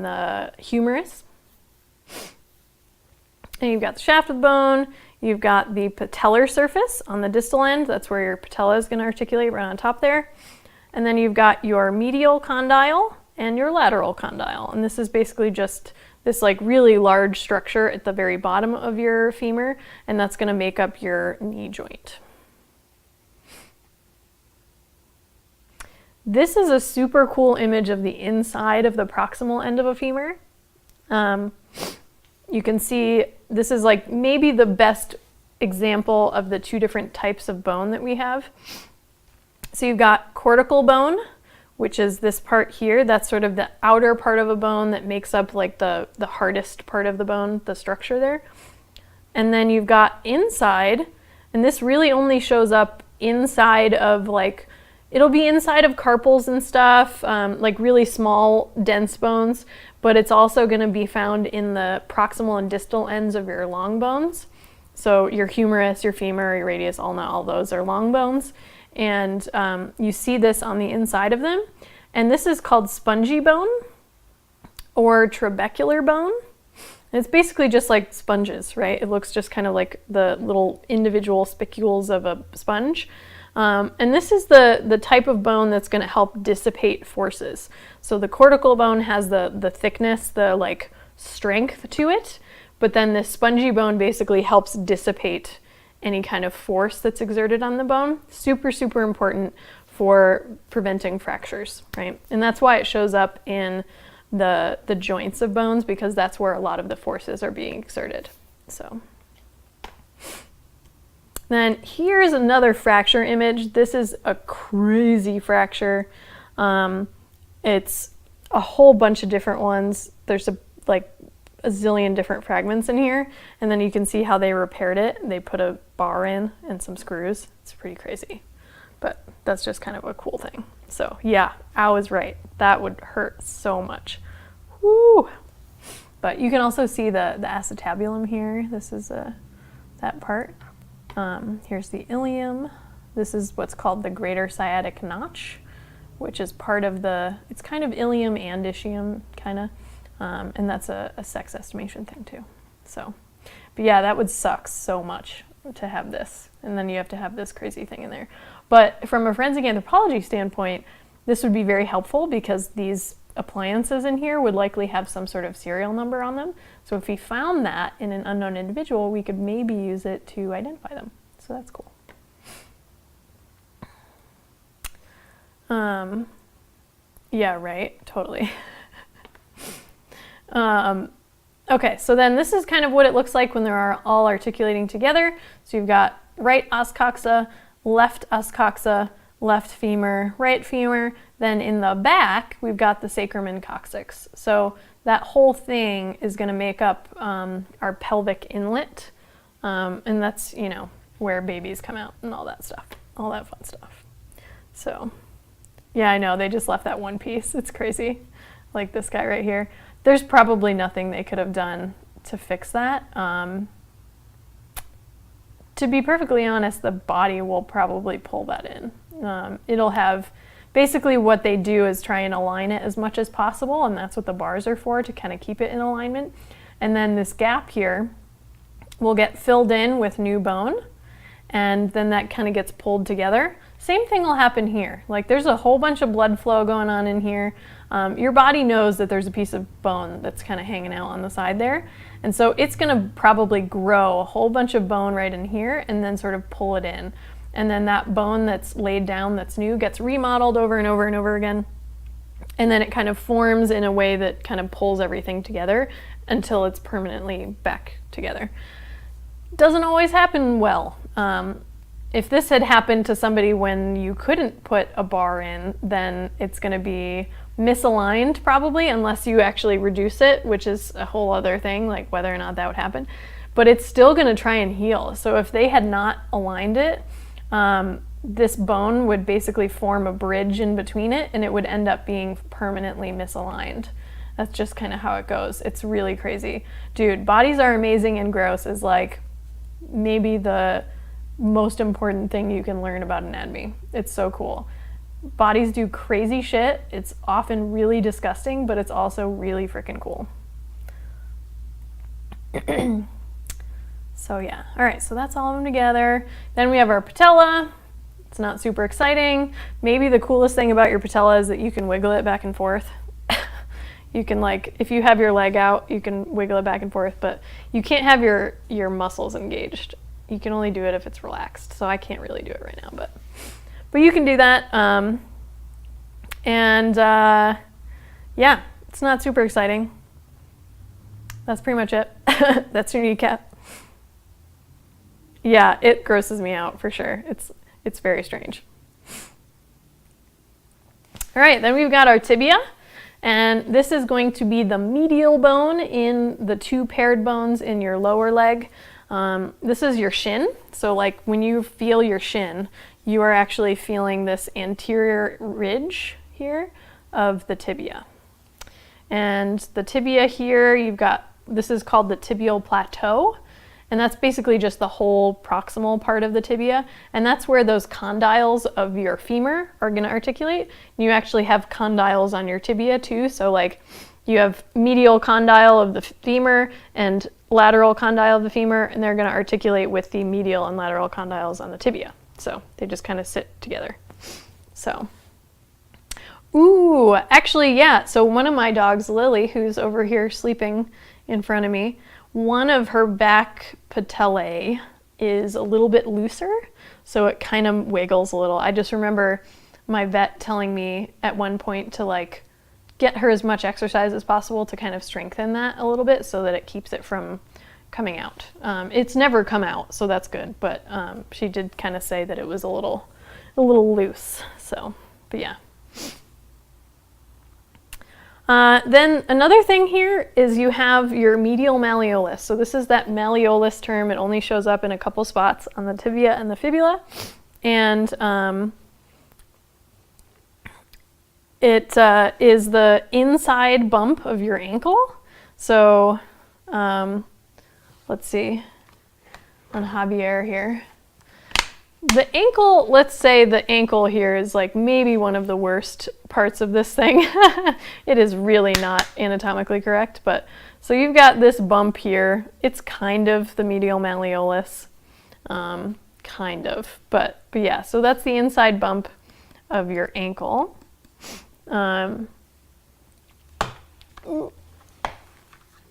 the humerus. And you've got the shaft of the bone, you've got the patellar surface on the distal end, that's where your patella is going to articulate right on top there. And then you've got your medial condyle and your lateral condyle. And this is basically just this like really large structure at the very bottom of your femur, and that's going to make up your knee joint. This is a super cool image of the inside of the proximal end of a femur. You can see this is like maybe the best example of the 2 different types of bone that we have. So you've got cortical bone, which is this part here. That's sort of the outer part of a bone that makes up like the hardest part of the bone, the structure there. And then you've got inside, and this really only shows up inside of like, it'll be inside of carpals and stuff, like really small, dense bones, but it's also going to be found in the proximal and distal ends of your long bones. So your humerus, your femur, your radius, ulna, all those are long bones. And you see this on the inside of them. And this is called spongy bone or trabecular bone. And it's basically just like sponges, right? It looks just kind of like the little individual spicules of a sponge. And this is the type of bone that's going to help dissipate forces. So the cortical bone has the thickness, the like strength to it, but then this spongy bone basically helps dissipate any kind of force that's exerted on the bone. Super, super important for preventing fractures, right? And that's why it shows up in the joints of bones, because that's where a lot of the forces are being exerted. So then here's another fracture image. This is a crazy fracture. It's a whole bunch of different ones. There's like a zillion different fragments in here, and then you can see how they repaired it. They put a bar in and some screws. It's pretty crazy, but that's just kind of a cool thing. So yeah, I was right. That would hurt so much. Woo! But you can also see the acetabulum here. This is that part. Here's the ilium. This is what's called the greater sciatic notch, which is part of it's kind of ilium and ischium, kind of. And that's a sex estimation thing too. So, but yeah, that would suck so much to have this. And then you have to have this crazy thing in there. But from a forensic anthropology standpoint, this would be very helpful because these appliances in here would likely have some sort of serial number on them. So if we found that in an unknown individual, we could maybe use it to identify them. So that's cool. Yeah, right, totally. Okay, so then this is kind of what it looks like when they're all articulating together. So you've got right os coxa, left os coxa, left femur, right femur. Then in the back, we've got the sacrum and coccyx. So that whole thing is going to make up our pelvic inlet. And that's, you know, where babies come out and all that stuff, all that fun stuff. So yeah, I know, they just left that one piece. It's crazy. Like this guy right here. There's probably nothing they could have done to fix that. To be perfectly honest, the body will probably pull that in. It'll have, basically what they do is try and align it as much as possible, and that's what the bars are for, to kind of keep it in alignment. And then this gap here will get filled in with new bone, and then that kind of gets pulled together. Same thing will happen here. Like there's a whole bunch of blood flow going on in here. Your body knows that there's a piece of bone that's kind of hanging out on the side there. And so it's gonna probably grow a whole bunch of bone right in here and then sort of pull it in. And then that bone that's laid down that's new gets remodeled over and over and over again. And then it kind of forms in a way that kind of pulls everything together until it's permanently back together. Doesn't always happen well. If this had happened to somebody when you couldn't put a bar in, then it's going to be misaligned probably, unless you actually reduce it, which is a whole other thing, like whether or not that would happen. But it's still going to try and heal. So if they had not aligned it, this bone would basically form a bridge in between it, and it would end up being permanently misaligned. That's just kind of how it goes. It's really crazy. Dude, bodies are amazing and gross is like maybe the most important thing you can learn about anatomy. It's so cool. Bodies do crazy shit. It's often really disgusting, but it's also really freaking cool. So yeah, all right, so that's all of them together. Then we have our patella. It's not super exciting. Maybe the coolest thing about your patella is that you can wiggle it back and forth. You can, like, if you have your leg out, you can wiggle it back and forth, but you can't have your muscles engaged. You can only do it if it's relaxed. So I can't really do it right now, but you can do that. Yeah, it's not super exciting. That's pretty much it. That's your kneecap. Yeah, it grosses me out for sure. It's very strange. All right, then we've got our tibia, and this is going to be the medial bone in the two paired bones in your lower leg. This is your shin, so like when you feel your shin, you are actually feeling this anterior ridge here of the tibia. And the tibia here, this is called the tibial plateau, and that's basically just the whole proximal part of the tibia, and that's where those condyles of your femur are going to articulate. You actually have condyles on your tibia too, so like you have medial condyle of the femur and lateral condyle of the femur, and they're going to articulate with the medial and lateral condyles on the tibia. So they just kind of sit together. So, ooh, actually, yeah, so one of my dogs, Lily, who's over here sleeping in front of me, one of her back patellae is a little bit looser, so it kind of wiggles a little. I just remember my vet telling me at one point to like get her as much exercise as possible to kind of strengthen that a little bit so that it keeps it from coming out. It's never come out, so that's good, but she did kind of say that it was a little loose, so, but yeah. Then another thing here is you have your medial malleolus. So this is that malleolus term. It only shows up in a couple spots on the tibia and the fibula. And it is the inside bump of your ankle. So let's see, on Javier here. The ankle, let's say the ankle here is like maybe one of the worst parts of this thing. It is really not anatomically correct, but so you've got this bump here. It's kind of the medial malleolus, kind of, but yeah, so that's the inside bump of your ankle. Ooh,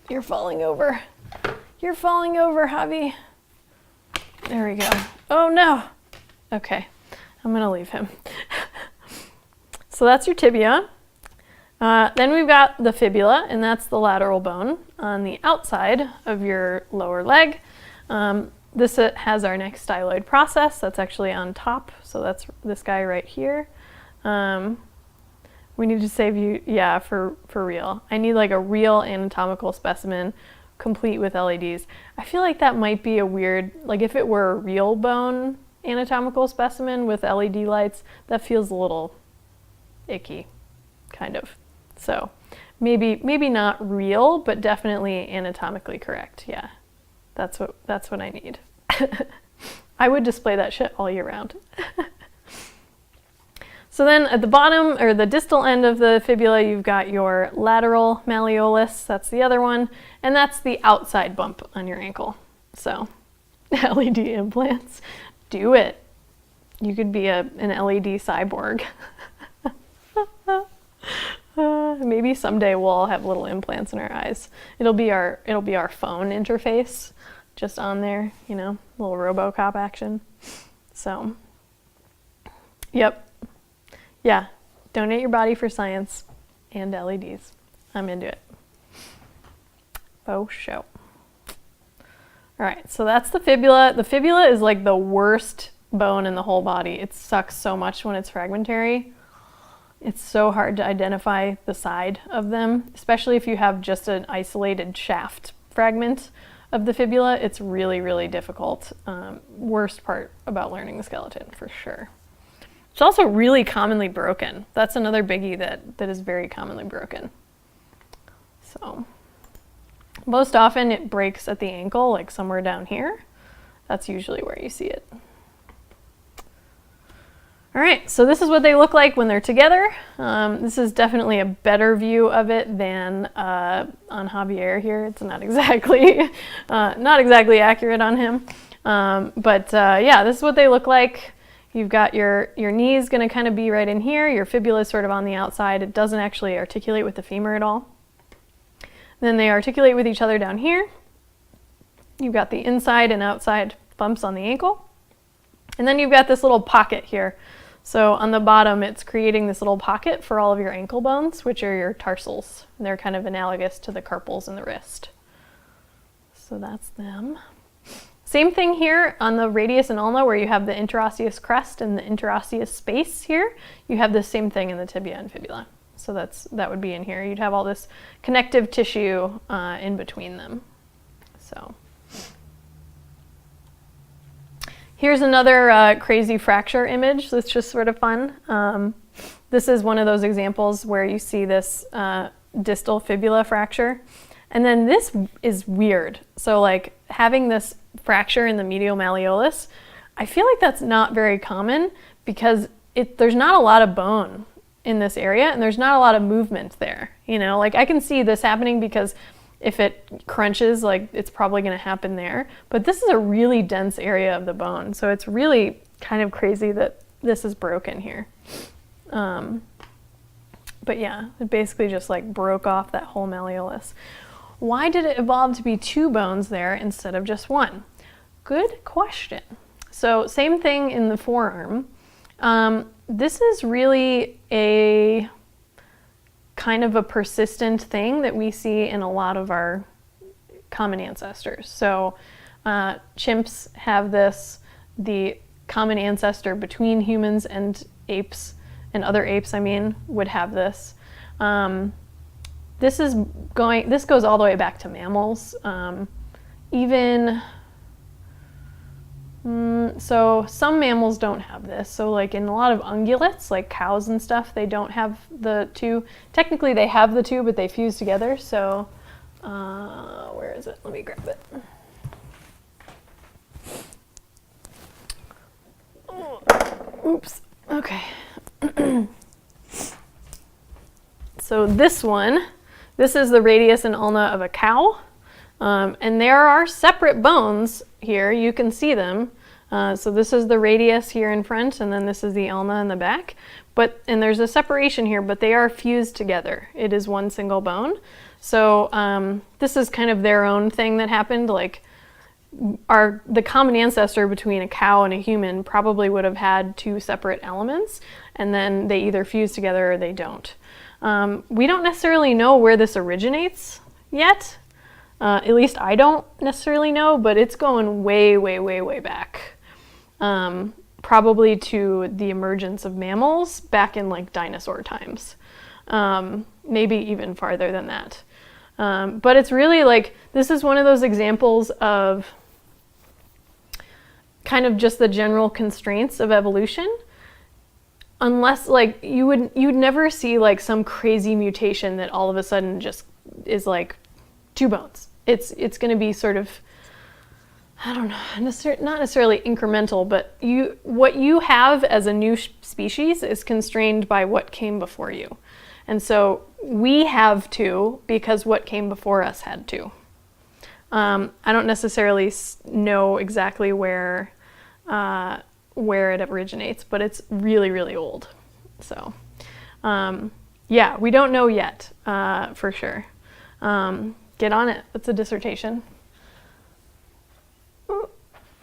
you're falling over. You're falling over, Javi. There we go. Oh no. Okay, I'm gonna leave him. So that's your tibia. Then we've got the fibula, and that's the lateral bone on the outside of your lower leg. This has our next styloid process. That's actually on top, so that's this guy right here. We need to save you, yeah, for real. I need like a real anatomical specimen complete with LEDs. I feel like that might be a weird, like if it were a real bone anatomical specimen with LED lights, that feels a little icky, kind of. So maybe not real, but definitely anatomically correct. Yeah, that's what I need. I would display that shit all year round. So then at the bottom, or the distal end of the fibula, you've got your lateral malleolus, that's the other one, and that's the outside bump on your ankle. So LED implants, do it. You could be an LED cyborg. Maybe someday we'll all have little implants in our eyes. It'll be our phone interface just on there, you know, little RoboCop action. So, yep. Yeah, donate your body for science and LEDs. I'm into it. Faux show. All right, so that's the fibula. The fibula is like the worst bone in the whole body. It sucks so much when it's fragmentary. It's so hard to identify the side of them, especially if you have just an isolated shaft fragment of the fibula. It's really, really difficult. Worst part about learning the skeleton, for sure. It's also really commonly broken. That's another biggie that is very commonly broken. So most often it breaks at the ankle, like somewhere down here. That's usually where you see it. All right, so this is what they look like when they're together. This is definitely a better view of it than on Javier here. It's not exactly accurate on him. Yeah, this is what they look like. You've got your knee is going to kind of be right in here. Your fibula is sort of on the outside. It doesn't actually articulate with the femur at all. And then they articulate with each other down here. You've got the inside and outside bumps on the ankle. And then you've got this little pocket here. So on the bottom, it's creating this little pocket for all of your ankle bones, which are your tarsals. And they're kind of analogous to the carpals in the wrist. So that's them. Same thing here on the radius and ulna where you have the interosseous crest and the interosseous space here. You have the same thing in the tibia and fibula. So that would be in here. You'd have all this connective tissue in between them. So here's another crazy fracture image that's just sort of fun. This is one of those examples where you see this distal fibula fracture. And then this is weird. So like having this fracture in the medial malleolus, I feel like that's not very common because there's not a lot of bone in this area and there's not a lot of movement there. You know, like I can see this happening because if it crunches, like it's probably going to happen there. But this is a really dense area of the bone. So it's really kind of crazy that this is broken here. But yeah, it basically just like broke off that whole malleolus. Why did it evolve to be two bones there instead of just one? Good question. So same thing in the forearm. This is really a kind of a persistent thing that we see in a lot of our common ancestors. So chimps have this, the common ancestor between humans and apes, and other apes, I mean, would have this. This goes all the way back to mammals. So some mammals don't have this. So like in a lot of ungulates, like cows and stuff, they don't have the two. Technically they have the two, but they fuse together. So where is it? Let me grab it. Oh, oops. Okay. So this is the radius and ulna of a cow. And there are separate bones here. You can see them. So this is the radius here in front, and then this is the ulna in the back. And there's a separation here, but they are fused together. It is one single bone. So this is kind of their own thing that happened. Like the common ancestor between a cow and a human probably would have had two separate elements, and then they either fuse together or they don't. We don't necessarily know where this originates yet. At least I don't necessarily know, but it's going way, way, way, way back. Probably to the emergence of mammals back in like dinosaur times. Maybe even farther than that. But it's really like, this is one of those examples of kind of just the general constraints of evolution. Unless like you'd never see like some crazy mutation that all of a sudden just is like two bones. It's going to be sort of, I don't know, not necessarily incremental, but what you have as a new species is constrained by what came before you. And so we have two because what came before us had two. I don't necessarily know exactly where it originates, but it's really, really old. So yeah, we don't know yet for sure. Get on it. It's a dissertation. Oh,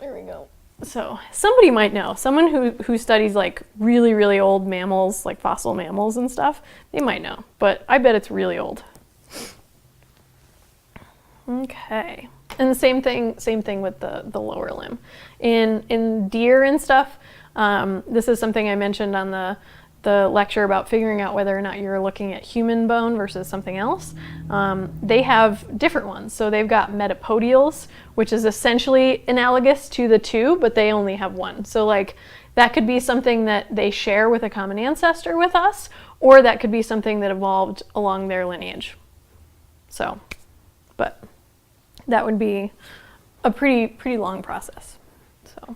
there we go. So somebody might know. Someone who studies like really, really old mammals, like fossil mammals and stuff, they might know. But I bet it's really old. Okay. And the same thing with the lower limb. In deer and stuff, this is something I mentioned on the lecture about figuring out whether or not you're looking at human bone versus something else. They have different ones. So they've got metapodials, which is essentially analogous to the two, but they only have one. So like that could be something that they share with a common ancestor with us, or that could be something that evolved along their lineage. So, but that would be a pretty long process. So.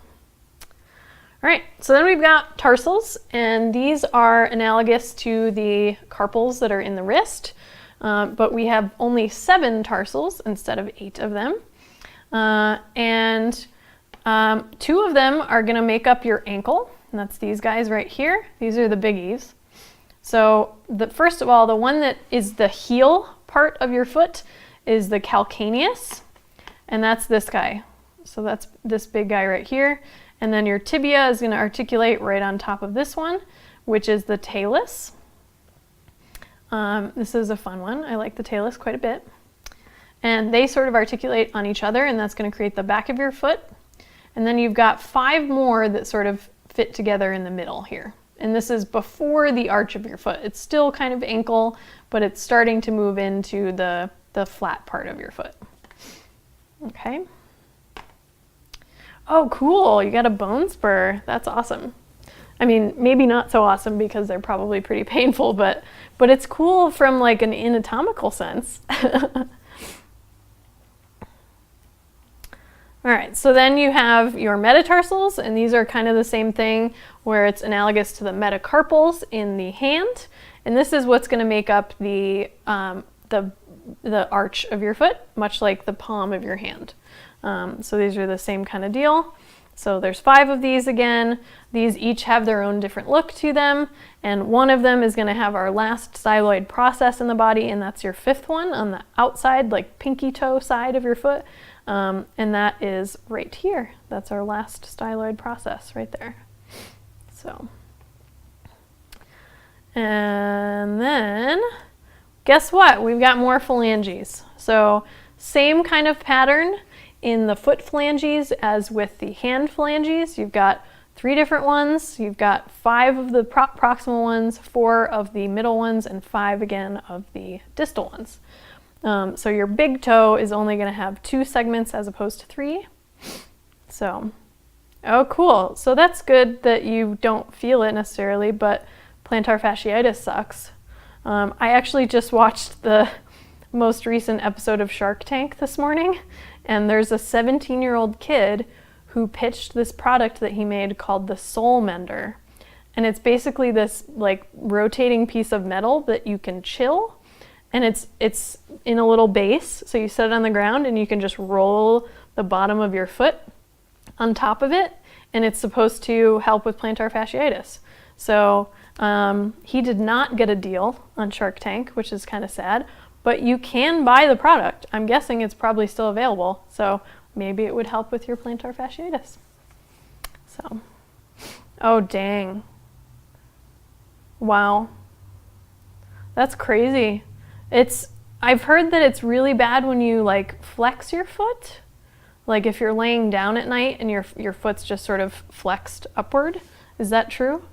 All right, so then we've got tarsals, and these are analogous to the carpals that are in the wrist, but we have only 7 tarsals instead of 8 of them. And 2 of them are going to make up your ankle, and that's these guys right here. These are the biggies. So first of all, the one that is the heel part of your foot is the calcaneus, and that's this guy. So that's this big guy right here. And then your tibia is going to articulate right on top of this one, which is the talus. This is a fun one. I like the talus quite a bit. And they sort of articulate on each other, and that's going to create the back of your foot. And then you've got 5 more that sort of fit together in the middle here. And this is before the arch of your foot. It's still kind of ankle, but it's starting to move into the flat part of your foot. Okay. Oh, cool. You got a bone spur. That's awesome. I mean, maybe not so awesome because they're probably pretty painful, but it's cool from like an anatomical sense. All right, so then you have your metatarsals, and these are kind of the same thing where it's analogous to the metacarpals in the hand. And this is what's going to make up the arch of your foot, much like the palm of your hand. So these are the same kind of deal. So there's 5 of these again. These each have their own different look to them, and one of them is going to have our last styloid process in the body, and that's your 5th one on the outside, like pinky toe side of your foot. And that is right here. That's our last styloid process right there. So, and then guess what? We've got more phalanges. So same kind of pattern in the foot phalanges as with the hand phalanges. You've got 3 different ones. You've got 5 of the proximal ones, 4 of the middle ones, and 5 again of the distal ones. So your big toe is only going to have 2 segments as opposed to 3. So, oh cool. So that's good that you don't feel it necessarily, but plantar fasciitis sucks. I actually just watched the most recent episode of Shark Tank this morning, and there's a 17-year-old kid who pitched this product that he made called the Soul Mender. And it's basically this like rotating piece of metal that you can chill. And it's in a little base, so you set it on the ground and you can just roll the bottom of your foot on top of it, and it's supposed to help with plantar fasciitis. So he did not get a deal on Shark Tank, which is kind of sad, but you can buy the product. I'm guessing it's probably still available, so maybe it would help with your plantar fasciitis. So, oh dang. Wow. That's crazy. I've heard that it's really bad when you like flex your foot. Like if you're laying down at night and your foot's just sort of flexed upward. Is that true?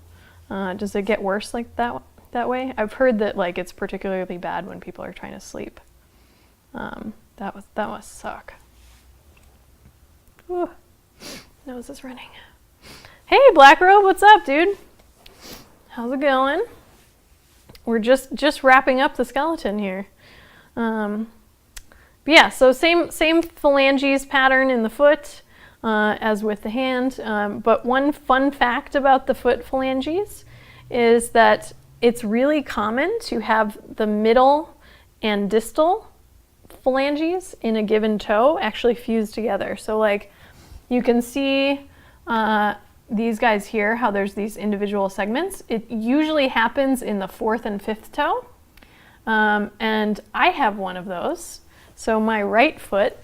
Does it get worse like that way? I've heard that like it's particularly bad when people are trying to sleep. That must suck. Ooh, nose is running. Hey Black Robe, what's up, dude? How's it going? We're just wrapping up the skeleton here. But yeah, so same phalanges pattern in the foot as with the hand. But one fun fact about the foot phalanges is that it's really common to have the middle and distal phalanges in a given toe actually fuse together. So like you can see these guys here, how there's these individual segments. It usually happens in the 4th and 5th toe. And I have one of those. So my right foot,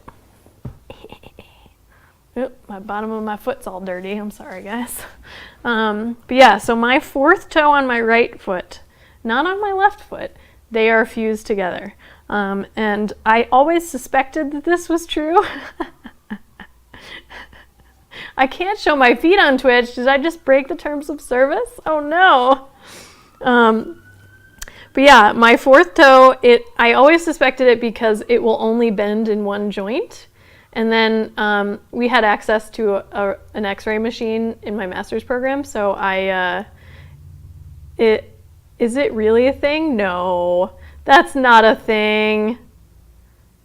my bottom of my foot's all dirty. I'm sorry, guys. But yeah, so my 4th toe on my right foot, not on my left foot, they are fused together. And I always suspected that this was true. I can't show my feet on Twitch. Did I just break the terms of service? Oh no. But yeah, my 4th toe, I always suspected it because it will only bend in one joint. And then we had access to an x-ray machine in my master's program. So is it really a thing? No, that's not a thing.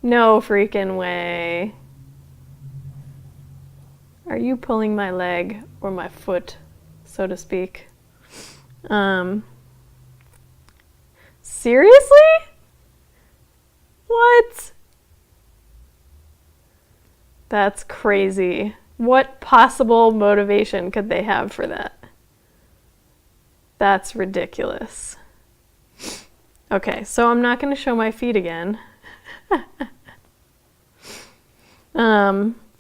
No freaking way. Are you pulling my leg or my foot, so to speak? Seriously? What? That's crazy. What possible motivation could they have for that? That's ridiculous. Okay, so I'm not going to show my feet again.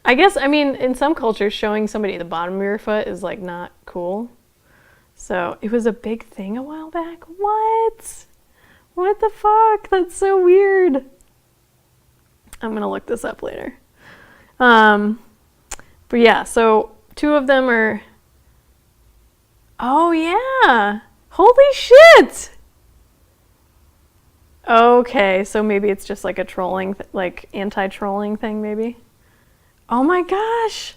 I guess, I mean, in some cultures, showing somebody the bottom of your foot is like not cool. So it was a big thing a while back. What? What the fuck? That's so weird. I'm gonna look this up later. But But yeah, so 2 of them are, oh yeah, holy shit. Okay, so maybe it's just like a trolling, like anti-trolling thing maybe. Oh my gosh.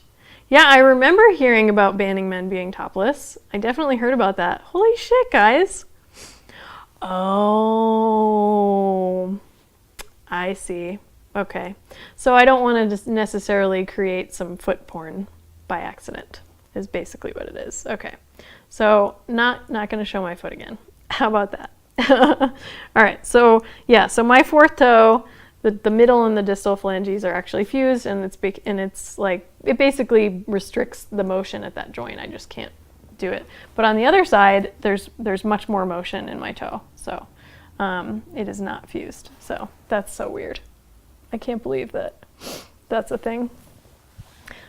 Yeah, I remember hearing about banning men being topless. I definitely heard about that. Holy shit, guys. Oh, I see. Okay. So I don't want to just necessarily create some foot porn by accident, is basically what it is. Okay. So not going to show my foot again. How about that? All right. So yeah, so my 4th toe, the middle and the distal phalanges are actually fused, and it's like, it basically restricts the motion at that joint. I just can't do it. But on the other side, there's much more motion in my toe. So it is not fused. So that's so weird. I can't believe that that's a thing.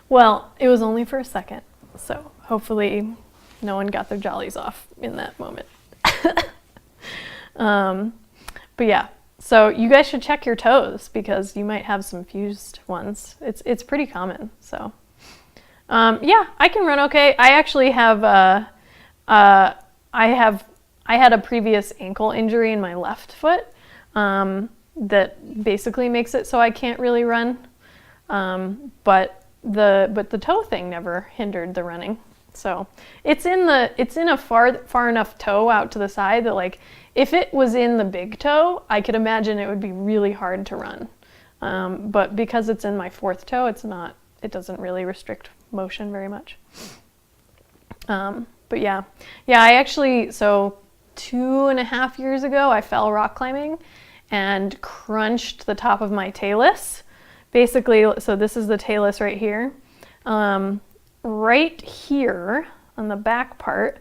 Well, it was only for a second. So hopefully no one got their jollies off in that moment. But yeah, so you guys should check your toes because you might have some fused ones. It's pretty common. So yeah, I can run okay. I actually have I had a previous ankle injury in my left foot that basically makes it so I can't really run. But the toe thing never hindered the running. So it's in a far enough toe out to the side that, like, if it was in the big toe, I could imagine it would be really hard to run. But because it's in my 4th toe, it doesn't really restrict motion very much. But yeah, I actually, so 2.5 years ago, I fell rock climbing and crunched the top of my talus. Basically, so this is the talus right here. Right here on the back part,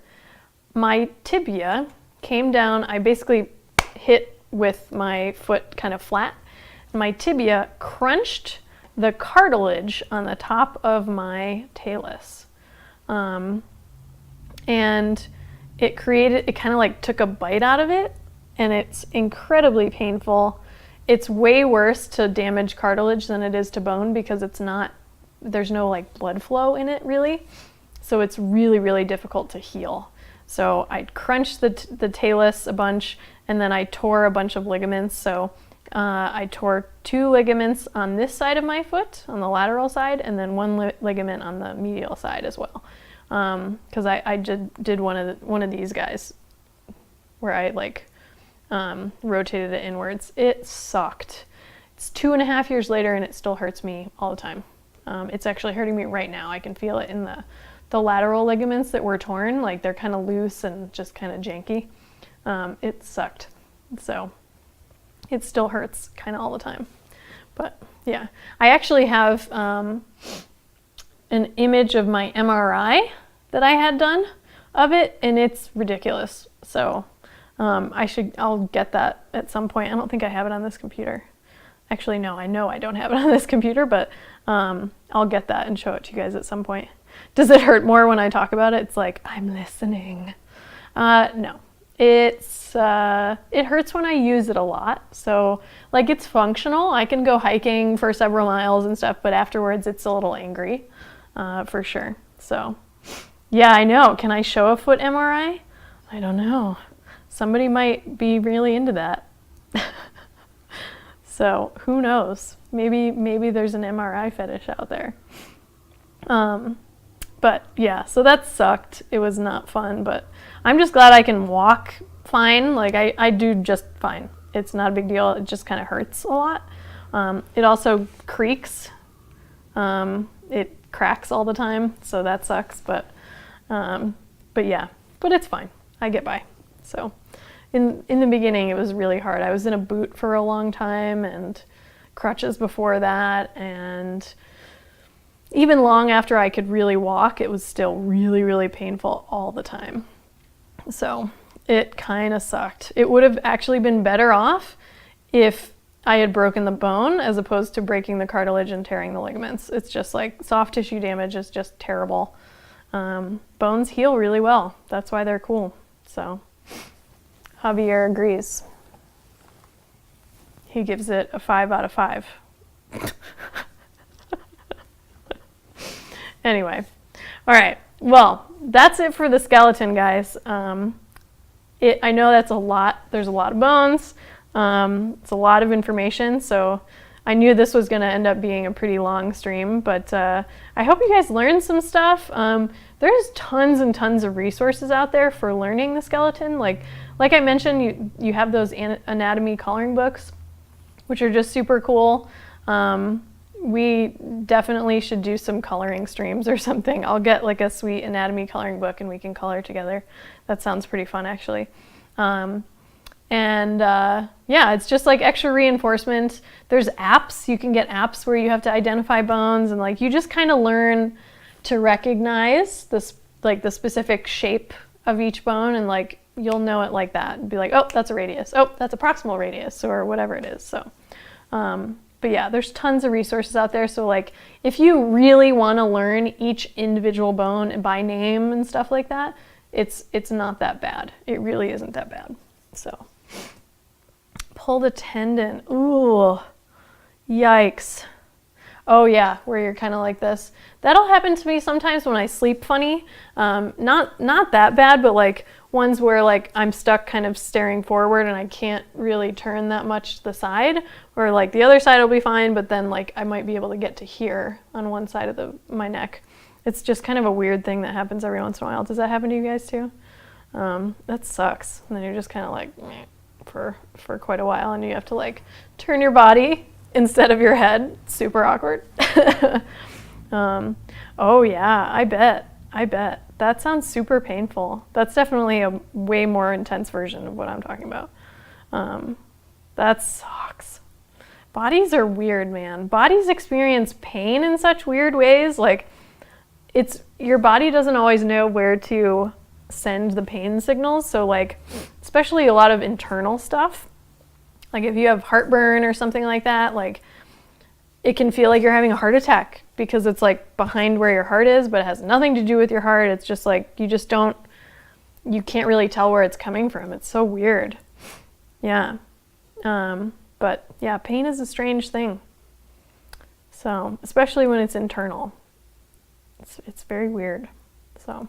my tibia came down. I basically hit with my foot kind of flat. My tibia crunched the cartilage on the top of my talus. And it kind of like took a bite out of it, and it's incredibly painful. It's way worse to damage cartilage than it is to bone because there's no like blood flow in it really. So it's really, really difficult to heal. So I crunched the talus a bunch, and then I tore a bunch of ligaments. So I tore 2 ligaments on this side of my foot, on the lateral side, and then 1 ligament on the medial side as well. Because I did one of these guys where I like rotated it inwards. It sucked. It's 2.5 years later, and it still hurts me all the time. It's actually hurting me right now. I can feel it in the lateral ligaments that were torn. Like, they're kind of loose and just kind of janky. It sucked. So it still hurts kind of all the time. But yeah, I actually have an image of my MRI that I had done of it, and it's ridiculous. So I'll get that at some point. I don't think I have it on this computer. Actually, no, I know I don't have it on this computer, but I'll get that and show it to you guys at some point. Does it hurt more when I talk about it? It's like, I'm listening. No, it hurts when I use it a lot. So like, it's functional. I can go hiking for several miles and stuff, but afterwards it's a little angry, for sure. So yeah, I know. Can I show a foot MRI? I don't know. Somebody might be really into that. So who knows? Maybe there's an MRI fetish out there. But yeah, so that sucked. It was not fun, but I'm just glad I can walk fine. Like, I do just fine. It's not a big deal. It just kind of hurts a lot. It also creaks. It cracks all the time, so that sucks. But yeah, but it's fine. I get by. So in the beginning, it was really hard. I was in a boot for a long time and crutches before that, and even long after I could really walk, it was still really, really painful all the time. So it kind of sucked. It would have actually been better off if I had broken the bone as opposed to breaking the cartilage and tearing the ligaments. It's just like, soft tissue damage is just terrible. Bones heal really well. That's why they're cool. So Javier agrees. He gives it a 5 out of 5. Anyway, all right. Well, that's it for the skeleton, guys. I know that's a lot. There's a lot of bones. It's a lot of information. So I knew this was going to end up being a pretty long stream, but I hope you guys learned some stuff. There's tons and tons of resources out there for learning the skeleton. Like I mentioned, you have those anatomy coloring books, which are just super cool. We definitely should do some coloring streams or something. I'll get like a sweet anatomy coloring book and we can color together. That sounds pretty fun, actually. Yeah, it's just like extra reinforcement. There's apps. You can get apps where you have to identify bones, and like you just kind of learn to recognize this, like the specific shape of each bone, and like you'll know it like that and be like, oh, that's a radius. Oh, that's a proximal radius, or whatever it is. So, but yeah, there's tons of resources out there. So like if you really want to learn each individual bone by name and stuff like that, it's not that bad. It really isn't that bad. So pulled a tendon. Ooh, yikes. Oh yeah, where you're kind of like this. That'll happen to me sometimes when I sleep funny. Not that bad, but like ones where like I'm stuck kind of staring forward and I can't really turn that much to the side, or like the other side will be fine, but then like I might be able to get to here on one side of my neck. It's just kind of a weird thing that happens every once in a while. Does that happen to you guys too? That sucks. And then you're just kind of like meh, for quite a while, and you have to like turn your body instead of your head. Super awkward. Oh yeah, I bet. That sounds super painful. That's definitely a way more intense version of what I'm talking about. That sucks. Bodies are weird, man. Bodies experience pain in such weird ways. Like your body doesn't always know where to send the pain signals. So like, especially a lot of internal stuff. Like if you have heartburn or something like that, like it can feel like you're having a heart attack because it's like behind where your heart is, but it has nothing to do with your heart. It's just like, you can't really tell where it's coming from. It's so weird. Yeah. But yeah, pain is a strange thing. So, especially when it's internal. It's very weird. So,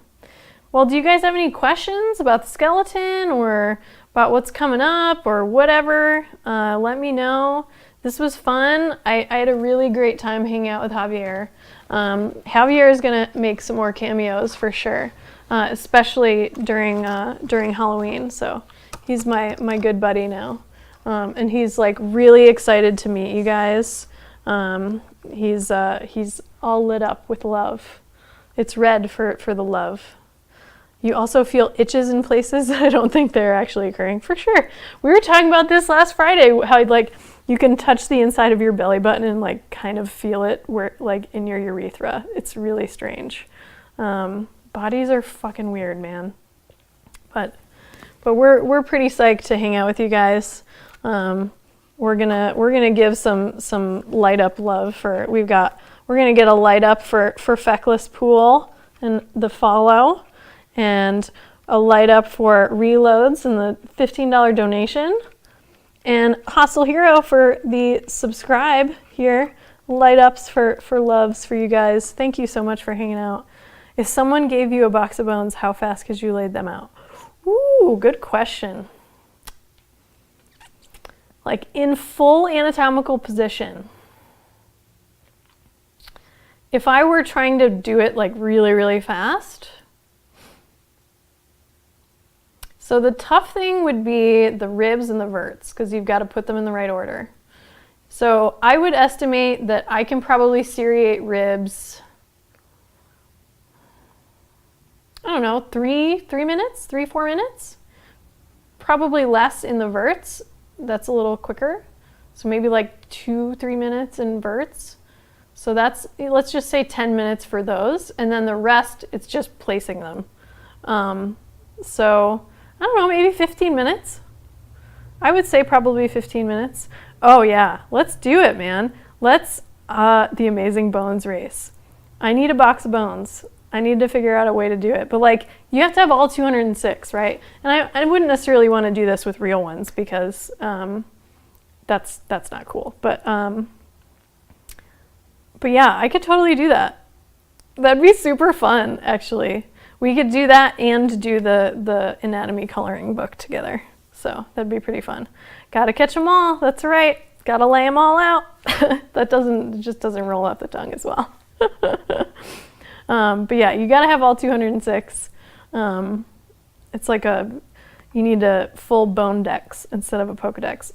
well, do you guys have any questions about the skeleton or about what's coming up or whatever? Let me know. This was fun. I had a really great time hanging out with Javier. Javier is gonna make some more cameos for sure, especially during Halloween. So he's my good buddy now, and he's like really excited to meet you guys. He's all lit up with love. It's red for the love. You also feel itches in places that I don't think they're actually occurring. For sure. We were talking about this last Friday, how like you can touch the inside of your belly button and like kind of feel it where like in your urethra. It's really strange. Bodies are fucking weird, man. But we're pretty psyched to hang out with you guys. We're gonna give some light up love for we're gonna get a light up for Feckless Pool and the follow, and a light up for Reloads and the $15 donation, and Hostile Hero for the subscribe here. Light ups for loves for you guys. Thank you so much for hanging out. If someone gave you a box of bones, how fast could you lay them out? Ooh, good question. Like in full anatomical position. If I were trying to do it like really, really fast. So the tough thing would be the ribs and the verts, because you've got to put them in the right order. So I would estimate that I can probably seriate ribs, I don't know, 4 minutes. Probably less in the verts. That's a little quicker. So maybe like 2-3 minutes in verts. So let's just say 10 minutes for those. And then the rest, it's just placing them. So I don't know, maybe 15 minutes. I would say probably 15 minutes. Oh yeah, let's do it, man. Let's, the Amazing Bones race. I need a box of bones. I need to figure out a way to do it. But like, you have to have all 206, right? And I wouldn't necessarily want to do this with real ones because that's not cool. But yeah, I could totally do that. That'd be super fun, actually. We could do that and do the anatomy coloring book together. So that'd be pretty fun. Gotta catch them all. That's right. Gotta lay them all out. It just doesn't roll off the tongue as well. But yeah, you gotta have all 206. It's like you need a full bone dex instead of a Pokedex.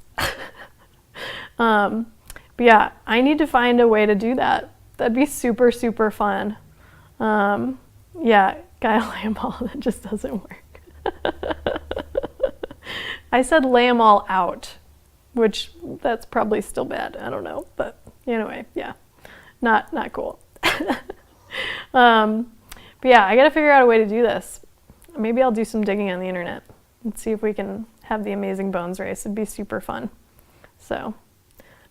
But yeah, I need to find a way to do that. That'd be super, super fun. Yeah, gotta lay them all. That just doesn't work. I said lay them all out, which that's probably still bad. I don't know, but anyway, yeah, not cool. But yeah, I gotta figure out a way to do this. Maybe I'll do some digging on the internet and see if we can have the Amazing Bones race. It'd be super fun. So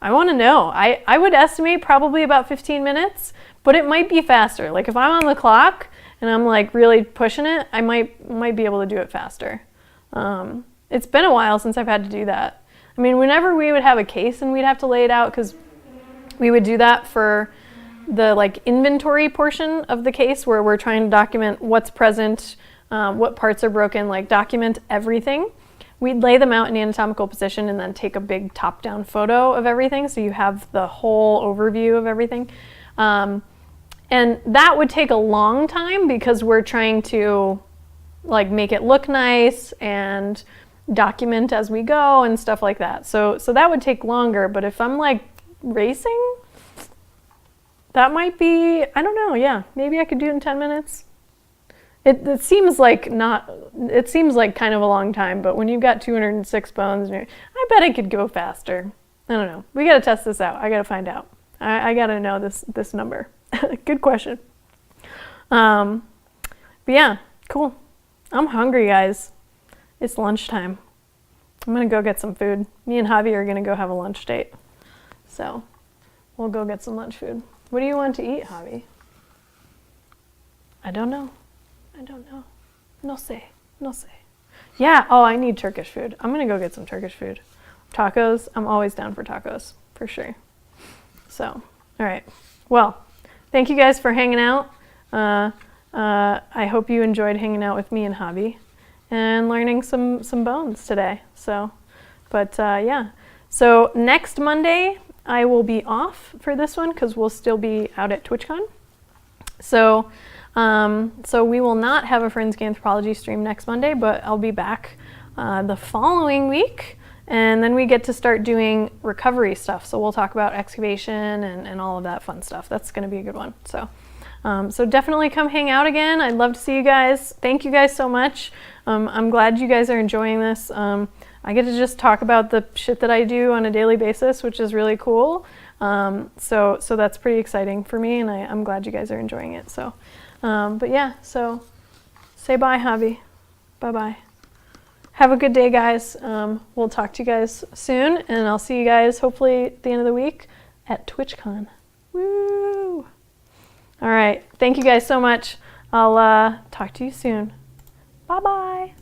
I want to know. I would estimate probably about 15 minutes, but it might be faster. Like if I'm on the clock and I'm like really pushing it, I might be able to do it faster. It's been a while since I've had to do that. I mean, whenever we would have a case and we'd have to lay it out, because we would do that for the like inventory portion of the case where we're trying to document what's present, what parts are broken, like document everything. We'd lay them out in anatomical position and then take a big top-down photo of everything so you have the whole overview of everything. And that would take a long time because we're trying to like make it look nice and document as we go and stuff like that. So that would take longer, but if I'm like racing, that might be, I don't know, yeah, maybe I could do it in 10 minutes. It seems like kind of a long time, but when you've got 206 bones, I bet I could go faster. I don't know. We got to test this out. I got to find out. I got to know this number. Good question. But yeah, cool. I'm hungry, guys. It's lunchtime. I'm going to go get some food. Me and Javi are going to go have a lunch date. So we'll go get some lunch food. What do you want to eat, Javi? I don't know. No sé. Yeah, oh, I need Turkish food. I'm going to go get some Turkish food. Tacos. I'm always down for tacos, for sure. So, all right. Well, thank you guys for hanging out. I hope you enjoyed hanging out with me and Javi and learning some bones today. So, but yeah. So next Monday, I will be off for this one because we'll still be out at TwitchCon. So we will not have a Forensic Anthropology stream next Monday, but I'll be back the following week, and then we get to start doing recovery stuff. So we'll talk about excavation and all of that fun stuff. That's going to be a good one. So definitely come hang out again. I'd love to see you guys. Thank you guys so much. I'm glad you guys are enjoying this. I get to just talk about the shit that I do on a daily basis, which is really cool. So that's pretty exciting for me, and I'm glad you guys are enjoying it. So, but yeah, so say bye, Javi. Bye-bye. Have a good day, guys. We'll talk to you guys soon, and I'll see you guys hopefully at the end of the week at TwitchCon. Woo! All right. Thank you guys so much. I'll talk to you soon. Bye-bye.